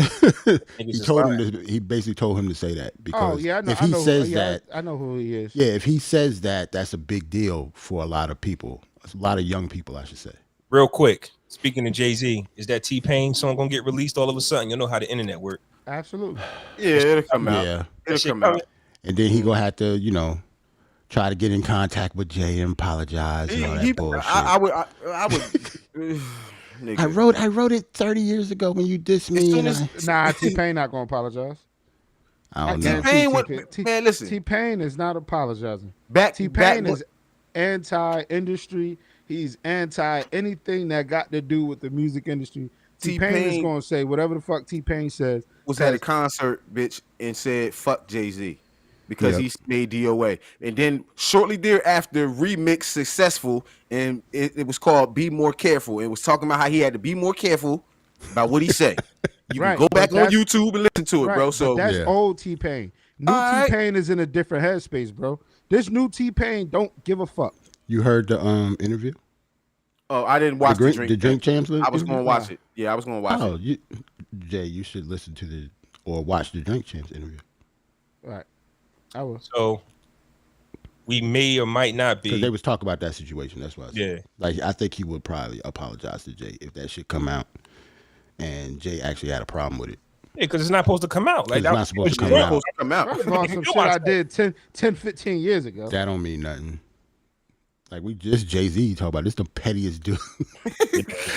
B: He basically told him to say that because if he says that,
D: I know who he is.
B: Yeah, if he says that, that's a big deal for a lot of people. A lot of young people, I should say.
A: Real quick, speaking of Jay-Z, is that T-Pain song gonna get released all of a sudden? You know how the internet work.
D: Absolutely.
C: Yeah, it'll come out.
B: Yeah.
C: It'll come out.
B: And then he gonna have to, try to get in contact with Jay and apologize and all that bullshit.
C: I would.
B: I wrote it 30 years ago when you dissed me.
D: Nah, T-Pain not gonna apologize.
B: I don't know.
C: Man, listen.
D: T-Pain is not apologizing.
C: T-Pain
D: is anti-industry. He's anti anything that got to do with the music industry. T-Pain is gonna say whatever the fuck T-Pain says.
C: Was at a concert, bitch, and said fuck Jay-Z because he made DOA. And then shortly thereafter, remix successful, and it was called Be More Careful. It was talking about how he had to be more careful about what he said. You can go back on YouTube and listen to it, bro. So
D: that's old T-Pain. New T-Pain is in a different headspace, bro. This new T-Pain don't give a fuck.
B: You heard the interview?
C: Oh, I didn't watch the Drink
B: Champs.
C: I was going to watch it. Yeah, I was going to watch it.
B: Jay, you should listen to or watch the Drink Champs interview.
D: All right, I will.
A: So we may or might not be.
B: Because they was talking about that situation. That's why I said.
A: Yeah.
B: Like, I think he would probably apologize to Jay if that shit come out. And Jay actually had a problem with it.
A: Yeah, because it's not supposed to come out. Like,
B: it's not supposed to come out.
D: First of all, some shit I did 10, 15 years ago.
B: That don't mean nothing. Like, we just Jay-Z talk about this, the pettiest dude.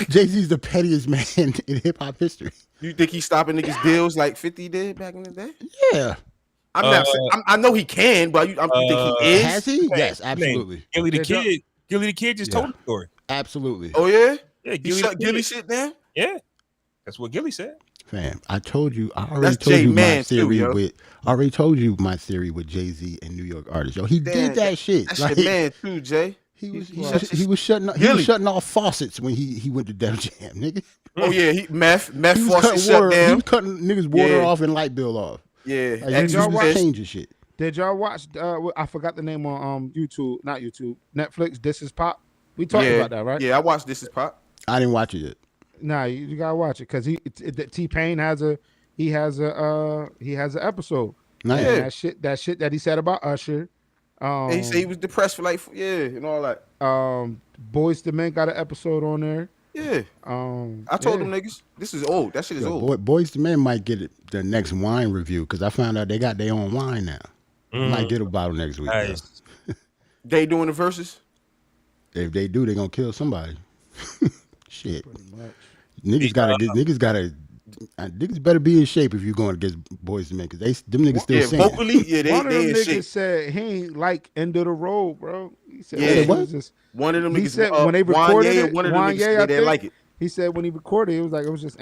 B: Jay-Z's the pettiest man in hip-hop history.
C: You think he's stopping niggas' deals like 50 did back in the day?
B: Yeah.
C: I'm not saying, I know he can, but you think he is?
B: Has he? Yes, absolutely.
A: Gilly the Kid just told the story.
B: Absolutely.
C: Oh, yeah?
A: Yeah,
C: He shut Gilly shit down?
A: Yeah. That's what Gilly said.
B: Fam, I told you. I already told you my theory I already told you my theory with Jay-Z and New York artists. Yo, he did that shit.
C: That's your man too, Jay.
B: He was shutting off faucets when he went to Def Jam, nigga.
C: Oh yeah, meth faucet shut down.
B: He was cutting niggas water off and light bill off.
C: Yeah,
B: like, he was changing shit.
D: Did y'all watch? I forgot the name on YouTube, not YouTube, Netflix. This Is Pop. We talked about that, right?
C: Yeah, I watched This Is Pop.
B: I didn't watch it yet.
D: Nah, you gotta watch it because T-Pain has an episode.
B: Nice.
D: That shit that he said about Usher.
C: And he said he was depressed for and all that.
D: Boyz II Men got an episode on there.
C: Yeah. I told them niggas this is old. That shit is old.
B: Boyz II Men might get the next wine review because I found out they got their own wine now. Might get a bottle next week.
A: Nice.
C: They doing the verses?
B: If they do, they're gonna kill somebody. Shit. Niggas better be in shape if you're going against Boyz II Men because them niggas still sing.
C: Vocally, they
D: one of them
C: in
D: niggas
C: shape.
D: said he ain't like End of the Road, bro. He said,
C: one of them
D: he
C: niggas
D: said when they recorded it,
C: one of them niggas they like it.
D: He said when he recorded it was like it was just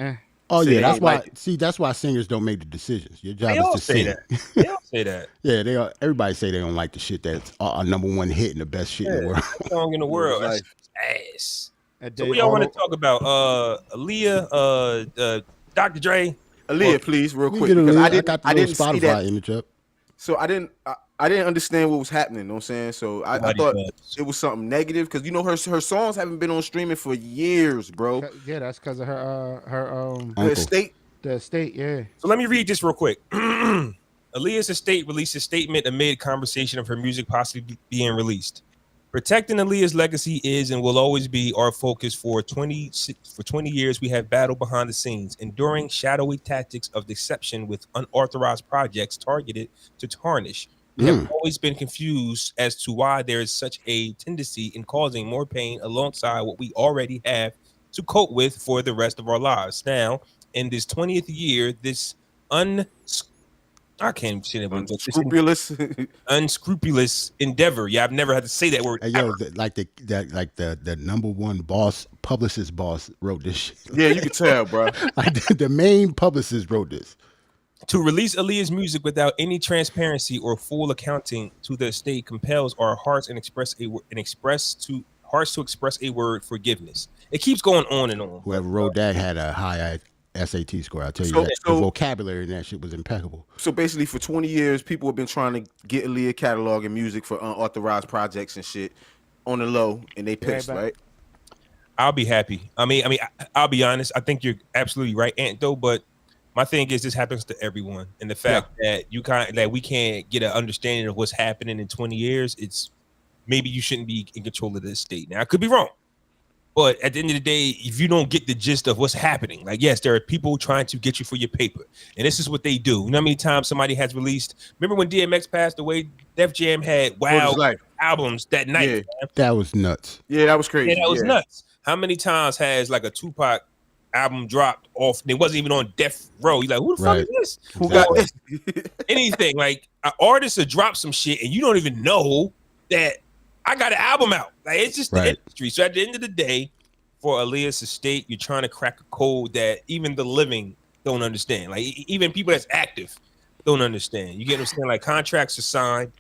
B: Oh yeah, that's why. That's why singers don't make the decisions. Your job is to sing.
A: They all say that.
B: Yeah, they all. Everybody say they don't like the shit that's a number one hit and the best shit in the world.
A: Song in the world, ass. So we all want to talk about Aaliyah, Dr. Dre.
C: Aaliyah, please, real quick, because I didn't see that image up. So I didn't understand what was happening. You know what I'm saying? So I thought it was something negative because her songs haven't been on streaming for years, bro.
D: Yeah, that's because of her
C: estate.
D: The estate, yeah.
A: So let me read this real quick. Aaliyah's estate released a statement amid conversation of her music possibly being released. Protecting Aaliyah's legacy is and will always be our focus. For 20 years, we have battled behind the scenes, enduring shadowy tactics of deception with unauthorized projects targeted to tarnish. We have always been confused as to why there is such a tendency in causing more pain alongside what we already have to cope with for the rest of our lives. Now, in this 20th year, this unscrupulous endeavor. Yeah, I've never had to say that word.
B: Hey, yo, the number one publicist boss wrote this shit.
C: Yeah, you can tell, bro.
B: The main publicist wrote this.
A: To release Aaliyah's music without any transparency or full accounting to the estate compels our hearts to express a word forgiveness. It keeps going on and on.
B: Whoever wrote that had a high SAT score. I'll tell you that. The vocabulary in that shit was impeccable.
C: So basically, for 20 years, people have been trying to get Aaliyah catalog and music for unauthorized projects and shit on the low, and they pissed, right?
A: I'll be happy. I mean, I'll be honest. I think you're absolutely right, Ant, though. But my thing is, this happens to everyone, and the fact that we can't get an understanding of what's happening in 20 years, it's maybe you shouldn't be in control of the estate. Now, I could be wrong. But at the end of the day, if you don't get the gist of what's happening, like, yes, there are people trying to get you for your paper. And this is what they do. You know how many times somebody has released? Remember when DMX passed away? Def Jam had albums that night.
B: Yeah. That was nuts.
C: Yeah, that was crazy.
A: Yeah, that was nuts. How many times has like a Tupac album dropped off and it wasn't even on Death Row? You're like, who the fuck is this? Who got this? Anything. Like, an artist will drop some shit and you don't even know that I got an album out. Like, it's just the industry. So at the end of the day, for Aaliyah's estate, you're trying to crack a code that even the living don't understand. Like, even people that's active don't understand. You get what I'm saying? Like, contracts are signed,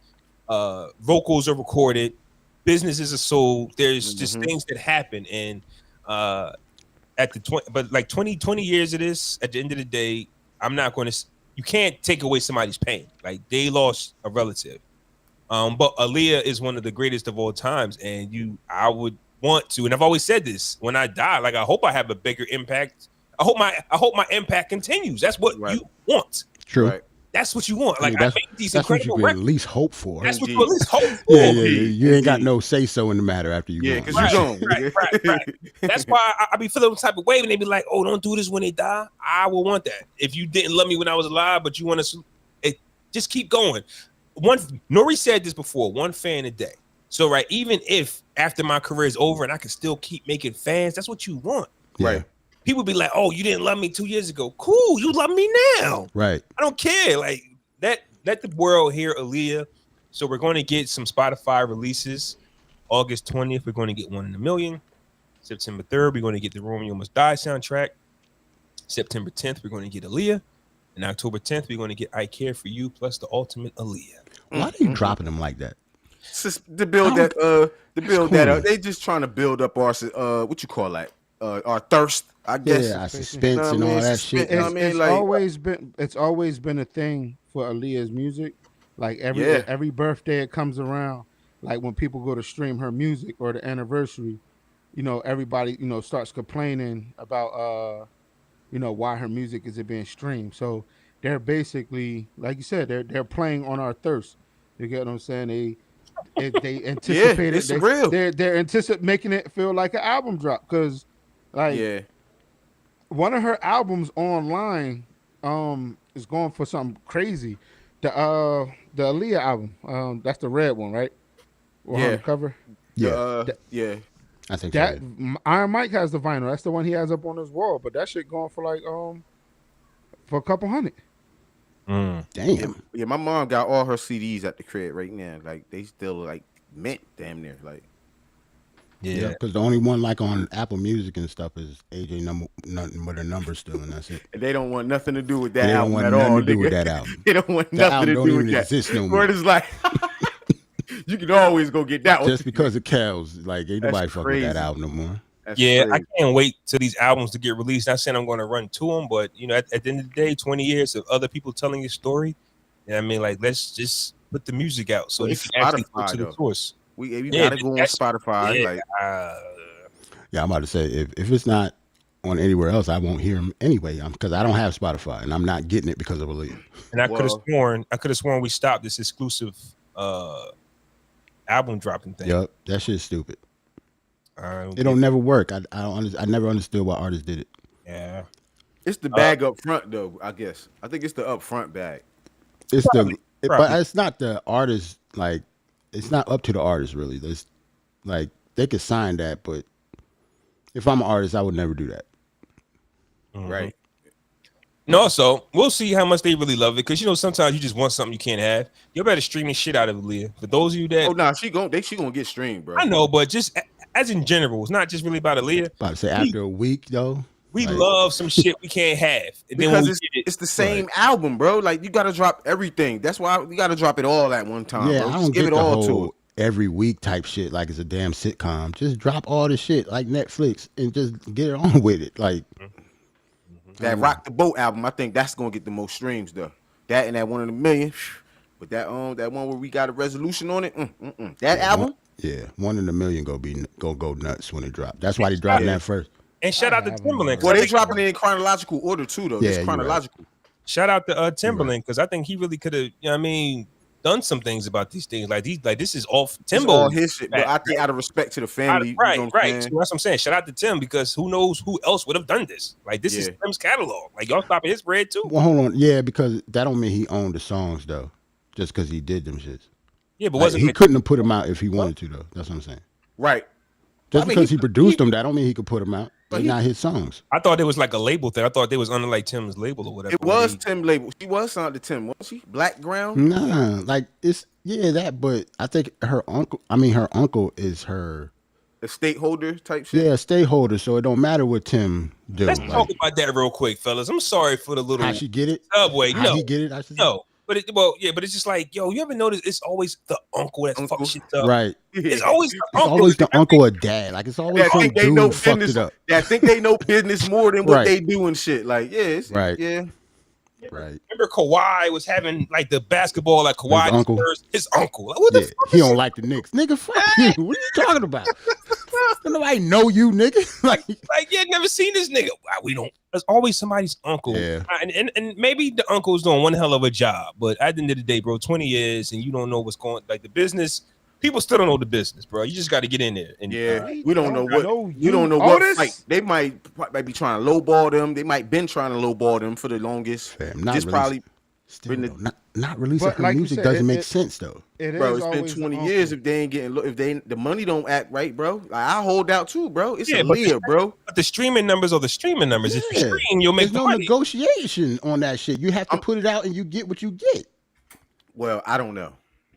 A: vocals are recorded, businesses are sold. There's just things that happen, and at the 20, but like 20 years of this, at the end of the day, I'm not going to. You can't take away somebody's pain. Like they lost a relative. But Aaliyah is one of the greatest of all times, and I would want to, and I've always said this: when I die, like I hope I have a bigger impact. I hope my impact continues. That's what you want.
B: True. Right.
A: That's what you want. Like
B: I mean,
A: I made these
B: that's what
A: incredible
B: you can
A: records.
B: at least hope for.
A: That's what you at least hope for.
B: Yeah. You ain't got no say so in the matter after you.
C: Yeah, because
A: right,
C: you don't.
A: Right. That's why I be feeling some type of way when they be like, "Oh, don't do this when they die." I will want that. If you didn't love me when I was alive, but you want to, just keep going. Nori said this before. One fan a day. So right, even if after my career is over and I can still keep making fans, that's what you want.
B: Yeah.
C: Right.
A: People be like, "Oh, you didn't love me 2 years ago." Cool, you love me now.
B: Right.
A: I don't care. Like that. Let the world hear Aaliyah. So we're going to get some Spotify releases. August 20th, we're going to get One in a Million. September 3rd, we're going to get the Romeo Must Die soundtrack. September 10th, we're going to get Aaliyah. And October 10th, we're going to get I Care for You plus the Ultimate Aaliyah.
B: Why are you dropping them like that?
C: Just to build that that up. They just trying to build up our what you call that? Our thirst, I guess.
B: Yeah, suspense and all that shit.
D: It's always been a thing for Aaliyah's music. Like every birthday it comes around, like when people go to stream her music or the anniversary, everybody, starts complaining about why her music isn't being streamed. So they're basically, like you said, they're playing on our thirst. You get what I'm saying? They anticipated
C: it's real.
D: They're anticipating making it feel like an album drop because one of her albums online is going for something crazy. The Aaliyah album, that's the red one, right? On the cover.
C: Yeah.
B: I think
D: that Iron Mike has the vinyl. That's the one he has up on his wall. But that shit going for like for a couple hundred.
B: Damn.
C: Yeah, my mom got all her CDs at the crib right now. Like they still like mint damn near. Like
B: yeah, because the only one like on Apple Music and stuff is AJ nothing but a number still, and that's it.
C: And they don't want nothing to do with that
B: album
C: at all.
B: To do with that album.
C: They don't want nothing to do with that.
B: Exist no more.
C: Word is like you can always go get that one.
B: Just because it cows, like ain't nobody fucking with that album no more.
A: That's crazy. I can't wait till these albums to get released. Not saying I'm going to run to them, but at the end of the day, 20 years of other people telling your story. I mean, like let's just put the music out so you can actually go to the source.
C: We gotta go on Spotify.
B: I'm about to say if it's not on anywhere else, I won't hear them anyway. Because I don't have Spotify and I'm not getting it because of Aaliyah.
A: And I could have sworn we stopped this exclusive album dropping thing.
B: Yep, that shit's stupid. It don't never work. I never understood why artists did it.
A: Yeah,
C: it's the bag up front though. I guess I think it's the up front bag.
B: It's probably. But it's not the artist. Like it's not up to the artist really. There's like they could sign that, but if I'm an artist, I would never do that.
C: Right.
A: No, so we'll see how much they really love it because sometimes you just want something you can't have. You better stream the shit out of Aaliyah. For those of you that
C: she gonna get streamed, bro.
A: I know, but just as in general, it's not just really about Aaliyah.
B: About to say after a week though,
A: we love some shit we can't have, and
C: because it's the same album, bro. Like you got to drop everything. That's why you got to drop it all at one time.
B: Yeah,
C: bro.
B: I don't
C: just give
B: get
C: it
B: the
C: all
B: whole
C: to it.
B: Every week type shit like it's a damn sitcom. Just drop all the shit like Netflix and just get it on with it. Like
C: that Rock the Boat album, I think that's gonna get the most streams though. That and that One in a Million, but that one where we got a resolution on it. That album,
B: One in a Million go nuts when it dropped. That's why they dropped that first.
A: And shout out to Timberland.
C: Well, they dropping it in chronological order too, though. It's chronological.
A: Right. Shout out to Timberland because I think he really could have, done some things about these things. Like this is all Timbo.
C: All his shit, but I think out of respect to the family,
A: right. So that's what I'm saying. Shout out to Tim because who knows who else would have done this? Like this is Tim's catalog. Like y'all stopping his bread too.
B: Well, hold on, because that don't mean he owned the songs though, just because he did them shits.
A: Yeah, but
B: he couldn't have put them out if he wanted to though. That's what I'm saying.
C: Right.
B: Just because he produced them, that don't mean he could put them out. They're not his songs.
A: I thought it was like a label thing. I thought they was under like Tim's label or whatever.
C: It was Tim's label. She was signed to Tim, wasn't she? Black Ground?
B: Nah, like it's that, but I think her uncle is her
C: estate holder type shit.
B: Yeah, estate holder, so it don't matter what Tim do.
A: Let's talk about that real quick, fellas. I'm sorry for the little
B: how she get it?
A: subway.
B: How he get it? I should
A: no. but it's just like, yo, you ever notice it's always the uncle that fucks shit up.
B: Right.
A: It's always the
B: It's
A: uncle.
B: always the uncle or dad. Like it's always some
C: think they
B: dude
C: know
B: who fucked
C: business.
B: it up.
C: I think they know business more than what
B: Right.
C: they do and shit. Like,
B: Right.
C: yeah.
B: Right.
A: Remember Kawhi was having like the basketball like Kawhi
B: His uncle.
A: His uncle. Like, what the fuck?
B: He don't like the Knicks. Nigga, fuck you. What are you talking about? Don't nobody know you, nigga. like
A: yeah, never seen this nigga. We don't. There's always somebody's uncle.
B: Yeah.
A: And maybe the uncle's doing one hell of a job, but at the end of the day, bro, 20 years and you don't know what's going, like the business. People still don't know the business, bro. You just got to get in there. And
C: we don't know what you don't know what fight. They might be trying to lowball them. They might been trying to lowball them for the longest. Just probably
B: not releasing her music doesn't make sense though.
C: Bro, it's been 20 years if they ain't getting the money don't act right, bro. Like I hold out too, bro. It's a leer, bro.
A: But the streaming numbers are the streaming numbers. If you stream, you'll make
B: There's no negotiation on that shit. You have to put it out and you get what you get.
C: Well, I don't know.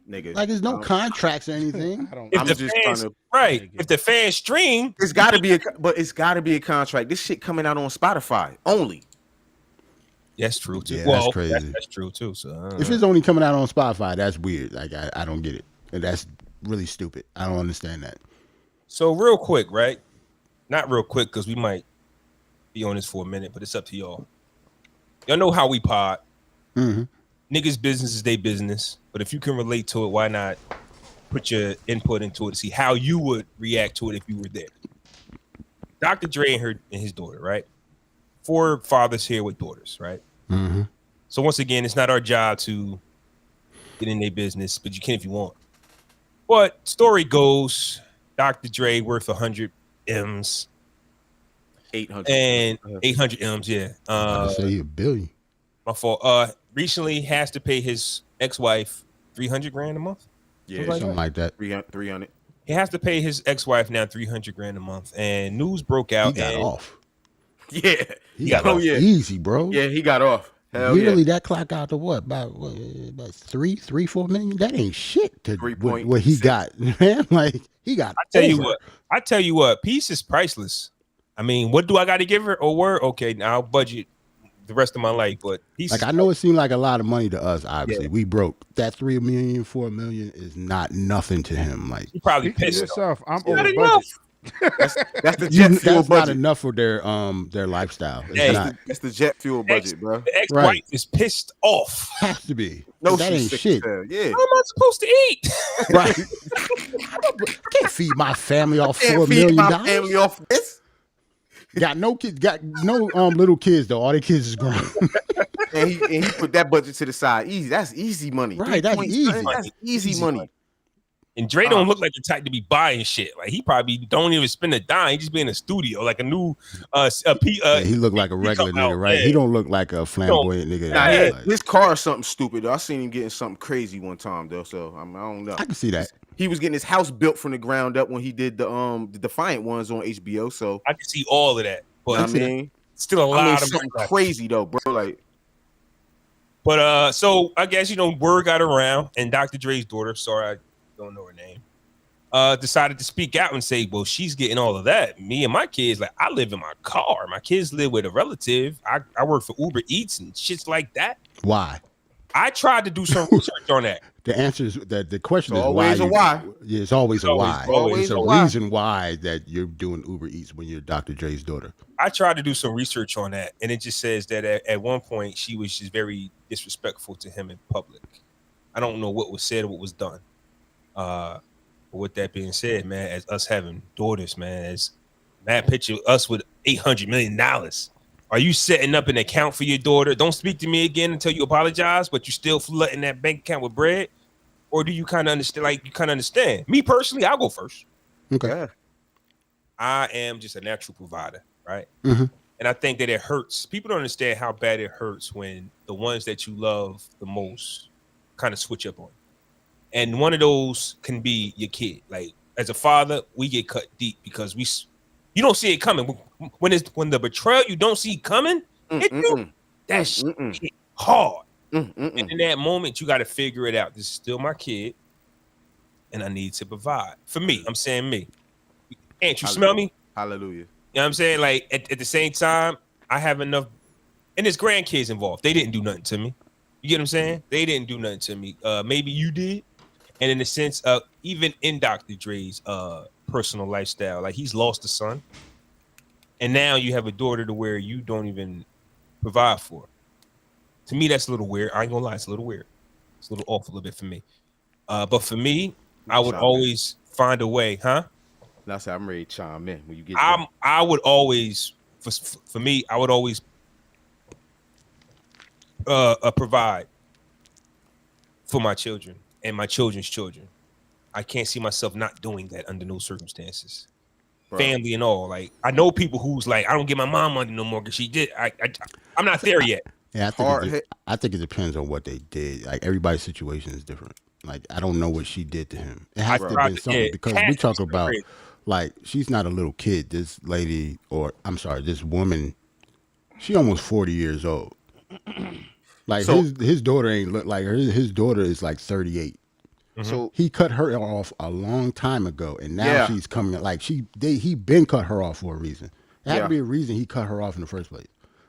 C: Nigga,
B: like there's no contracts or anything.
C: I'm just trying to
A: If the fans stream,
C: it's got to be a contract. This shit coming out on Spotify only.
A: That's true too.
B: Yeah, that's crazy.
A: That's true too. So
B: if it's only coming out on Spotify, that's weird. Like I don't get it. And that's really stupid. I don't understand that.
A: So real quick, right? Not real quick because we might be on this for a minute, but it's up to y'all. Y'all know how we pod.
B: Mm-hmm.
A: Niggas' business is their business, but if you can relate to it, why not put your input into it to see how you would react to it if you were there? Dr. Dre and his daughter, right? 4 fathers here with daughters, right?
B: Mm-hmm.
A: So once again, it's not our job to get in their business, but you can if you want. But story goes, Dr. Dre worth 100 M's.
C: 800.
A: And 800 M's, yeah.
B: I say $1 billion.
A: My fault. Recently has to pay his ex-wife $300,000 a month.
C: Yeah,
B: something like that.
C: 300.
A: He has to pay his ex-wife now $300,000 a month, and news broke out.
B: He got off.
C: Yeah,
B: he got off easy, bro.
C: Yeah, he got off. Hell
B: Literally,
C: yeah.
B: that clock out to what? About 4 million? That ain't shit to what he got, man. Like he got.
A: I tell you what, peace is priceless. I mean, what do I got to give her? Or word? Okay, now I'll budget the rest of my life, but peace.
B: Like I know it seemed like a lot of money to us. Obviously, we broke. That 3 million, 4 million is not nothing to him. Like
A: you probably pissed
D: yourself. I'm
A: over
D: budget.
C: That's the jet fuel
B: that's
C: budget.
B: not enough for their lifestyle.
C: That's the jet fuel budget, bro.
A: The ex-wife is pissed off.
B: Has to be.
C: No,
B: that ain't shit.
C: Yeah.
A: How am I supposed to eat?
B: Right. I can't feed my family off $4 million.
C: Family off this.
B: Got no kids. Got no little kids though. All their kids is grown.
C: and he put that budget to the side. Easy. That's easy money.
B: Right. That's easy.
C: That's easy money.
A: And Dre don't look like the type to be buying shit. Like he probably don't even spend a dime. He just be in a studio like a new
B: he look like a regular nigga, right? He don't look like a flamboyant nigga.
C: Nah, his car is something stupid though. I seen him getting something crazy one time though. So I don't know.
B: I can see that.
C: He was getting his house built from the ground up when he did the Defiant ones on HBO. So
A: I can see all of that. But
C: I mean,
A: still a lot of
C: something crazy though, bro. Like,
A: but so I guess word got around, and Dr. Dre's daughter, sorry I don't know her name, decided to speak out and say, well, she's getting all of that. Me and my kids, like I live in my car. My kids live with a relative. I work for Uber Eats and shits like that.
B: Why?
A: I tried to do some research on that.
B: The answer is that the question is
C: always
B: why.
C: a why.
B: Yeah, it's always a why.
C: Always
B: it's a
C: why.
B: reason why that you're doing Uber Eats when you're Dr. Dre's daughter.
A: I tried to do some research on that, and it just says that at one point she was just very disrespectful to him in public. I don't know what was said or what was done. But with that being said, man, as us having daughters, man, as Matt picture us with $800 million. Are you setting up an account for your daughter? Don't speak to me again until you apologize, but you still flooding that bank account with bread? Or do you kind of understand? Like you kind of understand? Me personally, I'll go first.
B: Okay.
C: Yeah.
A: I am just a natural provider, right?
B: Mm-hmm.
A: And I think that it hurts. People don't understand how bad it hurts when the ones that you love the most kind of switch up on you. And one of those can be your kid. Like as a father, we get cut deep because you don't see it coming. When the betrayal you don't see coming, that shit hit hard. And in that moment, you got to figure it out. This is still my kid, and I need to provide. For me, I'm saying me. Can't you smell me?
C: Hallelujah.
A: You know what I'm saying? Like at the same time, I have enough, and there's grandkids involved. They didn't do nothing to me. You get what I'm saying? They didn't do nothing to me. Maybe you did. And in the sense of even in Dr. Dre's personal lifestyle, like he's lost a son, and now you have a daughter to where you don't even provide for. To me, that's a little weird. I ain't gonna lie, it's a little weird. It's a little off a little bit for me. But for me, I would always find a way, huh?
C: Now, say I'm ready to chime in when you get.
A: I would always, for me, I would always provide for my children and my children's children. I can't see myself not doing that under no circumstances. Bro. Family and all. Like I know people who's like, I don't get my mom money no more because she did. I'm not there yet.
B: Yeah, I think it depends on what they did. Like everybody's situation is different. Like I don't know what she did to him. It has to have been something because we talk about like she's not a little kid. This lady, or I'm sorry, this woman, she almost 40 years old. Like his daughter ain't look like her. His daughter is like 38. So he cut her off a long time ago, and now she's coming. Like he been cut her off for a reason. It had to be a reason he cut her off in the first place.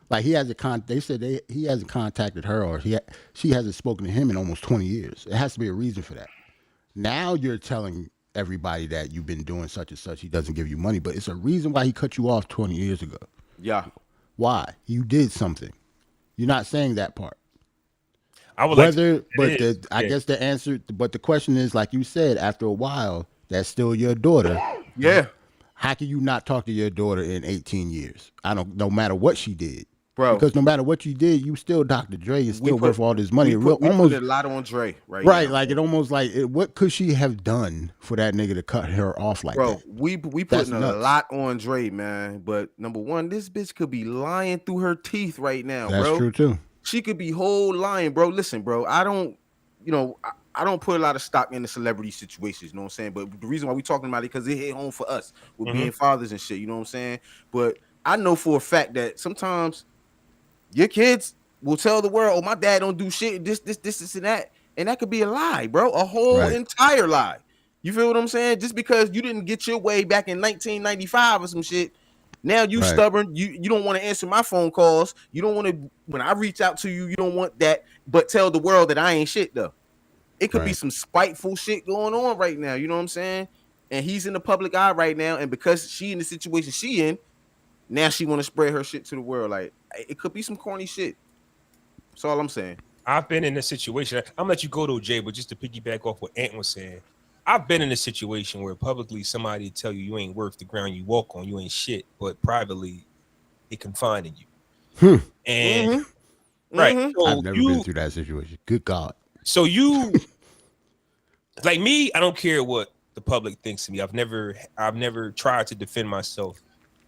B: Like he hasn't they said he hasn't contacted her, or she hasn't spoken to him in almost 20 years. It has to be a reason for that. Now you're telling everybody that you've been doing such and such. He doesn't give you money, but it's a reason why he cut you off 20 years ago.
C: Yeah.
B: Why? You did something. You're not saying that part.
A: I would I
B: guess the answer, but the question is, like you said, after a while, that's still your daughter.
C: Yeah.
B: How can you not talk to your daughter in 18 years? No matter what she did.
C: Bro.
B: Because no matter what you did, you still Dr. Dre is still worth all this money.
C: We put a lot on Dre right now.
B: Like it almost like what could she have done for that nigga to cut her off like that?
C: We putting a lot on Dre, man. But number one, this bitch could be lying through her teeth right now, bro.
B: That's true too.
C: She could be whole lying, bro. Listen, bro, I don't put a lot of stock in the celebrity situations, you know what I'm saying? But the reason why we talking about it because it hit home for us with being fathers and shit, you know what I'm saying? But I know for a fact that sometimes your kids will tell the world, oh, my dad don't do shit, this, and that. And that could be a lie, bro. A whole entire lie. You feel what I'm saying? Just because you didn't get your way back in 1995 or some shit, now you stubborn. You don't want to answer my phone calls. You don't want to, when I reach out to you, you don't want that, but tell the world that I ain't shit though. It could be some spiteful shit going on right now. You know what I'm saying? And he's in the public eye right now. And because she in the situation she in, now she want to spread her shit to the world. Like it could be some corny shit. That's all I'm saying.
A: I've been in a situation. I'm gonna let you go to Jay, but just to piggyback off what Ant was saying, I've been in a situation where publicly somebody tell you ain't worth the ground you walk on, you ain't shit, but privately they confining you. And right, so
B: I've never been through that situation. Good God.
A: So you, like me, I don't care what the public thinks of me. I've never tried to defend myself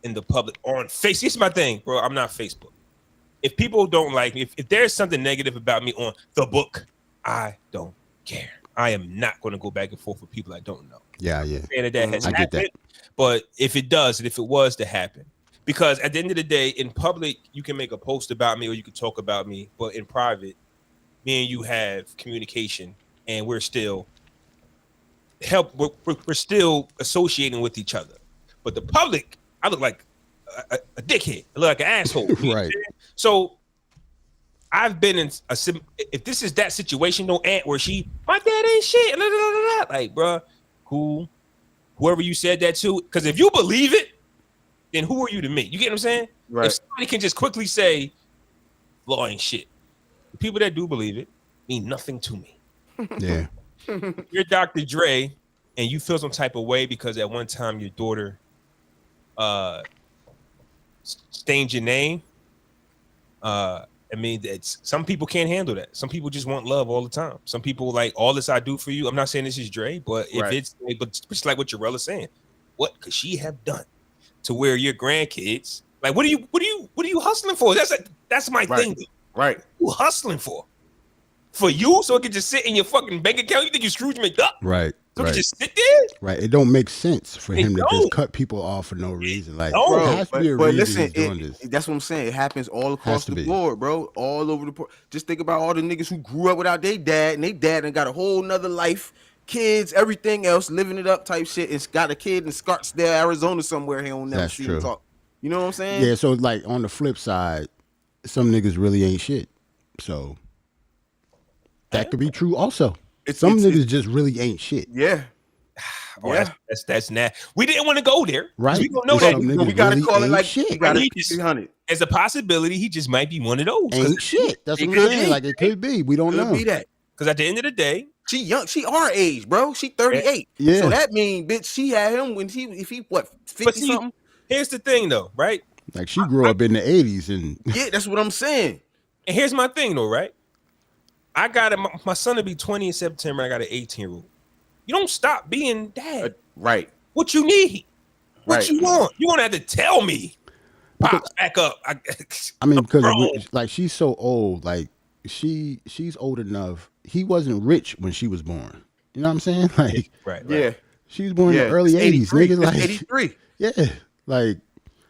A: in the public on Facebook. This is my thing, bro. I'm not Facebook. If people don't like me, if there's something negative about me on the book, I don't care. I am not going to go back and forth with people I don't know.
B: Yeah.
A: That has happened, but if it does, and if it was to happen, because at the end of the day, in public, you can make a post about me or you can talk about me, but in private, me and you have communication, and we're still we're still associating with each other. But the public, I look like a dickhead. I look like an asshole.
B: Right.
A: So I've been in if this is that situation, no Ant where my dad ain't shit. Blah, blah, blah, blah. Like, bro, cool. Whoever you said that to, because if you believe it, then who are you to me? You get what I'm saying?
C: Right.
A: If somebody can just quickly say, law ain't shit. The people that do believe it mean nothing to me.
B: Yeah.
A: You're Dr. Dre, and you feel some type of way because at one time your daughter stained your name. I mean, some people can't handle that. Some people just want love all the time. Some people like all this I do for you. I'm not saying this is Dre, but if it's like what Jarrella's saying, what could she have done to where your grandkids like? What are you hustling for? That's my thing.
C: Right.
A: Who hustling for? For you, so it can just sit in your fucking bank account? You think you Scrooge McDuck?
B: Right.
A: So it can just sit there?
B: Right. It don't make sense for him to just cut people off for no reason. Like, there has to be a reason he's doing this.
C: That's what I'm saying. It happens all across the board, bro. All over the board. Just think about all the niggas who grew up without their dad, and they dad and got a whole nother life, kids, everything else, living it up type shit. It's got a kid in Scottsdale, Arizona somewhere. He don't never see him talk. You know what I'm saying?
B: Yeah. So like on the flip side, some niggas really ain't shit. So That could be true also.
C: It's-
B: Some
C: it's-
B: niggas just really ain't shit.
C: Yeah.
A: Oh,
C: Yeah.
A: that's not. We didn't want to go there, 'cause
B: Right.
A: We don't know
B: There's
A: that.
B: some
C: But we
B: niggas
C: gotta
B: really
C: call it
B: ain't
C: like
B: shit.
C: we gotta
A: He
C: keep
A: just-
C: it 100.
A: As a possibility, he just might be one of those.
B: Ain't shit. That's
C: it
B: what I'm
C: could
B: saying.
C: be.
B: Like it could be. We don't
C: Could
B: know.
C: be that.
A: Because at the end of the day,
C: She young. She our age, bro. She 38.
B: Yeah.
C: So that mean, bitch, she had him when if he what 50
A: but see,
C: something.
A: here's the thing, though, right?
B: Like she grew up in the 80s and
C: Yeah, that's what I'm saying.
A: And here's my thing, though, right? I got my son to be 20 in September. I got an 18-year-old. You don't stop being dad.
C: Right.
A: What you need? What
C: Right.
A: you want? You won't have to tell me. Pops back up.
B: I mean, because
A: Bro.
B: like she's so old, like she's old enough. He wasn't rich when she was born. You know what I'm saying? Like,
A: right.
C: Yeah.
B: she was born in
C: Yeah,
B: the early
C: it's
B: 80s,
C: 83.
B: nigga.
C: It's
B: Like,
C: 83.
B: yeah, like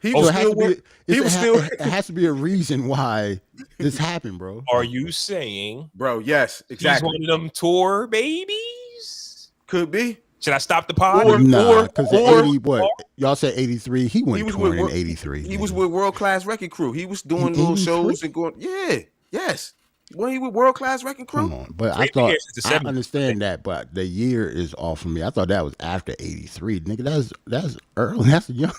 C: He
B: so
C: was
B: it has
C: still
B: to be.
C: work- he was still
B: It has to be a reason why this happened, bro.
A: Are you saying
C: bro. Yes,
A: he's
C: exactly.
A: one of them tour babies?
C: Could be.
A: Should I stop the pod?
B: Nah, because
C: or-
B: 80, what y'all said 83. He went
C: He was
B: touring
C: with
B: in 83.
C: He was
B: nigga.
C: with World Class Wrecking Crew. He was doing
B: In
C: little
B: 83?
C: shows and going. Yeah. Yes. When he with World Class Wrecking Crew.
B: Come on, but I
A: Great
B: thought
A: years since the
B: I
A: 70s.
B: understand that, but the year is off for me. I thought that was after 83, nigga. That's early. That's young.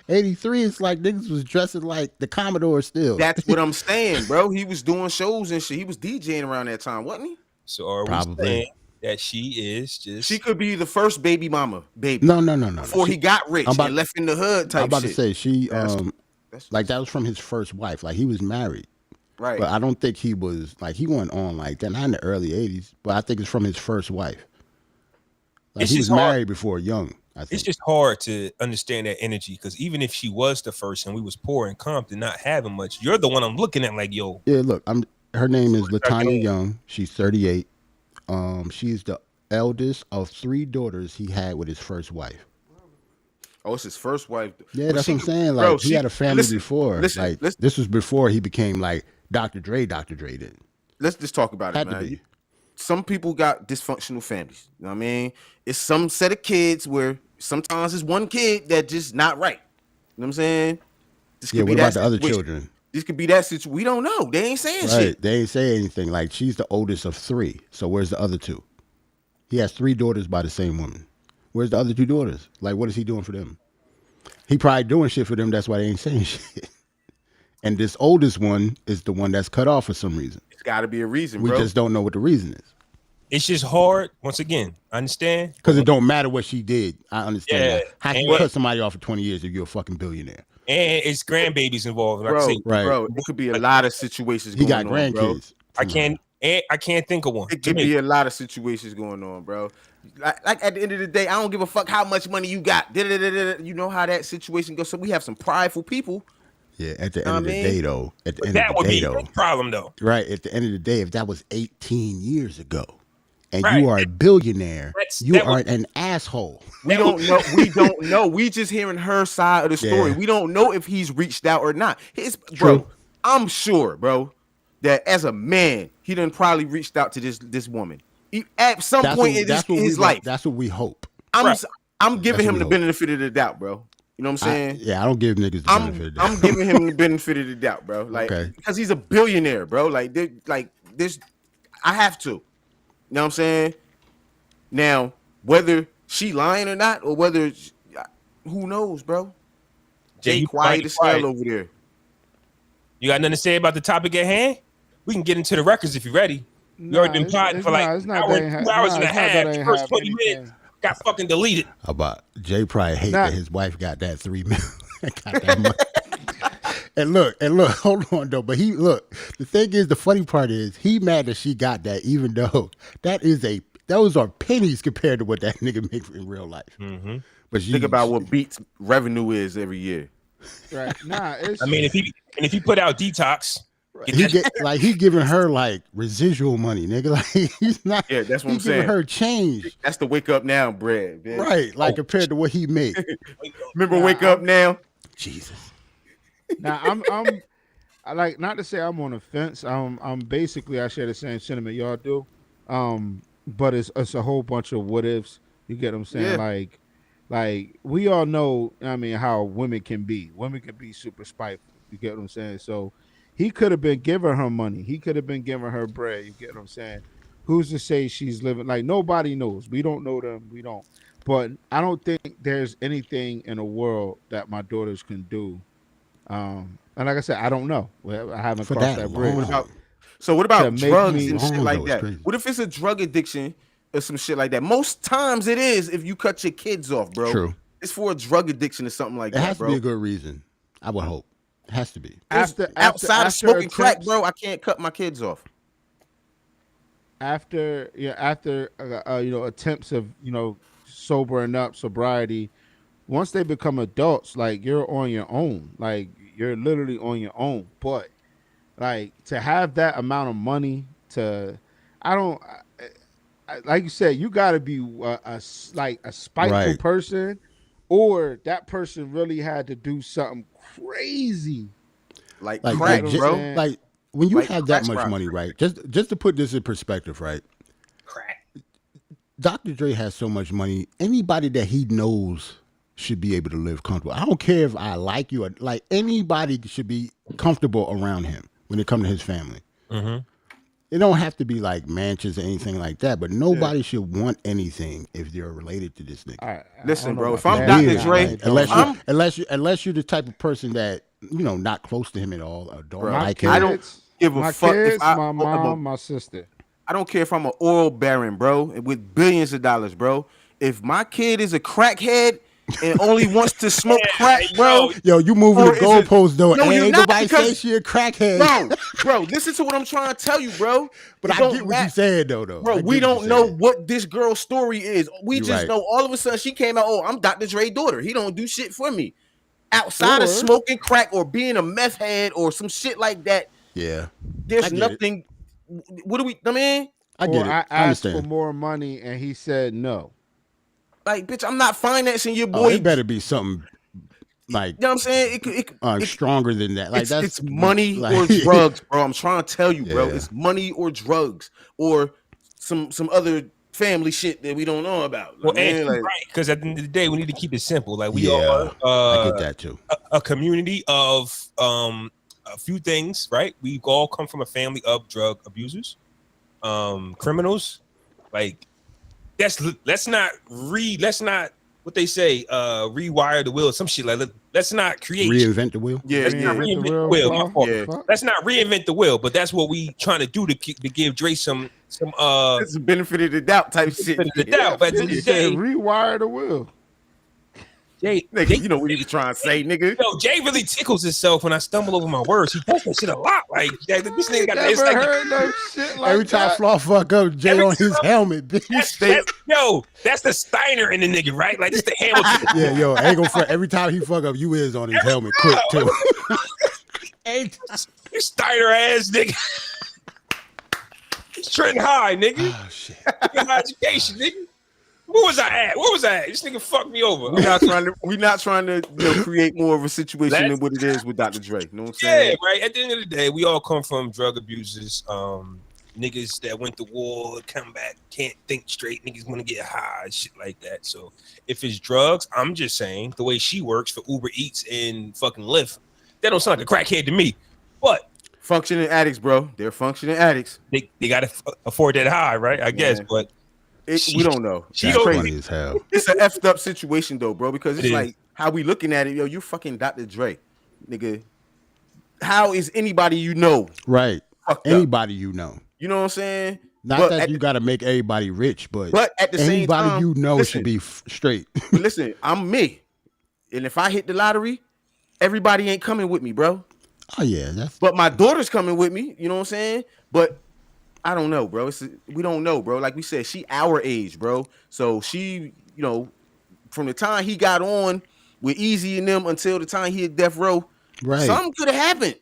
B: 83 is like niggas was dressing like the Commodore still.
C: That's what I'm saying, bro. He was doing shows and shit. He was DJing around that time, wasn't he?
A: So are
B: Probably.
A: we saying that she is just
C: She could be the first baby mama, baby.
B: no.
C: Before he got rich
B: I'm about-
C: and left in the hood type
B: I'm about
C: shit.
B: to say she
C: That's-
B: like that was from his first wife. Like he was married,
C: right.
B: but I don't think he was like he went on like that. Not in the early 80s, but I think it's from his first wife. Like
A: It's
B: he was
A: just hard.
B: married before young. I think.
A: it's just hard to understand that energy because even if she was the first and we was poor in Compton, not having much, you're the one I'm looking at like, yo,
B: Yeah, look, her name is
A: Start
B: Latanya
A: going.
B: Young. She's 38. She's the eldest of 3 daughters he had with his first wife.
C: Oh, it's his first wife.
B: Yeah,
C: But
B: that's
C: she-
B: what I'm saying. Like
C: bro,
B: he
C: she-
B: had a family
C: listen,
B: before.
C: Listen,
B: This was before he became like Dr. Dre. Dr. Dre did.
C: let's just talk about it,
B: Had to
C: man.
B: be.
C: Some people got dysfunctional families. You know what I mean? It's some set of kids where sometimes it's one kid that just not right. You know what I'm saying? This
B: Yeah,
C: could be
B: what
C: that
B: about the other
C: situation.
B: children?
C: This could be that situation. We don't know. They ain't saying
B: Right.
C: shit.
B: They ain't say anything. Like she's the oldest of 3. So where's the other 2? He has 3 daughters by the same woman. Where's the other 2 daughters? Like what is he doing for them? He probably doing shit for them. That's why they ain't saying shit. And this oldest one is the one that's cut off for some reason.
C: It's got to be a reason,
B: We
C: bro.
B: just don't know what the reason is.
A: it's just hard. Once again, I understand.
B: Because it don't matter what she did. I understand
A: Yeah,
B: that. How can
A: and
B: you
A: what-
B: cut somebody off for 20 years if you're a fucking billionaire?
A: And it's grandbabies involved. Like I
C: bro,
A: say,
B: Right.
C: bro, it could be a lot of situations
B: He
C: going
B: got
C: on, bro.
B: grandkids.
A: I can't think of one.
C: It could be a lot of situations going on, bro. Like at the end of the day, I don't give a fuck how much money you got. Da-da-da-da-da. You know how that situation goes. So we have some prideful people.
B: Yeah, at the
C: Know
B: end of
C: what
B: the
C: I mean?
B: day, though. At the
A: But
B: end
A: that
B: of
A: would
B: the
A: be
B: day,
A: a
B: though.
A: big problem, though.
B: Right. At the end of the day, if that was 18 years ago and
A: Right.
B: you are a billionaire, you
A: that
B: are
A: would-
B: an asshole.
C: We don't know. We don't know. We just hearing her side of the story.
B: Yeah.
C: We don't know if he's reached out or not.
B: True.
C: Bro, I'm sure, bro, that as a man, he done probably reached out to this woman. At some point in his life.
B: That's what we hope.
C: I'm
A: Right.
C: I'm giving
B: That's
C: him
B: what
C: the
B: we hope.
C: benefit of the doubt, bro. You know what I'm saying?
B: Yeah, I don't give niggas the benefit of the
C: I'm
B: doubt.
C: giving him the benefit of the doubt, bro. Like,
B: Okay.
C: because he's a billionaire, bro. Like this, I have to. You know what I'm saying? Now, whether she lying or not, or whether who knows, bro? Jay
A: you
C: quiet
A: mighty
C: as
A: quiet.
C: hell over there.
A: You got nothing to say about the topic at hand? We can get into the records if you're ready. You already been plotting for like
D: it's not
A: hour,
D: that
A: 2 hours and a
D: it's not
A: half.
D: that
A: The
D: ain't
A: first
D: have
A: 20
D: anything.
A: minutes got fucking deleted.
B: How about Jay probably hate
D: Nah.
B: that his wife got that 3 million. Got that money. and look, hold on though. But the thing is, the funny part is he mad that she got that, even though those are pennies compared to what that nigga makes in real life.
A: Mm-hmm.
B: But she,
C: Think about what Beats revenue is every year.
D: Right. Nah, it's
A: I mean, if he put out Detox,
B: he giving her like residual money, nigga. Like he's not.
C: Yeah, that's what
B: he
C: I'm saying.
B: giving her change,
C: That's the wake up now bread, man.
B: right? Like compared to what he made.
C: Remember wake up now?
B: Jesus.
D: now I like, not to say I'm on the fence. I'm basically, I share the same sentiment y'all do. But it's a whole bunch of what ifs. You get what I'm saying?
C: Yeah.
D: Like we all know, I mean, how women can be. Women can be super spiteful. You get what I'm saying? So he could have been giving her money. He could have been giving her bread. You get what I'm saying? who's to say she's living? Like nobody knows. We don't know them. We don't. But I don't think there's anything in the world that my daughters can do. And like I said, I don't know. Well, I haven't
B: For
D: crossed
B: that
D: that bridge.
B: long.
C: So what
D: To
C: about
D: make
C: drugs
D: me-
C: and shit
B: Long
C: like
B: though,
C: that?
B: it's crazy.
C: What if it's a drug addiction or some shit like that? Most times it is if you cut your kids off, bro.
B: True.
C: It's for a drug addiction or something like
B: It
C: that,
B: has to
C: bro.
B: be a good reason. I would hope. It has to be.
C: Outside of smoking crack, bro, I can't cut my kids off.
D: After attempts of sobering up, sobriety, once they become adults, like you're on your own, like you're literally on your own. But like to have that amount of money like you said, you got to be a spiteful
B: Right.
D: person, or that person really had to do something crazy.
C: Like
B: Like,
C: crack,
B: like,
C: bro.
B: like when you
C: Like
B: have that
C: crack
B: much
C: rock.
B: money, right? Just to put this in perspective, right?
A: Crack.
B: Dr. Dre has so much money. Anybody that he knows should be able to live comfortable. I don't care if I like you or like anybody should be comfortable around him when it comes to his family.
A: Mm-hmm.
B: It don't have to be like mansions or anything like that, but nobody should want anything if you're related to this nigga.
C: Listen, bro, if
D: about
C: I'm
D: that.
C: Dr.
B: Weird,
C: Dre,
B: like, unless you're the type of person that not close to him at all or don't
C: Bro,
B: like
D: My
B: him.
C: I don't
D: kids,
C: give a
D: my
C: fuck
D: kids,
C: if I,
D: my mom, my sister.
C: I don't care if I'm an oil baron, bro, with billions of dollars, bro. If my kid is a crackhead and only wants to smoke crack, bro.
B: Yo, you moving
C: Or
B: the
C: is it-
B: goalposts though.
C: No, you're
B: Ain't
C: not,
B: nobody say
C: because-
B: she a crackhead.
C: Bro, listen to what I'm trying to tell you, bro.
B: But
C: It
B: I
C: don't
B: get what
C: mat-
B: you said though.
C: Bro,
B: I
C: we
B: get what
C: don't
B: you
C: know
B: said.
C: what this girl's story is. We
B: You're
C: just
B: right.
C: know all of a sudden she came out, oh, I'm Dr. Dre's daughter. He don't do shit for me. Outside of
D: Or-
C: smoking crack or being a meth head or some shit like that,
B: Yeah,
C: there's
B: I get it.
C: nothing. What do we, I mean?
B: I get
D: Or
B: it.
D: I
B: I
D: asked for
B: understand.
D: more money and he said no.
C: Like, bitch, I'm not financing your
B: Oh,
C: boy.
B: it better be something like
C: You know what I'm saying? It
B: stronger than that. Like
C: it's money
B: like,
C: or drugs, bro. I'm trying to tell you, bro.
B: Yeah.
C: It's money or drugs or some other family shit that we don't know about.
A: Well,
C: Man,
A: and
C: like,
A: right, because at the end of the day, we need to keep it simple. Like we
B: Yeah,
A: are
B: I get that too.
A: a community of a few things, right? We all come from a family of drug abusers, criminals. Like let's not what they say, rewire the wheel, some shit like let's not create
B: Reinvent the wheel.
C: yeah,
A: let's
C: yeah.
A: not reinvent the wheel. My fault.
C: Yeah.
A: Let's not reinvent the wheel, but that's what we trying to do to give Dre some
C: It's a benefit of the doubt type shit.
A: benefit of the doubt. But at the end
D: He
A: of the
D: said
A: day,
D: rewire the wheel.
C: Nigga, you know what he was trying to say, nigga.
A: Yo, Jay really tickles himself when I stumble over my words. He does that shit a lot. Like this nigga got it's
D: Never
A: like
D: heard no shit like
B: Every time
D: that.
B: Flaw fuck up, Jay
A: Every
B: on his
A: time-
B: helmet. Bitch.
A: that's the Steiner in the nigga, right? Like this the Hamilton.
B: Yeah, yo, I ain't gonna front. Every time he fuck up, you is on his helmet quick too.
A: You Steiner ass nigga. He's trending high, nigga.
B: Oh shit.
A: High education, nigga. Where was I at? This nigga fucked me over.
C: We're not trying to create more of a situation than what it is with Dr. Dre. You know what I'm
A: Yeah,
C: saying?
A: right. At the end of the day, we all come from drug abusers, niggas that went to war, come back, can't think straight, niggas want to get high, shit like that. So if it's drugs, I'm just saying the way she works for Uber Eats and fucking Lyft, that don't sound like a crackhead to me. But
C: Functioning addicts, bro. They're functioning addicts.
A: they gotta afford that high, right? I guess. But
C: We don't know.
A: She
B: That's
A: don't
B: funny as hell.
C: It's an effed up situation though, bro, because it's
A: It is.
C: like how we looking at it, yo, you fucking Dr. Dre, nigga. How is anybody you know
B: Right.
C: fucked up?
B: Anybody you know.
C: You know what I'm saying?
B: Not
C: But
B: that
C: at
B: you
C: the-
B: got to make everybody rich, but
C: at the same
B: anybody
C: time,
B: you know
C: listen.
B: should be straight.
C: But listen, I'm me. And if I hit the lottery, everybody ain't coming with me, bro.
B: Oh yeah, that's
C: But my daughter's coming with me, you know what I'm saying? But I don't know, bro. We don't know, bro. Like we said, she our age, bro. So she, from the time he got on with Easy and them until the time he hit death row,
B: right.
C: something could have happened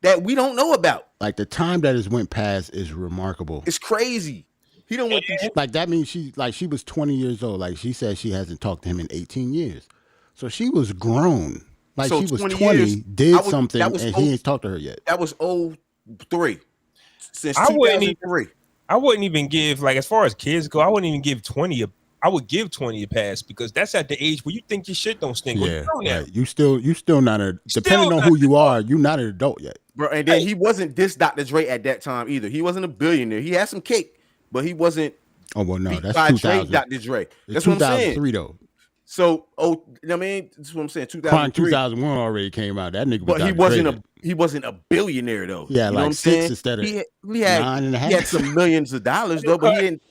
C: that we don't know about.
B: Like the time that has went past is remarkable.
C: It's crazy. He don't want to.
B: Like that means she was 20 years old. Like she said she hasn't talked to him in 18 years. So she was grown. Like
C: So
B: she was
C: 20
B: 20,
C: years,
B: did something,
C: that was
B: and
C: old-
B: he ain't talked to her yet.
C: That was 03. Since
A: I wouldn't
C: 2003.
A: I wouldn't even give, like, as far as kids go, I wouldn't even give 20 I would give 20 a pass because that's at the age where you think your shit don't stink.
B: Yeah,
A: Well, you know now.
B: right. You still not a
A: Still
B: depending on
A: not
B: who you are, you're not an adult yet.
C: Bro, and then he wasn't this Dr. Dre at that time either. He wasn't a billionaire. He had some cake, but he wasn't.
B: Oh well, no,
C: beat
B: that's
C: by
B: 2000.
C: Dre, Dr. Dre.
B: It's
C: That's what I'm saying.
B: 2003 though.
C: So, I mean, that's what I'm saying.
B: Chronic
C: 2003.
B: 2001 already came out. That nigga was.
C: But he
B: Dr.
C: wasn't a billionaire though.
B: Yeah,
C: you know
B: like
C: what I'm
B: 6
C: saying?
B: instead of
C: he had
B: 9.5.
C: He had some millions of dollars though, but he didn't.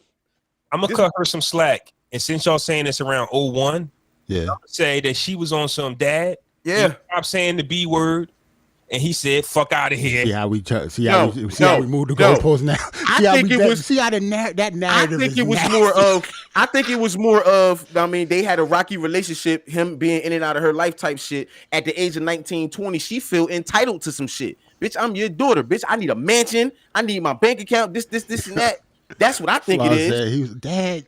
A: I'm gonna cut her some slack. And since y'all saying this around 01,
B: yeah,
A: say that she was on some dad.
C: Yeah,
A: stop saying the B word. And he said, "Fuck out of here."
B: See how we how we moved the goalposts now.
C: I think it was.
B: See how that narrative.
C: I think it was
B: nasty.
C: more of. I think it was more of. I mean, they had a rocky relationship. Him being in and out of her life type shit. At the age of 19, 20, she feel entitled to some shit. Bitch, I'm your daughter. Bitch, I need a mansion. I need my bank account. This, and that. That's what I think it is.
B: Said, he was, Dad,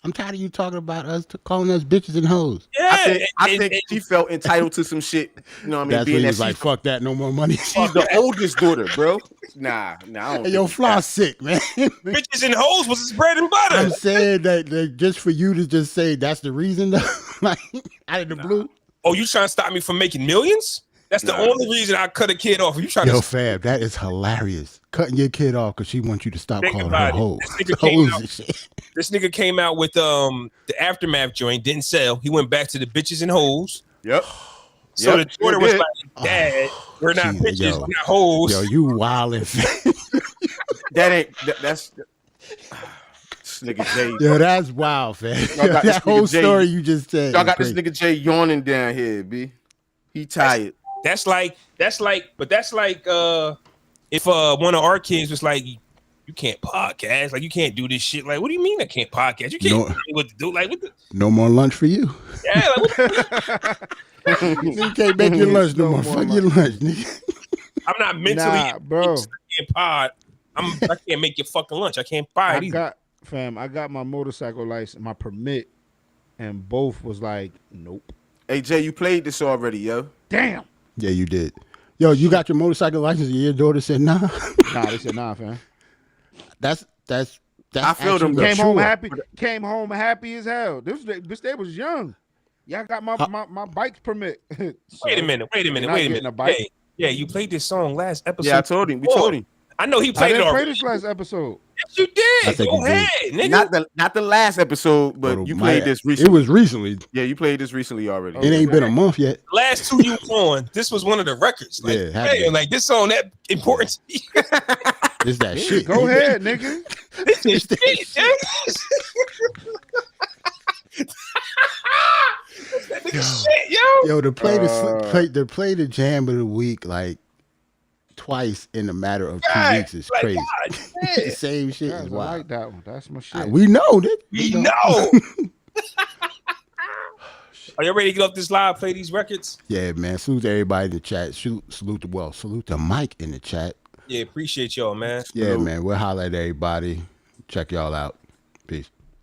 B: I'm tired of you talking about us calling us bitches and hoes.
A: Yeah,
C: I think she felt entitled to some shit. You know what I mean?
B: That's
C: being
B: when he
C: that
B: was like, fuck that, no more money.
C: She's the oldest daughter, bro. Nah. I don't
B: hey, yo, Floss sick, man.
A: Bitches and hoes was his bread and butter.
B: I'm saying that just for you to just say that's the reason, though, like out of the blue.
A: Oh, you trying to stop me from making millions? That's the only reason I cut a kid off. You trying
B: Yo,
A: to
B: fam, that is hilarious. Cutting your kid off because she wants you to stop calling her hoes.
A: This nigga came out with the Aftermath joint, didn't sell. He went back to the bitches and hoes.
C: Yep.
A: So the daughter was like, Dad, we're not bitches, we're not hoes.
B: Yo, you wildin'.
C: That's this nigga Jay.
B: Yo, that's wild, fam. That whole story you just said.
C: Y'all got this nigga Jay yawning down here, B. He tired.
A: That's like if one of our kids was like, you can't podcast, like you can't do this shit. Like, what do you mean I can't podcast? You can't tell me what to do. Like, what the?
B: No more lunch for you.
A: Yeah, like, what
B: you can't make your lunch no more. Fuck your lunch, nigga.
A: I'm not mentally,
D: bro.
A: I can't make your fucking lunch. I can't buy it either.
D: I got my motorcycle license, my permit, and both was like, nope.
C: Hey Jay, you played this already, yo.
D: Damn.
B: Yeah, you did. Yo, you got your motorcycle license and your daughter said nah?
D: Nah, they said nah, fam.
B: That's
C: I feel them.
D: Came home happy as hell. They was young. Y'all got my bike's permit.
A: So, wait a minute. Yeah, you played this song last episode.
C: Yeah, I told him. We told him.
A: I know he played it already.
D: I didn't play this last episode.
A: Yes, you did. Go ahead, nigga.
C: Not the last episode, but you played this recently.
B: It was recently.
C: Yeah, you played this recently already.
B: It ain't been a month yet.
A: Last two you was on, this was one of the records. Like,
B: yeah,
A: like this song that important.
B: It's that shit.
D: Go ahead, nigga.
A: This is shit,
B: Yo, to play the jam of the week like twice in a matter of 2 weeks is crazy. The same shit is wild.
D: I like that one. That's my shit.
B: We know, nigga.
A: We know. Are you ready to get off this live? Play these records.
B: Yeah, man. Salute to everybody in the chat. Salute to Mike in the chat.
A: Yeah, appreciate y'all, man.
B: Yeah, man. We'll holler at everybody. Check y'all out. Peace.